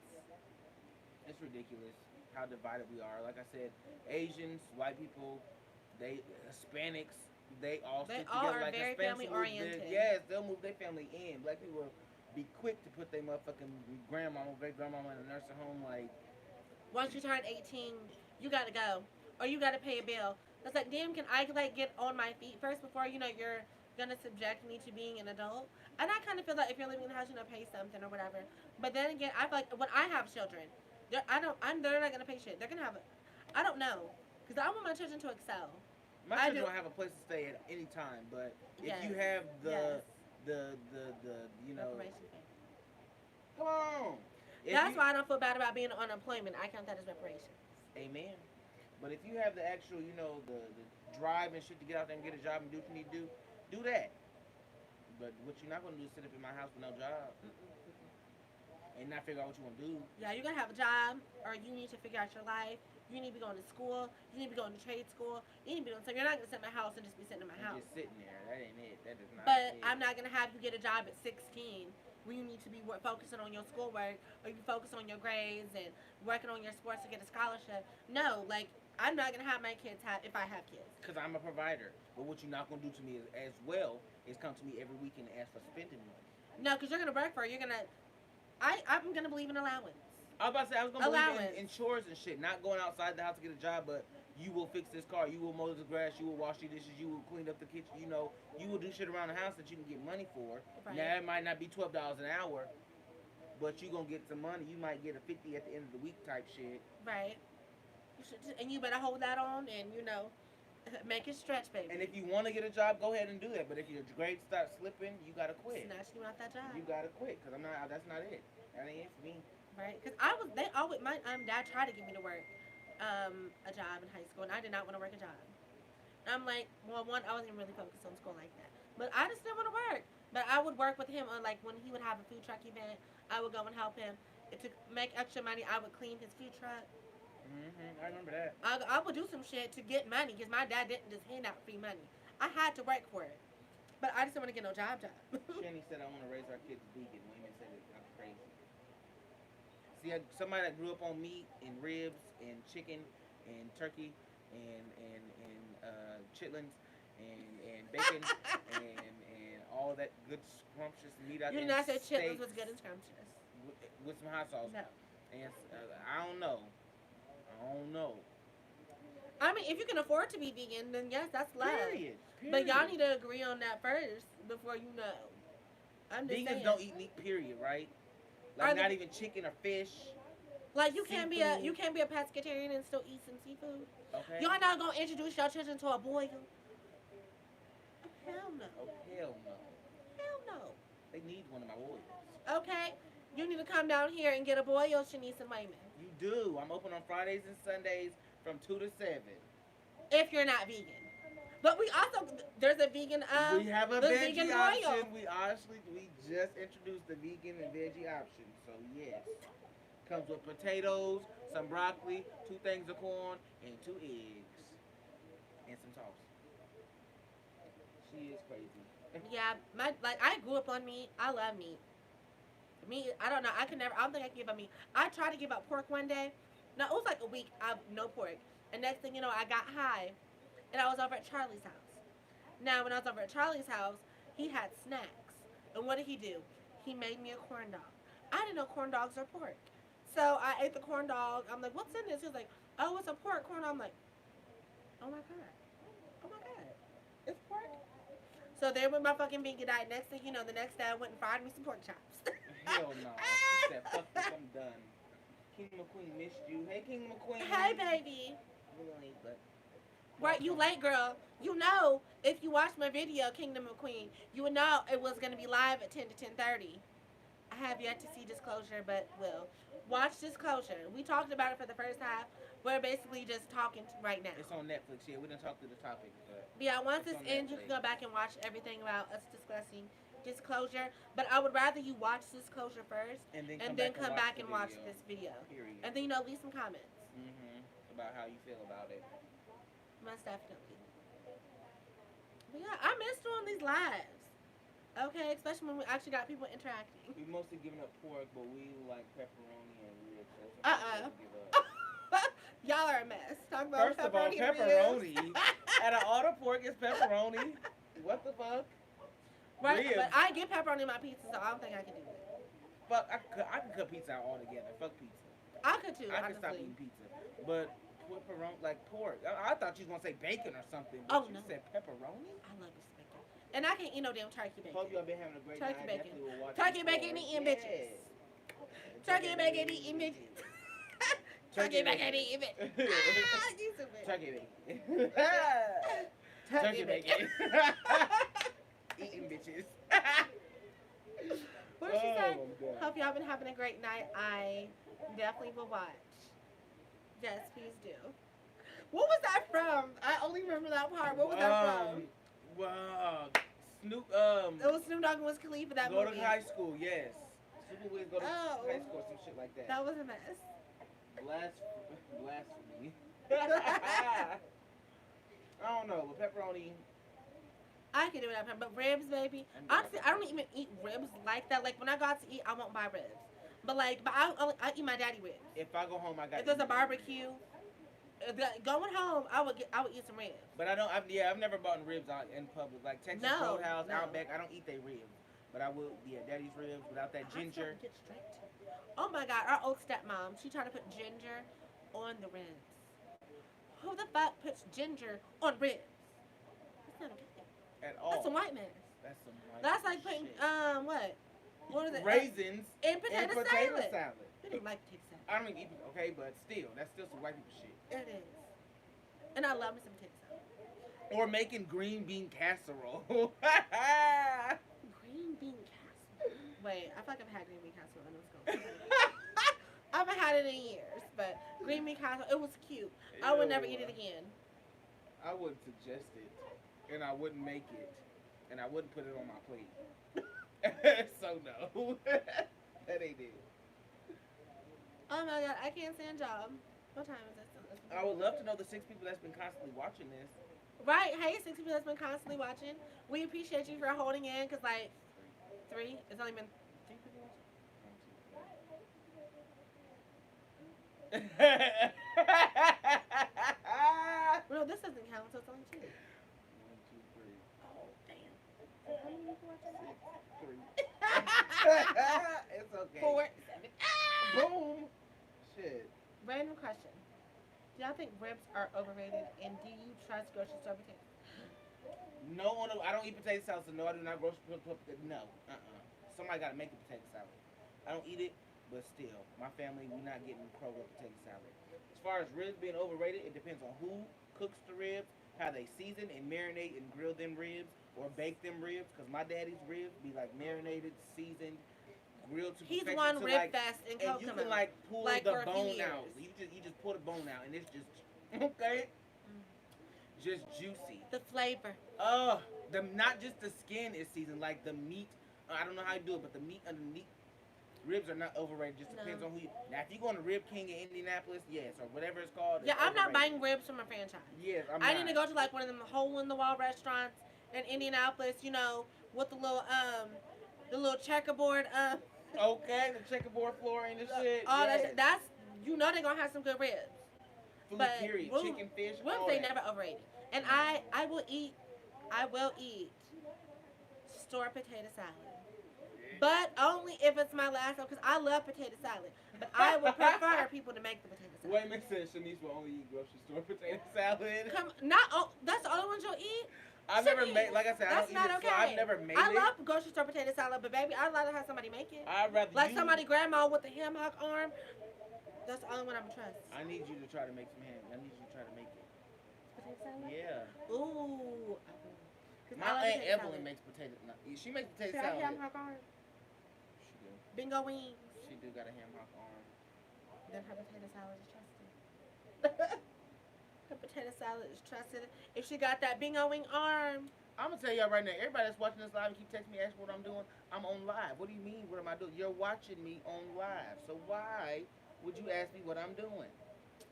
It's ridiculous how divided we are. Like I said, Asians, white people, Hispanics, they all They stick all together. are Like very Hispanics family will move oriented. yes, they'll move their family in. Black people will be quick to put their motherfucking grandmama, great grandmama in a nursing home. Like, Once you turn 18, you gotta go, or you gotta pay a bill. It's like, damn, can I get on my feet first before you're gonna subject me to being an adult? And I kind of feel like if you're living in the house, pay something or whatever. But then again, I feel like when I have children, they're not gonna pay shit. They're gonna have, I don't know, because I want my children to excel. my children don't have a place to stay at any time, but if Yes. you have Yes. the Reparation pay. come on. That's why I don't feel bad about being on unemployment. I count that as reparations. Amen. But if you have the actual, the drive and shit to get out there and get a job and do what you need to do that. But what you're not going to do is sit up in my house with no job and not figure out what you want to do. Yeah, you're going to have a job, or you need to figure out your life. You need to be going to school. You need to be going to trade school. You need to be doing something. You're not going to sit in my house and just be sitting in my house. Just sitting there. That ain't it. That is not But it. I'm not going to have you get a job at 16 when you need to be focusing on your schoolwork, or you focus on your grades and working on your sports to get a scholarship. No, like, I'm not going to have my kids if I have kids. Because I'm a provider. But what you're not going to do to me as well is come to me every weekend and ask for spending money. No, because you're going to work for it. I'm going to believe in allowance. I was about to say, I was going to Allowance. believe in chores and shit. Not going outside the house to get a job, but you will fix this car. You will mow the grass. You will wash your dishes. You will clean up the kitchen. You will do shit around the house that you can get money for. Right. Now, it might not be $12 an hour, but you're going to get some money. You might get a 50 at the end of the week type shit. Right. And you better hold that on and, make it stretch, baby. And if you want to get a job, go ahead and do that. But if your grades start slipping, you got to quit. Snatch you out that job. You got to quit because that's not it. That ain't it for me. Right? Because my dad tried to get me to work a job in high school, and I did not want to work a job. I'm like, well, one, I wasn't really focused on school like that, but I just didn't want to work. But I would work with him on like when he would have a food truck event. I would go and help him to make extra money. I would clean his food truck. I remember that. I would do some shit to get money because my dad didn't just hand out free money. I had to work for it, but I just didn't want to get no job. Shanny said, I want to raise our kids vegan. Women said it. I'm crazy. See, somebody that grew up on meat and ribs and chicken and turkey and chitlins and bacon and all that good scrumptious meat out You there. did not say chitlins Steaks was good and scrumptious. with some hot sauce. No. And I don't know. I don't know. I mean, if you can afford to be vegan, then yes, that's love. Period. But y'all need to agree on that first before you know. I'm just Vegans saying. don't eat meat. Period. Right? Like not even chicken or fish. Like you can't be a pescatarian and still eat some seafood. Okay. Y'all not gonna introduce your children to a boil? Hell no. Oh hell no. Hell no. They need one of my boils. Okay, you need to come down here and get a boil, Shanice and Wayman. You do. I'm open on Fridays and Sundays from 2 to 7. If you're not vegan. But we also there's a vegan we have a the veggie vegan option. boil. We just introduced the vegan and veggie option. So yes. Comes with potatoes, some broccoli, 2 things of corn, and 2 eggs. And some sauce. She is crazy. Yeah, I grew up on meat. I love meat. Meat, I don't know. I don't think I can give up meat. I tried to give up pork one day. No, it was like a week of no pork. And next thing you know, I got high. And I was over at Charlie's house. Now, when I was over at Charlie's house, he had snacks. And what did he do? He made me a corn dog. I didn't know corn dogs are pork. So I ate the corn dog. I'm like, what's in this? He was like, oh, it's a pork corn dog. I'm like, oh my God. Oh my God. It's pork? So there went my fucking vegan diet. Next thing you know, the next day I went and fried me some pork chops. Hell no. She said, fuck this, I'm done. King McQueen missed you. Hey, King McQueen. Hey, baby. Really, but... Right, you late, girl. You know, if you watched my video, Kingdom of Queen, you would know it was going to be live at 10 to 10:30. I have yet to see Disclosure, but will. Watch Disclosure. We talked about it for the first half. We're basically just talking right now. It's on Netflix. Yeah, we didn't talk through the topic. But yeah, once it's this ends, you can go back and watch everything about us discussing Disclosure. But I would rather you watch Disclosure first and then come back and watch this video. Period. And then, leave some comments. About how you feel about it. Most definitely. But yeah, I miss doing these lives. Okay, especially when we actually got people interacting. We mostly giving up pork, but we like pepperoni and ribs. Y'all are a mess. Talk about First of all, pepperoni. At an auto pork is pepperoni. What the fuck? Right, ribs. But I get pepperoni in my pizza, so I don't think I can do it. Fuck, I can cut pizza out altogether. Fuck pizza. I could too, I honestly. can stop eating pizza. But pepperoni, like pork. I thought you was going to say bacon or something. But Oh, you no. said pepperoni? I love this bacon. And I can't eat no damn turkey bacon. Hope y'all been having a great Turkey night. bacon. Will watch Turkey this bacon pork. eating bitches. Turkey bacon eating bitches. Turkey bacon eating bitches. You stupid. Turkey bacon. Turkey bacon. Eating bitches. What did she say? God. Hope y'all been having a great night. I definitely will watch. Yes, please do. What was that from? I only remember that part. What was that from? Snoop. It was Snoop Dogg and Wiz Khalifa, that Go movie. to high school, yes. Super Wiz go to Oh. high school, some shit like that. That was a mess. Blasphemy. I don't know, but pepperoni. I can do it, but ribs, baby. Honestly, I don't even eat ribs like that. Like when I go out to eat, I won't buy ribs. But I eat my daddy ribs. If I go home, I got. If there's a barbecue, going home, I would eat some ribs. But I've never bought ribs out in public, like Texas Roadhouse, Outback. I don't eat their ribs, but I will. Yeah, daddy's ribs without that ginger. Oh my God, our old stepmom, she tried to put ginger on the ribs. Who the fuck puts ginger on ribs? That's not okay. At all. That's some white mess. That's some white. That's like putting what? What is it? Raisins in potato salad. We didn't like potato salad. I don't even eat it, okay, but still, that's still some white people shit. It is. And I love me some potato salad. Or making green bean casserole. Green bean casserole. Wait, I feel like I've had green bean casserole. I know what's going on. I haven't had it in years, but green bean casserole, it was cute. I would never eat it again. I wouldn't suggest it, and I wouldn't make it, and I wouldn't put it on my plate. So no, that ain't it. Oh my god, I can't stand y'all. What time is it? I would love to know the 6 people that's been constantly watching this. Right, hey, 60 people that's been constantly watching. We appreciate you for holding in, because, like, three, it's only been three people watching. Three. 1, 2, 3. No, this doesn't count, so it's only two. 1, 2, 3. Oh, damn. So how many people watching? 6, 3. It's okay. 4, 7. Ah! Boom. Shit. Random question. Do y'all think ribs are overrated, and do you trust grocery store potatoes? No, I don't eat potato salad, so no, I do not grocery. No, Somebody got to make the potato salad. I don't eat it, but still, my family, we not getting Kroger potato salad. As far as ribs being overrated, it depends on who cooks the ribs, how they season and marinate and grill them ribs or bake them ribs. Cause my daddy's ribs be like marinated, seasoned, grilled to He's perfection. one To rib like, fest in and you Kokomo. can like pull Like the for a few bone years. out. You just pull the bone out, and it's just okay, just juicy. The flavor. The not just the skin is seasoned, like the meat. I don't know how you do it, but the meat underneath ribs are not overrated. Just depends No. on who you. Now, if you go on the Rib King in Indianapolis, yes, or whatever it's called. Yeah, It's I'm not overrated. buying ribs from a franchise. Yes, I'm I not. need to go to like one of them hole in the wall restaurants in Indianapolis, with the little checkerboard Okay, the checkerboard flooring and shit. all Yes. that's they're gonna have some good ribs. Food But period, ribs, chicken, fish, ribs all they that. never overrated. And No. I will eat store potato salad. But only if it's my last one, because I love potato salad. But I would prefer people to make the potato salad. Wait, makes sense. Shanice will only eat grocery store potato salad. That's the only ones you'll eat. I've never made, like I said, I That's don't eat not it, so okay. I've never made I it. love grocery store potato salad, but baby, I'd rather have somebody make it. I'd rather Like you. somebody grandma with the ham hock arm. That's the only one I'm trust. I need you to try to make some ham. I need you to try to make it. Potato salad? Yeah. Ooh. My Aunt Evelyn makes potato. No, she makes potato salad. Ham hock arm. She do. Bingo wings. She do got a ham hock arm. Then her potato salad is trusted. Her potato salad is trusted. If she got that bingo wing arm. I'm gonna tell y'all right now. Everybody that's watching this live and keep texting me, asking what I'm doing. I'm on live. What do you mean? What am I doing? You're watching me on live. So why would you ask me what I'm doing?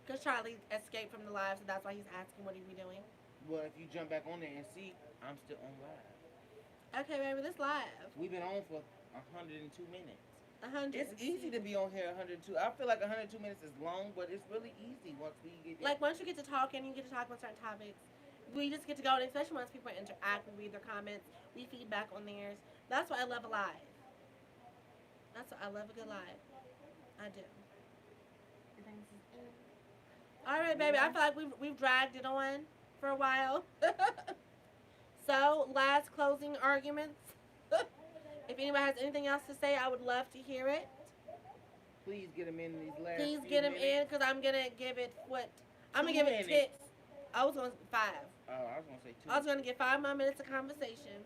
Because Charlie escaped from the live, so that's why he's asking what are we doing. Well, if you jump back on there and see, I'm still on live. Okay, baby, this live. We've been on for 102 minutes. 100. It's easy to be on here 102. I feel like 102 minutes is long, but it's really easy once we get there. Like, once you get to talking, you get to talk on certain topics. We just get to go, and especially once people interact, we read their comments, we feedback on theirs. That's why I love a live. That's why I love a good live. I do. All right, baby. I feel like we've dragged it on for a while. So, last closing arguments. If anybody has anything else to say, I would love to hear it. Please get them in these last. Please few get them minutes. in, because I'm gonna give it what? I'm gonna 2 give it minutes. tits. I was gonna 5. Oh, I was gonna say 2. I was gonna get 5 more minutes of conversation.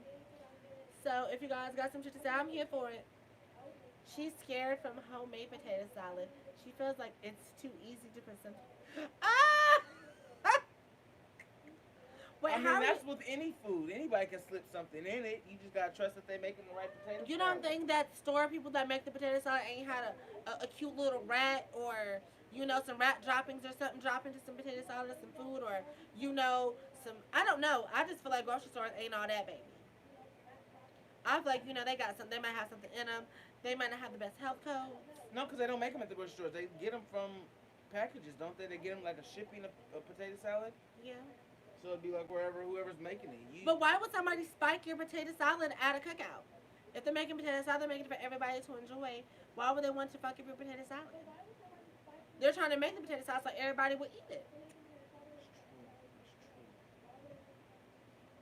So if you guys got some shit to say, I'm here for it. She's scared from homemade potato salad. She feels like it's too easy to present. Ah! Wait, I mean, how that's with any food. Anybody can slip something in it. You just gotta trust that they're making the right potato you salad. don't think that store people that make the potato salad ain't had a cute little rat or some rat droppings or something drop into some potato salad or some food or some I don't know. I just feel like grocery stores ain't all that, baby. I feel like they got something. They might have something in them. They might not have the best health codes. No, because they don't make them at the grocery stores. They get them from packages, don't they? They get them like a shipping of potato salad. Yeah. So it'd be like whoever's making it. But why would somebody spike your potato salad at a cookout? If they're making potato salad, they're making it for everybody to enjoy. Why would they want to fuck up your potato salad? They're trying to make the potato salad so everybody will eat it. It's true.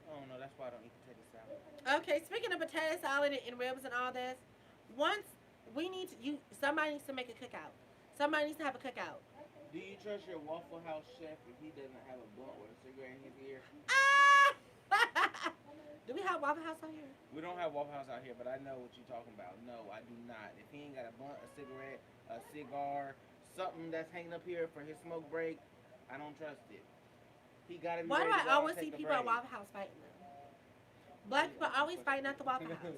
I don't know. That's why I don't eat potato salad. Okay, speaking of potato salad and ribs and all this, somebody needs to make a cookout. Somebody needs to have a cookout. Do you trust your Waffle House chef if he doesn't have a blunt with a cigarette in his ear? Ah! Do we have Waffle House out here? We don't have Waffle House out here, but I know what you're talking about. No, I do not. If he ain't got a blunt, a cigarette, a cigar, something that's hanging up here for his smoke break, I don't trust it. He gotta be Why do ready to I go out and always see take a people at break. Waffle House fighting them? Black people I'm just always fucking fighting at with the you. Waffle House.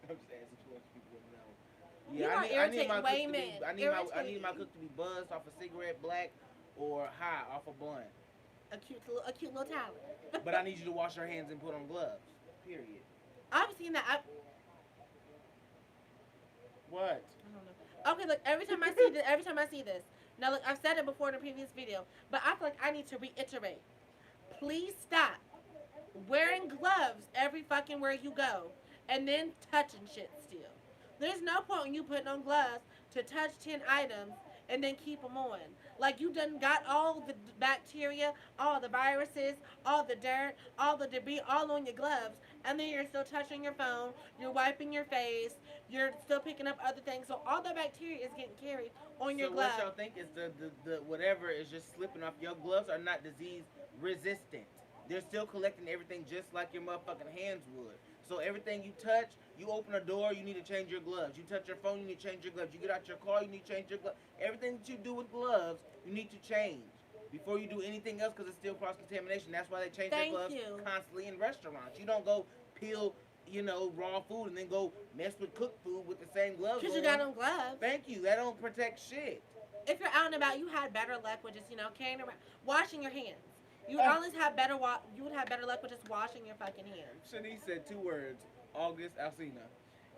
I'm just asking too much people to know. You Yeah, are I need my irritating. cook Wait a to be minute. I need my Irritating. cook to be buzzed off a cigarette, black, or high off a blunt. A cute little talent. But I need you to wash your hands and put on gloves. Period. I've seen that. What? I don't know. Okay, look. Every time I see this, every time I see this. Now, look. I've said it before in a previous video, but I feel like I need to reiterate. Please stop wearing gloves every fucking where you go, and then touching shit still. There's no point in you putting on gloves to touch 10 items and then keep them on. Like you done got all the bacteria, all the viruses, all the dirt, all the debris all on your gloves, and then you're still touching your phone, you're wiping your face, you're still picking up other things. So all the bacteria is getting carried on your So what glove. y'all think is the whatever is just slipping off your gloves are not disease resistant. They're still collecting everything just like your motherfucking hands would. So everything you touch, you open a door, you need to change your gloves. You touch your phone, you need to change your gloves. You get out your car, you need to change your gloves. Everything that you do with gloves, you need to change before you do anything else because it's still cross contamination. That's why they change their Thank gloves you. constantly in restaurants. You don't go peel, raw food and then go mess with cooked food with the same gloves Because you got on. on gloves. Thank you. That don't protect shit. If you're out and about, you had better luck with just carrying around, washing your hands. You would Oh, always have better you would have better luck with just washing your fucking hands. Shanice said two words. August Alsina.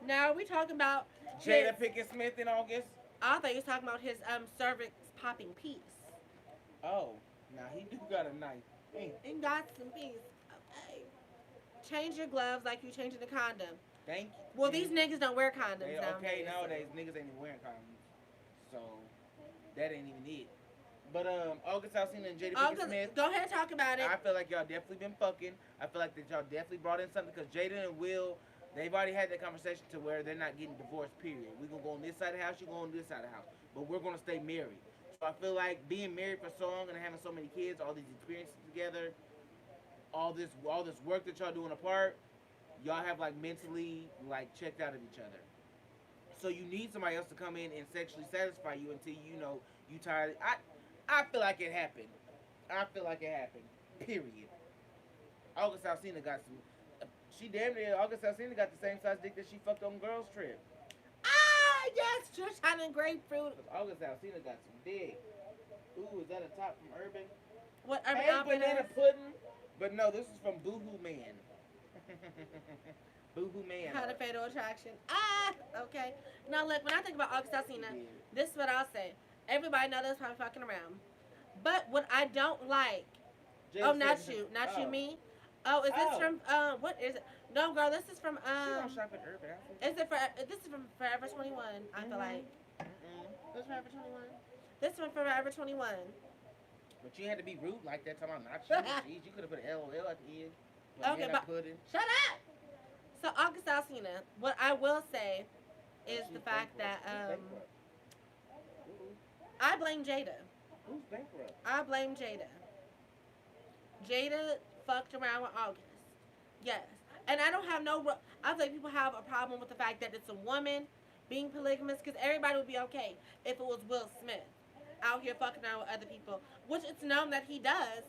Now we talking about his. Jada Pickett Smith in August. I thought you was talking about his cervix popping piece. Oh, now he do got a knife. Hey, And got some piece. Okay. Change your gloves like you changing the condom. thank Well, you. these niggas don't wear condoms Okay, nowadays. nowadays niggas ain't even wearing condoms, so that ain't even it. But August Alsina and Jada Pickett Smith. Go ahead and talk about it. I feel like y'all definitely been fucking. I feel like that y'all definitely brought in something because Jada and Will, they've already had that conversation to where they're not getting divorced. Period. We gonna go on this side of the house, you go on this side of the house, but we're gonna stay married. So I feel like being married for so long and having so many kids, all these experiences together, all this work that y'all doing apart, y'all have like mentally like checked out of each other. So you need somebody else to come in and sexually satisfy you until you tired. I feel like it happened. I feel like it happened. Period. August Alsina got some. She damn near August Alsina got the same size dick that she fucked on girls trip. Ah, yes, Trishan and grapefruit. Cause August Alsina got some dick. Ooh, is that a top from Urban? What Urban Hey, banana Outfitters? pudding. But no, this is from Boohoo Man. Boohoo Man. Had a fatal attraction. Ah, okay. Now look, when I think about August Alsina, this is what I'll say. Everybody knows that's probably fucking around. But what I don't like. Oh, not you, me. Oh, is this from what is it? No, girl, this is from She don't shop at Urban Outfitters. Is it for? This is from Forever 21. I feel like. This is Forever 21. This is from Forever 21. But you had to be rude like that. Talking about not you. Jeez, you could have put an LOL at the end. Okay, but pudding. shut up. So August Alsina, what I will say is the fact that I blame Jada. Who's bankrupt? I blame Jada. Jada fucked around with August. Yes. And I don't have I think people have a problem with the fact that it's a woman being polygamous because everybody would be okay if it was Will Smith out here fucking around with other people, which it's known that he does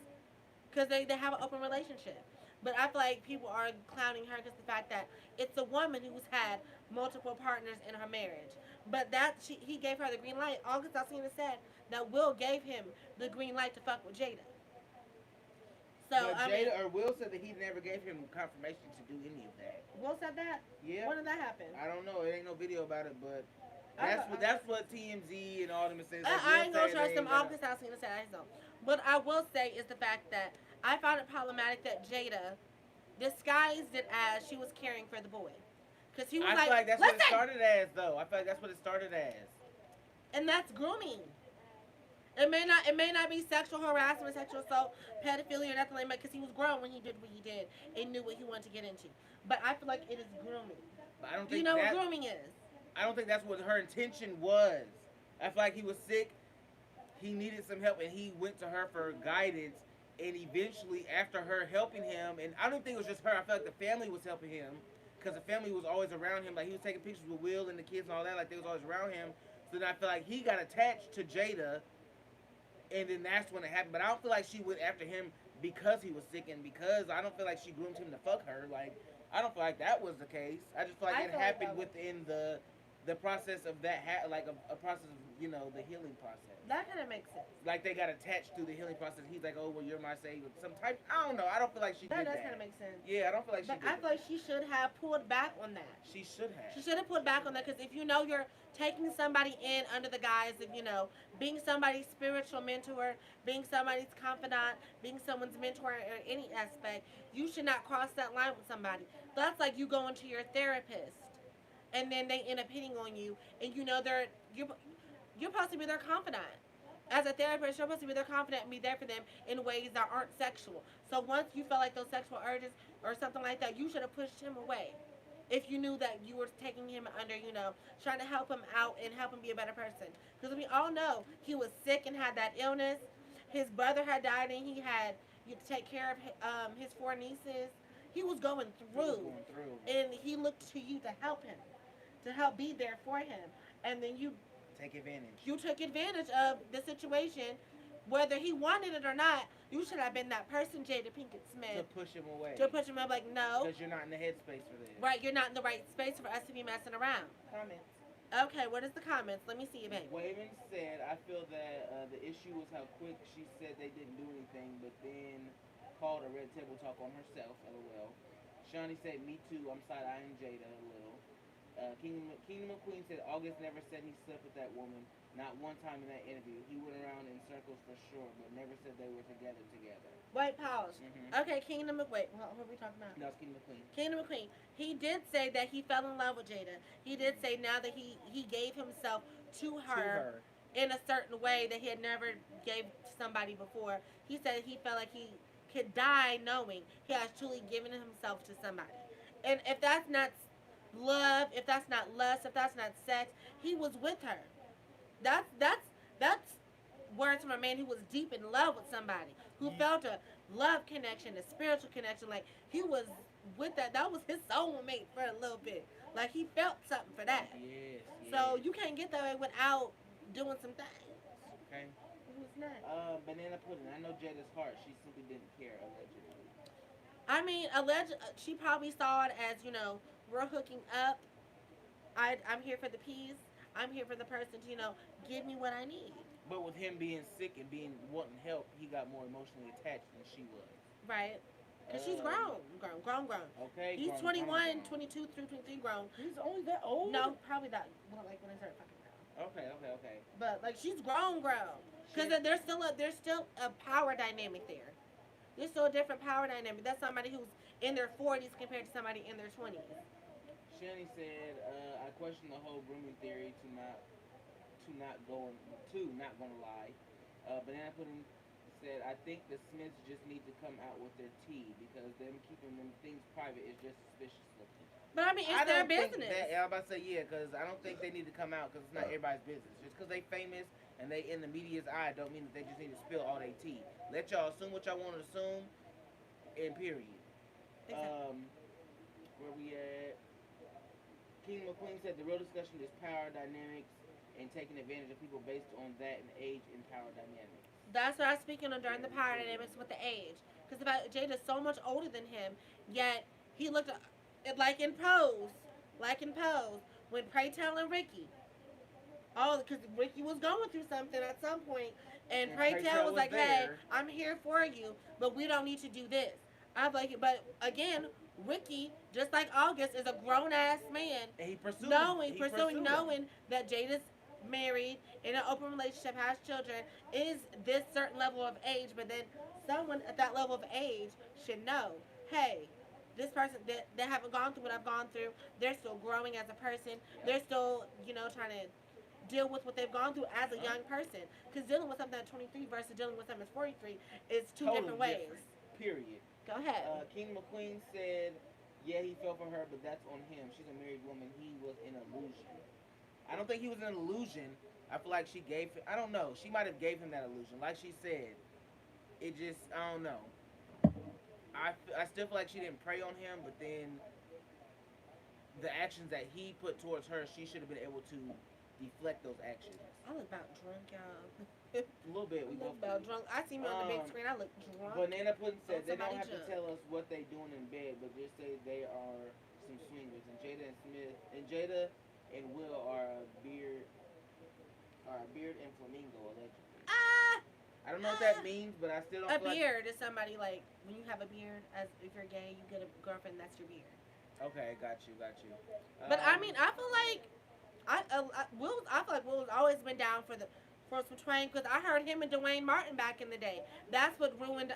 because they have an open relationship. But I feel like people are clowning her because the fact that it's a woman who's had multiple partners in her marriage. But he gave her the green light. August Alsina said that Will gave him the green light to fuck with Jada. So but Jada or Will said that he never gave him confirmation to do any of that. Will said that. Yeah. When did that happen? I don't know. It ain't no video about it, but I- that's what TMZ and all them says. I ain't gonna trust them. August Alsina said I don't. What I will say is the fact that I found it problematic that Jada disguised it as she was caring for the boy. Because he was I like, feel like that's listen! what it started as, though. I feel like that's what it started as. And that's grooming. It may not be sexual harassment, sexual assault, pedophilia, or nothing like that, because he was grown when he did what he did and knew what he wanted to get into. But I feel like it is grooming. But I don't Do you think know what grooming is? I don't think that's what her intention was. I feel like he was sick. He needed some help, and he went to her for guidance. And eventually, after her helping him, and I don't think it was just her. I feel like the family was helping him because the family was always around him. Like he was taking pictures with Will and the kids and all that. Like they was always around him. So then I feel like he got attached to Jada, and then that's when it happened. But I don't feel like she went after him because he was sick and because I don't feel like she groomed him to fuck her. Like I don't feel like that was the case. I just feel like I it feel like happened that within the process of that like a process of the healing process. that kind of makes sense. Like they got attached through the healing process. He's like, oh well, you're my savior. Some type. I don't know. I don't feel like she That did does kind of that. make sense. Yeah, I don't feel like she But did I feel like that. she should have pulled back on that. She should She have. should have pulled back on that because if you know you're taking somebody in under the guise of, being somebody's spiritual mentor, being somebody's confidant, being someone's mentor in any aspect, you should not cross that line with somebody. That's like you going to your therapist and then they end up hitting on you and you're supposed to be their confidant. As a therapist, you're supposed to be their confidant and be there for them in ways that aren't sexual. So once you felt like those sexual urges or something like that, you should have pushed him away. If you knew that you were taking him under, trying to help him out and help him be a better person. Because we all know he was sick and had that illness. His brother had died and he had you to take care of his four nieces. He was going He was through, going through. and he looked to you to help him, to help be there for him. And then Take advantage. you took advantage of the situation, whether he wanted it or not. You should have been that person, Jada Pinkett To Smith, push him away. to push him up. Like, no, Because you're not in the headspace for this. right? You're not in the right space for us to be messing around. Comments. Okay, what is the comments? Let me see it, baby. Wayman said, I feel that the issue was how quick she said they didn't do anything, but then called a red table talk on herself, lol. Shawnee said, me too, I'm side eyeing Jada a little. Kingdom of Queen said, August never said he slept with that woman, not one time in that interview. He went around in circles for sure, but never said they were together. Wait, pause. Mm-hmm. Okay, Kingdom of Wait, what are we talking about? No, it's Kingdom of Queen. Kingdom of Queen. He did say that he fell in love with Jada. He did say now that he gave himself to her in a certain way that he had never gave to somebody before. He said he felt like he could die knowing he has truly given himself to somebody. And if that's not love, if that's not lust, if that's not sex, he was with her. That's words from a man who was deep in love with somebody, who felt a love connection, a spiritual connection. Like he was with that. That was his soulmate for a little bit. Like he felt something for that. Yes, yes. So you can't get that way without doing some things. Okay. Who's next? Banana pudding. I know Jada's heart. She simply didn't care, allegedly. I mean, she probably saw it as we're hooking up. I'm here for the peace. I'm here for the person to give me what I need. But with him being sick and being wanting help, he got more emotionally attached than she was. Right. Because she's grown. Grown. Okay. He's grown, 21, grown. 22 through 23 grown. He's only that old? No, probably not. Well, like when I started fucking now. Okay. But like she's grown. Because there's still a power dynamic there. There's still a different power dynamic. That's somebody who's in their 40s compared to somebody in their 20s. Shani said, I question the whole grooming theory not gonna lie. Banana Pudding said, I think the Smiths just need to come out with their tea because them keeping them things private is just suspicious looking. But I mean, it's their business. I'm about to say because I don't think they need to come out because it's not everybody's business. Just because they famous and they in the media's eye don't mean that they just need to spill all their tea. Let y'all assume what y'all want to assume, and period. Exactly. Where we at? King McQueen said the real discussion is power dynamics and taking advantage of people based on that and age and power dynamics. That's what I was speaking on during the power dynamics with the age. Because Jada's so much older than him, yet he looked like in Pose. When Pray Tell and Ricky. Oh, because Ricky was going through something at some point, and Pray Tell was like, hey, I'm here for you, but we don't need to do this. I'm like, but again, Ricky, just like August, is a grown ass man. And he pursuing knowing that Jada's married in an open relationship, has children, is this certain level of age, but then someone at that level of age should know, hey, this person that haven't gone through what I've gone through, they're still growing as a person. Yep. They're still, trying to deal with what they've gone through as a young person. Because dealing with something at 23 versus dealing with something at 43 is two totally different ways. Period. Go ahead. King McQueen said, yeah, he fell for her, but that's on him. She's a married woman. He was an illusion. I don't think he was an illusion. I feel like she gave him, I don't know. She might have gave him that illusion. Like she said, it just, I don't know. I still feel like she didn't prey on him, but then the actions that he put towards her, she should have been able to deflect those actions. I look about drunk, y'all. A little bit, I we look both do. about drunk. I see me on the big Um, screen. I look drunk Banana Pudding on said they don't somebody's have to junk. tell us what they doing in bed, but just say they are some swingers. And Jada and Will are beard and flamingo allegedly. Ah, I don't know what that ah. means, but I still don't A feel like. beard is somebody like when you have a beard. As if you're gay, you get a girlfriend. That's your beard. Okay, got you, got you. But I mean, I feel like Will. I feel like Will has always been down for some twain because I heard him and Dwayne Martin back in the day. That's what ruined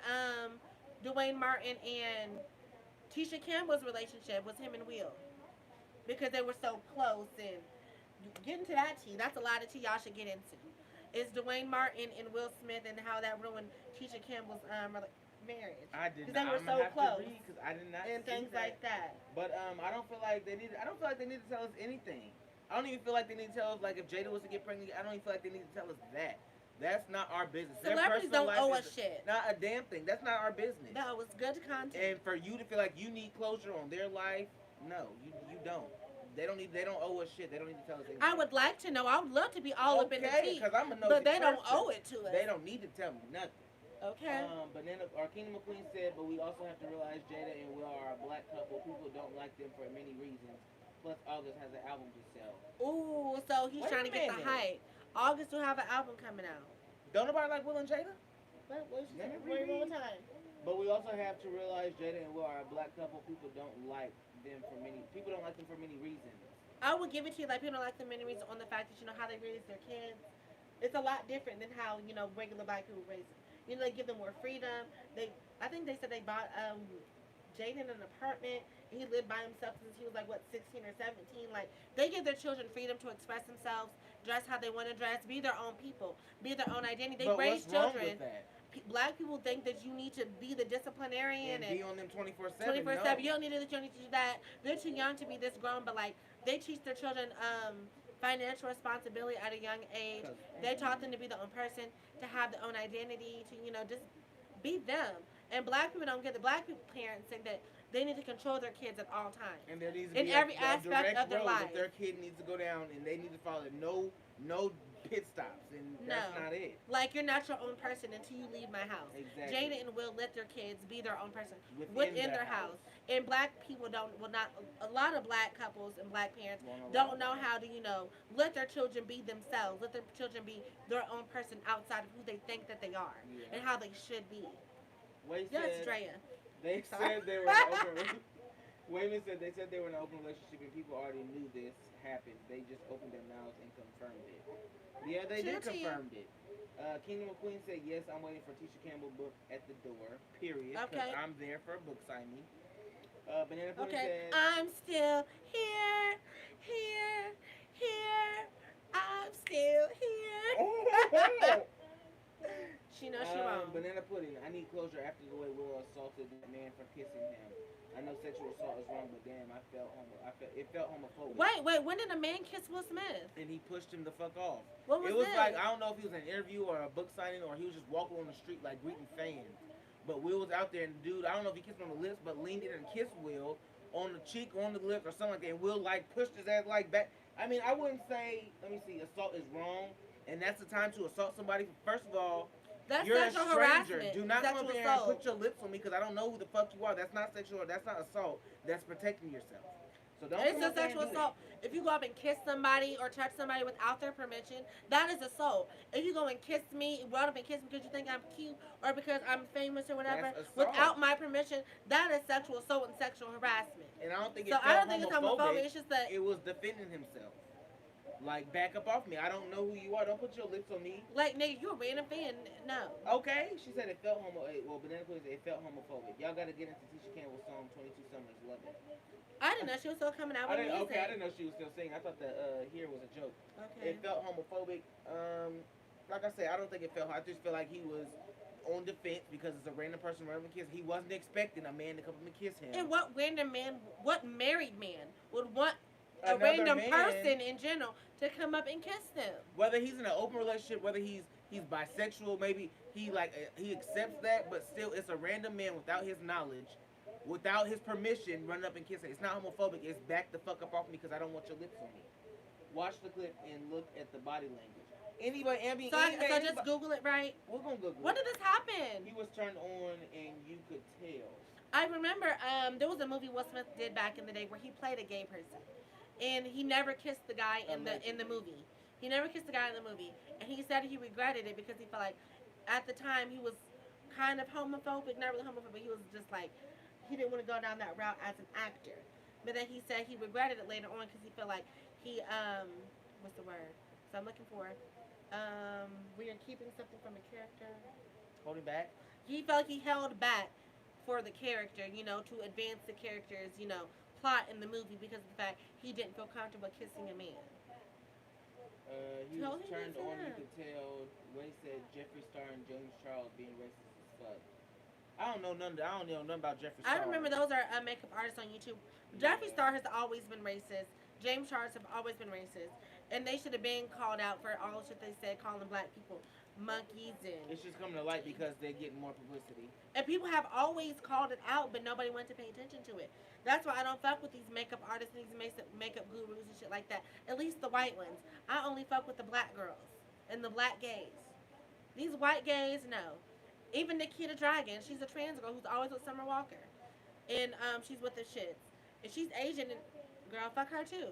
Dwayne Martin and Tisha Campbell's relationship was him and Will because they were so close and getting to that tea. That's a lot of tea y'all should get into. Is Dwayne Martin and Will Smith and how that ruined Tisha Campbell's marriage I did because not. they were I'm gonna so have to close read because I did not and see things that. like that. But I don't feel like they need. I don't feel like they need to tell us anything. I don't even feel like they need to tell us like if Jada was to get pregnant. I don't even feel like they need to tell us that. That's not our business. Their Celebrities personal don't life owe is us shit. not a damn thing. That's not our business. No, it's good content. And for you to feel like you need closure on their life, no, you don't. They don't need. They don't owe us shit. They don't need to tell us anything. I would like to know. I would love to be all up in the Okay, tea, because I'm a nosy but they don't person. owe it to us. They don't need to tell me nothing. Okay. Banana or Kingdom of Queens said, but we also have to realize Jada and Will are a black couple. People don't like them for many reasons. Plus, August has an album to sell. Ooh, so he's Wait trying a to get the minute. hype. August will have an album coming out. Don't nobody like Will and Jada? What she Let me said? Wait one reread. more time. But we also have to realize Jada and Will are a black couple. People don't like them for many. People don't like them for many reasons. I would give it to you like people don't like the many reasons on the fact that you know how they raise their kids. It's a lot different than how regular black people raise them. They give them more freedom. I think they said they bought Jaden an apartment. And he lived by himself since he was like what 16 or 17. Like they give their children freedom to express themselves, dress how they want to dress, be their own people, be their own identity. They But raise what's wrong children. with that? Black people think that you need to be the disciplinarian And and be on them 24/7. 24/7. No. You don't need to do this. You don't need to do that. They're too young to be this grown, but like they teach their children financial responsibility at a young age. They taught them to be their own person, to have their own identity, to just be them. And black people don't get the black people parents think that they need to control their kids at all times And there needs to in be every a aspect direct of their road life. that their kid needs to go down, and they need to follow no pit stops, and that's not it. Like you're not your own person until you leave my house. Exactly. Jada and Will let their kids be their own person Within their house. And black people will not. A lot of black couples and black parents Won't allow don't know how to let their children be themselves. Let their children be their own person outside of who they think that they are Yeah. and how they should be. Wait Yes, Drea. They Sorry. said they were in an open. Wayman said they said they were in an open relationship, and people already knew this happened. They just opened their mouths and confirmed it. Yeah, they did confirm it. Kingdom of Queens said, yes, I'm waiting for Tisha Campbell book at the door, period. Because Okay. I'm there for a book signing. Banana Pudding Okay, said, I'm still here, here. I'm still here. She knows she wrong. Banana Pudding, I need closure after the way Will assaulted that man for kissing him. I know sexual assault is wrong, but damn, it felt homophobic. Wait, when did a man kiss Will Smith? And he pushed him the fuck off. What was it was this? like, I don't know if he was in an interview or a book signing or he was just walking on the street like greeting fans. But Will was out there and the dude, I don't know if he kissed him on the lips, but leaned in and kissed Will on the cheek, on the lips, or something like that. And Will like pushed his ass like back. I mean, I wouldn't say, let me see, assault is wrong, and that's the time to assault somebody. First of all, That's you're sexual a stranger. harassment. Do not come Sexual up here assault. and put your lips on me because I don't know who the fuck you are. That's not sexual. That's not assault. That's protecting yourself. So don't. It's come a up there sexual and do assault. If you go up and kiss somebody or touch somebody without their permission, that is assault. If you go and kiss me, run up and kiss me because you think I'm cute or because I'm famous or whatever, That's assault. without my permission, that is sexual assault and sexual harassment. And I don't think So I don't think it's homophobic. It's just that it was defending himself. Like, back up off me. I don't know who you are. Don't put your lips on me. like nigga, you a random fan. No. Okay. She said it felt well, Banana Pudding said it felt homophobic. Y'all got to get into Tisha Campbell's song 22 Summers. Love it. I didn't know she was still coming out with music. I didn't know she was still singing. I thought that here was a joke. Okay. It felt homophobic. Like I said, I don't think it felt. I just feel like he was on defense because it's a random person running to kiss. He wasn't expecting a man to come up and kiss him. And what random man, what married man would want a Another random man, person in general to come up and kiss them? whether he's in an open relationship, whether he's bisexual, maybe he accepts that, but still it's a random man without his knowledge, without his permission, running up and kissing. It's not homophobic. It's back the fuck up off me because I don't want your lips on me. Watch the clip and look at the body language. Anybody, I mean, So just Google it, right? We're gonna Google When it. did this happen? He was turned on, and you could tell. I remember there was a movie Will Smith did back in the day where he played a gay person, and he never kissed the guy in the movie. He never kissed the guy in the movie, and he said he regretted it because he felt like at the time he was kind of homophobic, not really homophobic. He was just like he didn't want to go down that route as an actor. But then he said he regretted it later on because he felt like he what's the word? So I'm looking for we are keeping something from a character. Holding back. He felt like he held back for the character, to advance the character's, plot in the movie because of the fact he didn't feel comfortable kissing a man. He was turned on. You could tell. What he said, Jeffree Star and James Charles being racist as fuck. I don't know nothing about Jeffree Star. I remember those are makeup artists on YouTube. Jeffree Star has always been racist. James Charles have always been racist, and they should have been called out for all the shit they said, calling black people monkeys and. It's just coming to light because they're getting more publicity. And people have always called it out, but nobody wants to pay attention to it. That's why I don't fuck with these makeup artists and these makeup gurus and shit like that. At least the white ones. I only fuck with the black girls and the black gays. These white gays, no. Even Nikita Dragon, she's a trans girl who's always with Summer Walker, and she's with the shits. And she's Asian, and girl, fuck her too,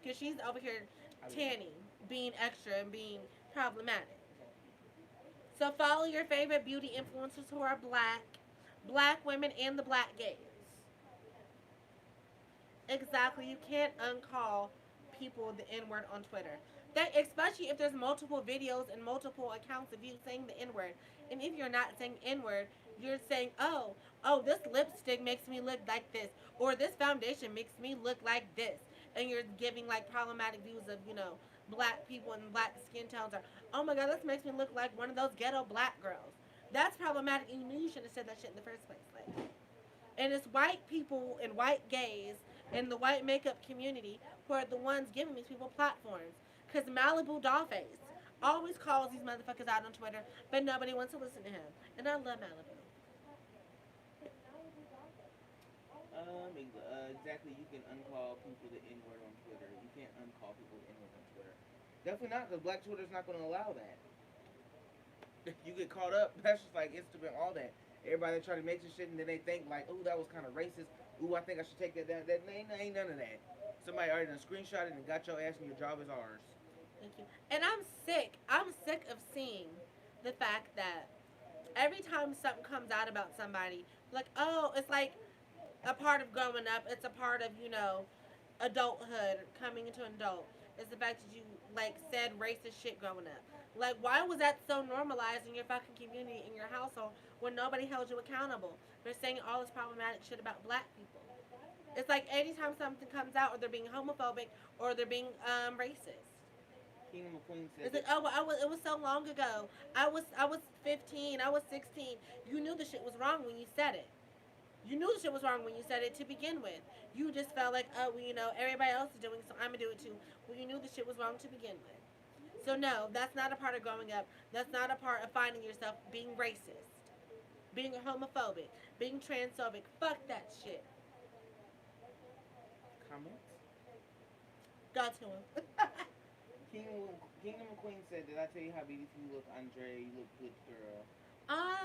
cause she's over here tanning, being extra and being problematic. So follow your favorite beauty influencers who are black women, and the black gays. Exactly. You can't uncall people the N word on Twitter. That, especially if there's multiple videos and multiple accounts of you saying the N word. And if you're not saying N word, you're saying, oh, this lipstick makes me look like this, or this foundation makes me look like this, and you're giving like problematic views of black people and black skin tones, or oh my god, this makes me look like one of those ghetto black girls. That's problematic, and you knew you shouldn't have said that shit in the first place. Like, and it's white people and white gays and the white makeup community who are the ones giving these people platforms. Because Malibu Dollface always calls these motherfuckers out on Twitter, but nobody wants to listen to him. And I love Malibu. Exactly. You can uncall people the N word on Twitter. You can't uncall people the N word on Twitter. Definitely not, because Black Twitter's not going to allow that. You get caught up. That's just like Instagram, all that. Everybody try to make some shit, and then they think like, "Ooh, that was kind of racist. Ooh, I think I should take that down." That ain't none of that. Somebody already done screenshot it and got your ass, and your job is ours. Thank you. And I'm sick. I'm sick of seeing the fact that every time something comes out about somebody, like, oh, it's like a part of growing up. It's a part of, adulthood, coming into an adult. It's the fact that you, like, said racist shit growing up. Like, why was that so normalized in your fucking community, in your household, when nobody held you accountable? They're saying all this problematic shit about black people. It's like anytime something comes out, or they're being homophobic, or they're being racist. Kingdom of Queens said it's like, oh, well, it was so long ago. I was 15. I was 16. You knew the shit was wrong when you said it. You knew the shit was wrong when you said it to begin with. You just felt like, oh, well, everybody else is doing, so I'm gonna do it too. Well, you knew the shit was wrong to begin with. So no, that's not a part of growing up. That's not a part of finding yourself being racist, being homophobic, being transphobic. Fuck that shit. Comments? Go to him. Kingdom of Queens said, "Did I tell you how beautiful you look, Andre? You look good, girl."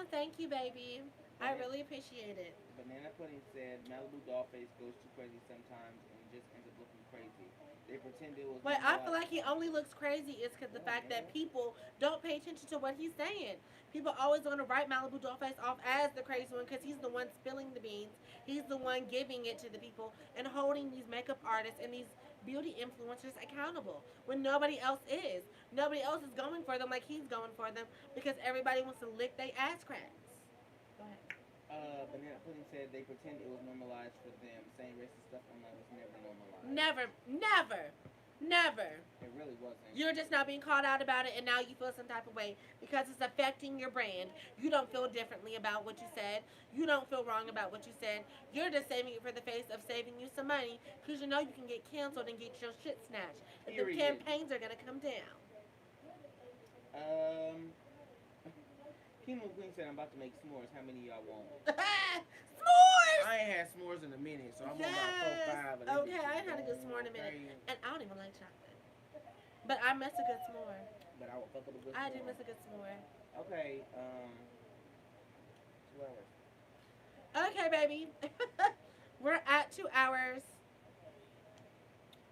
Thank you, baby. I really appreciate it. Banana Pudding said, "Malibu Dollface goes too crazy sometimes and just ends up looking crazy. They pretend it was." But I feel like he only looks crazy is because the fact that people don't pay attention to what he's saying. People always want to write Malibu Dollface off as the crazy one because he's the one spilling the beans. He's the one giving it to the people and holding these makeup artists and these beauty influencers accountable when nobody else is. Nobody else is going for them like he's going for them because everybody wants to lick their ass cracks. Go ahead. Banana Pudding said they pretend it was normalized for them. Saying racist stuff online was never normalized. Never. It really wasn't. You're just not being called out about it, and now you feel some type of way because it's affecting your brand. You don't feel differently about what you said. You don't feel wrong about what you said. You're just saving it for the face of saving you some money because you know you can get canceled and get your shit snatched. If the campaigns are going to come down. Kingdom Queen said, "I'm about to make s'mores. How many of y'all want?" S'mores! I ain't had s'mores in a minute, so I'm on about 4-5 of them. Okay, I ain't had a good s'more in a minute. And I don't even like chocolate. But I miss a good s'more. But I will fuck up a good I do s'more. miss a good s'more. Okay, 2 hours. Okay, baby. We're at 2 hours.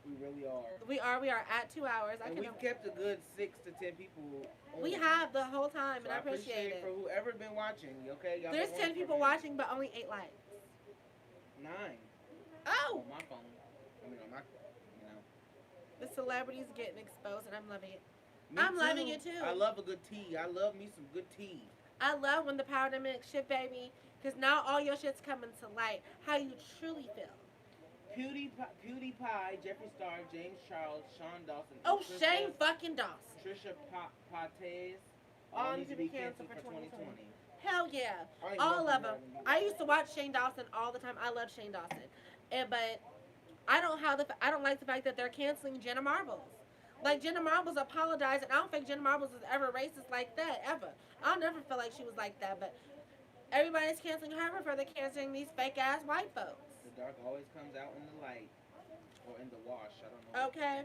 We really are. We are at 2 hours. I And can. we've kept a good 6 to 10 people We on. have the whole time, So and I I appreciate appreciate for it. whoever been watching. Okay, y'all There's been on 10 for a people minute. watching, but only 8 likes. 9 Oh, on my phone. I mean on my, you know. the celebrities getting exposed, and I'm loving it. Me I'm loving too. it too. I love a good tea. I love me some good tea. I love when the power dynamic shit, baby, because now all your shit's coming to light. How you truly feel. PewDiePie, Jeffree Star, James Charles, Sean Dawson, and Oh, Shane fucking Dawson. Trisha Paytas all All need need to to be be canceled canceled for for 2020. 2020. Hell yeah. I don't even know All if of they're them. having to do I that. used to watch Shane Dawson all the time. I love Shane Dawson. But I don't like the fact that they're canceling Jenna Marbles. Like Jenna Marbles apologized, and I don't think Jenna Marbles was ever racist like that ever. I'll never feel like she was like that. But everybody's canceling her before they're canceling these fake ass white folks. The dark always comes out in the light or in the wash. I don't know. Okay.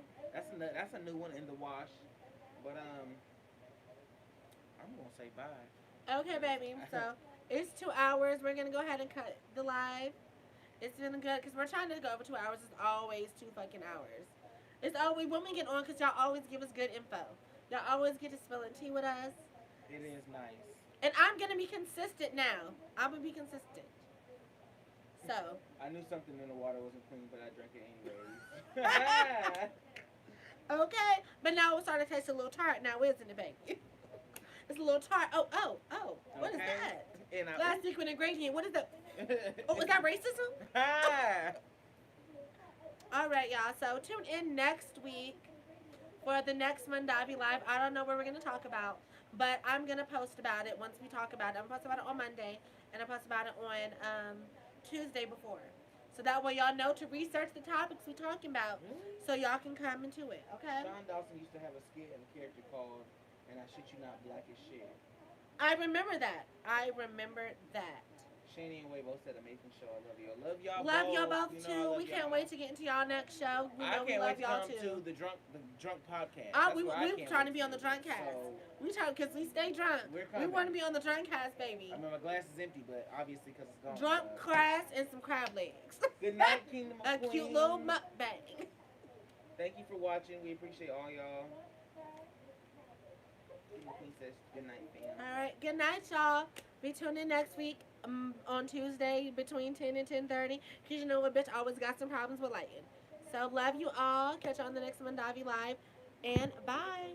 That's a new one in the wash. But I'm gonna say bye. Okay, baby. So it's 2 hours. We're gonna go ahead and cut the live. It's been good because we're trying to go over 2 hours. It's always 2 fucking hours. It's always when we get on because y'all always give us good info. Y'all always get to spill tea with us. It is nice. And I'm gonna be consistent now. I'm gonna be consistent. So I knew something in the water wasn't clean, but I drank it anyways. okay, but now it's starting to taste a little tart. Now, isn't it, baby? It's a little tart. Oh. What is Okay. that? And Last secret ingredient. What is that? Oh, is that racism? All right, y'all. So tune in next week for the next Mandavi Live. I don't know what we're going to talk about, but I'm going to post about it once we talk about it. I'm going to post about it on Monday, and I post about it on Tuesday before. So that way y'all know to research the topics we're talking about Really? so y'all can come into it, okay? Sean Dawson used to have a skit and a character called "And I Shit You Not Black as Shit." I remember that. I remember that. Shani and Wade both said amazing show. I love you. I love y'all. Love y'all both. both You know, I too. love We can't y'all. wait to get into y'all next show. We I know we can't love wait to y'all come too. to the drunk podcast. Oh, That's what I we can't trying to wait be on the drunk cast. So We try because we stay drunk. we're We coming. want to be on the drunk cast, baby. I mean, my glass is empty, but obviously because it's gone. Drunk crabs and some crab legs. Good night, Kingdom of A Queens. cute little mukbang. Thank you for watching. We appreciate all y'all. Kingdom of Queens says good night, fam. All right. Good night, y'all. Be tuned in next week on Tuesday between 10 and 10:30. Because you know what, bitch always got some problems with lighting. So love you all. Catch you on the next Mandavi Live. And bye.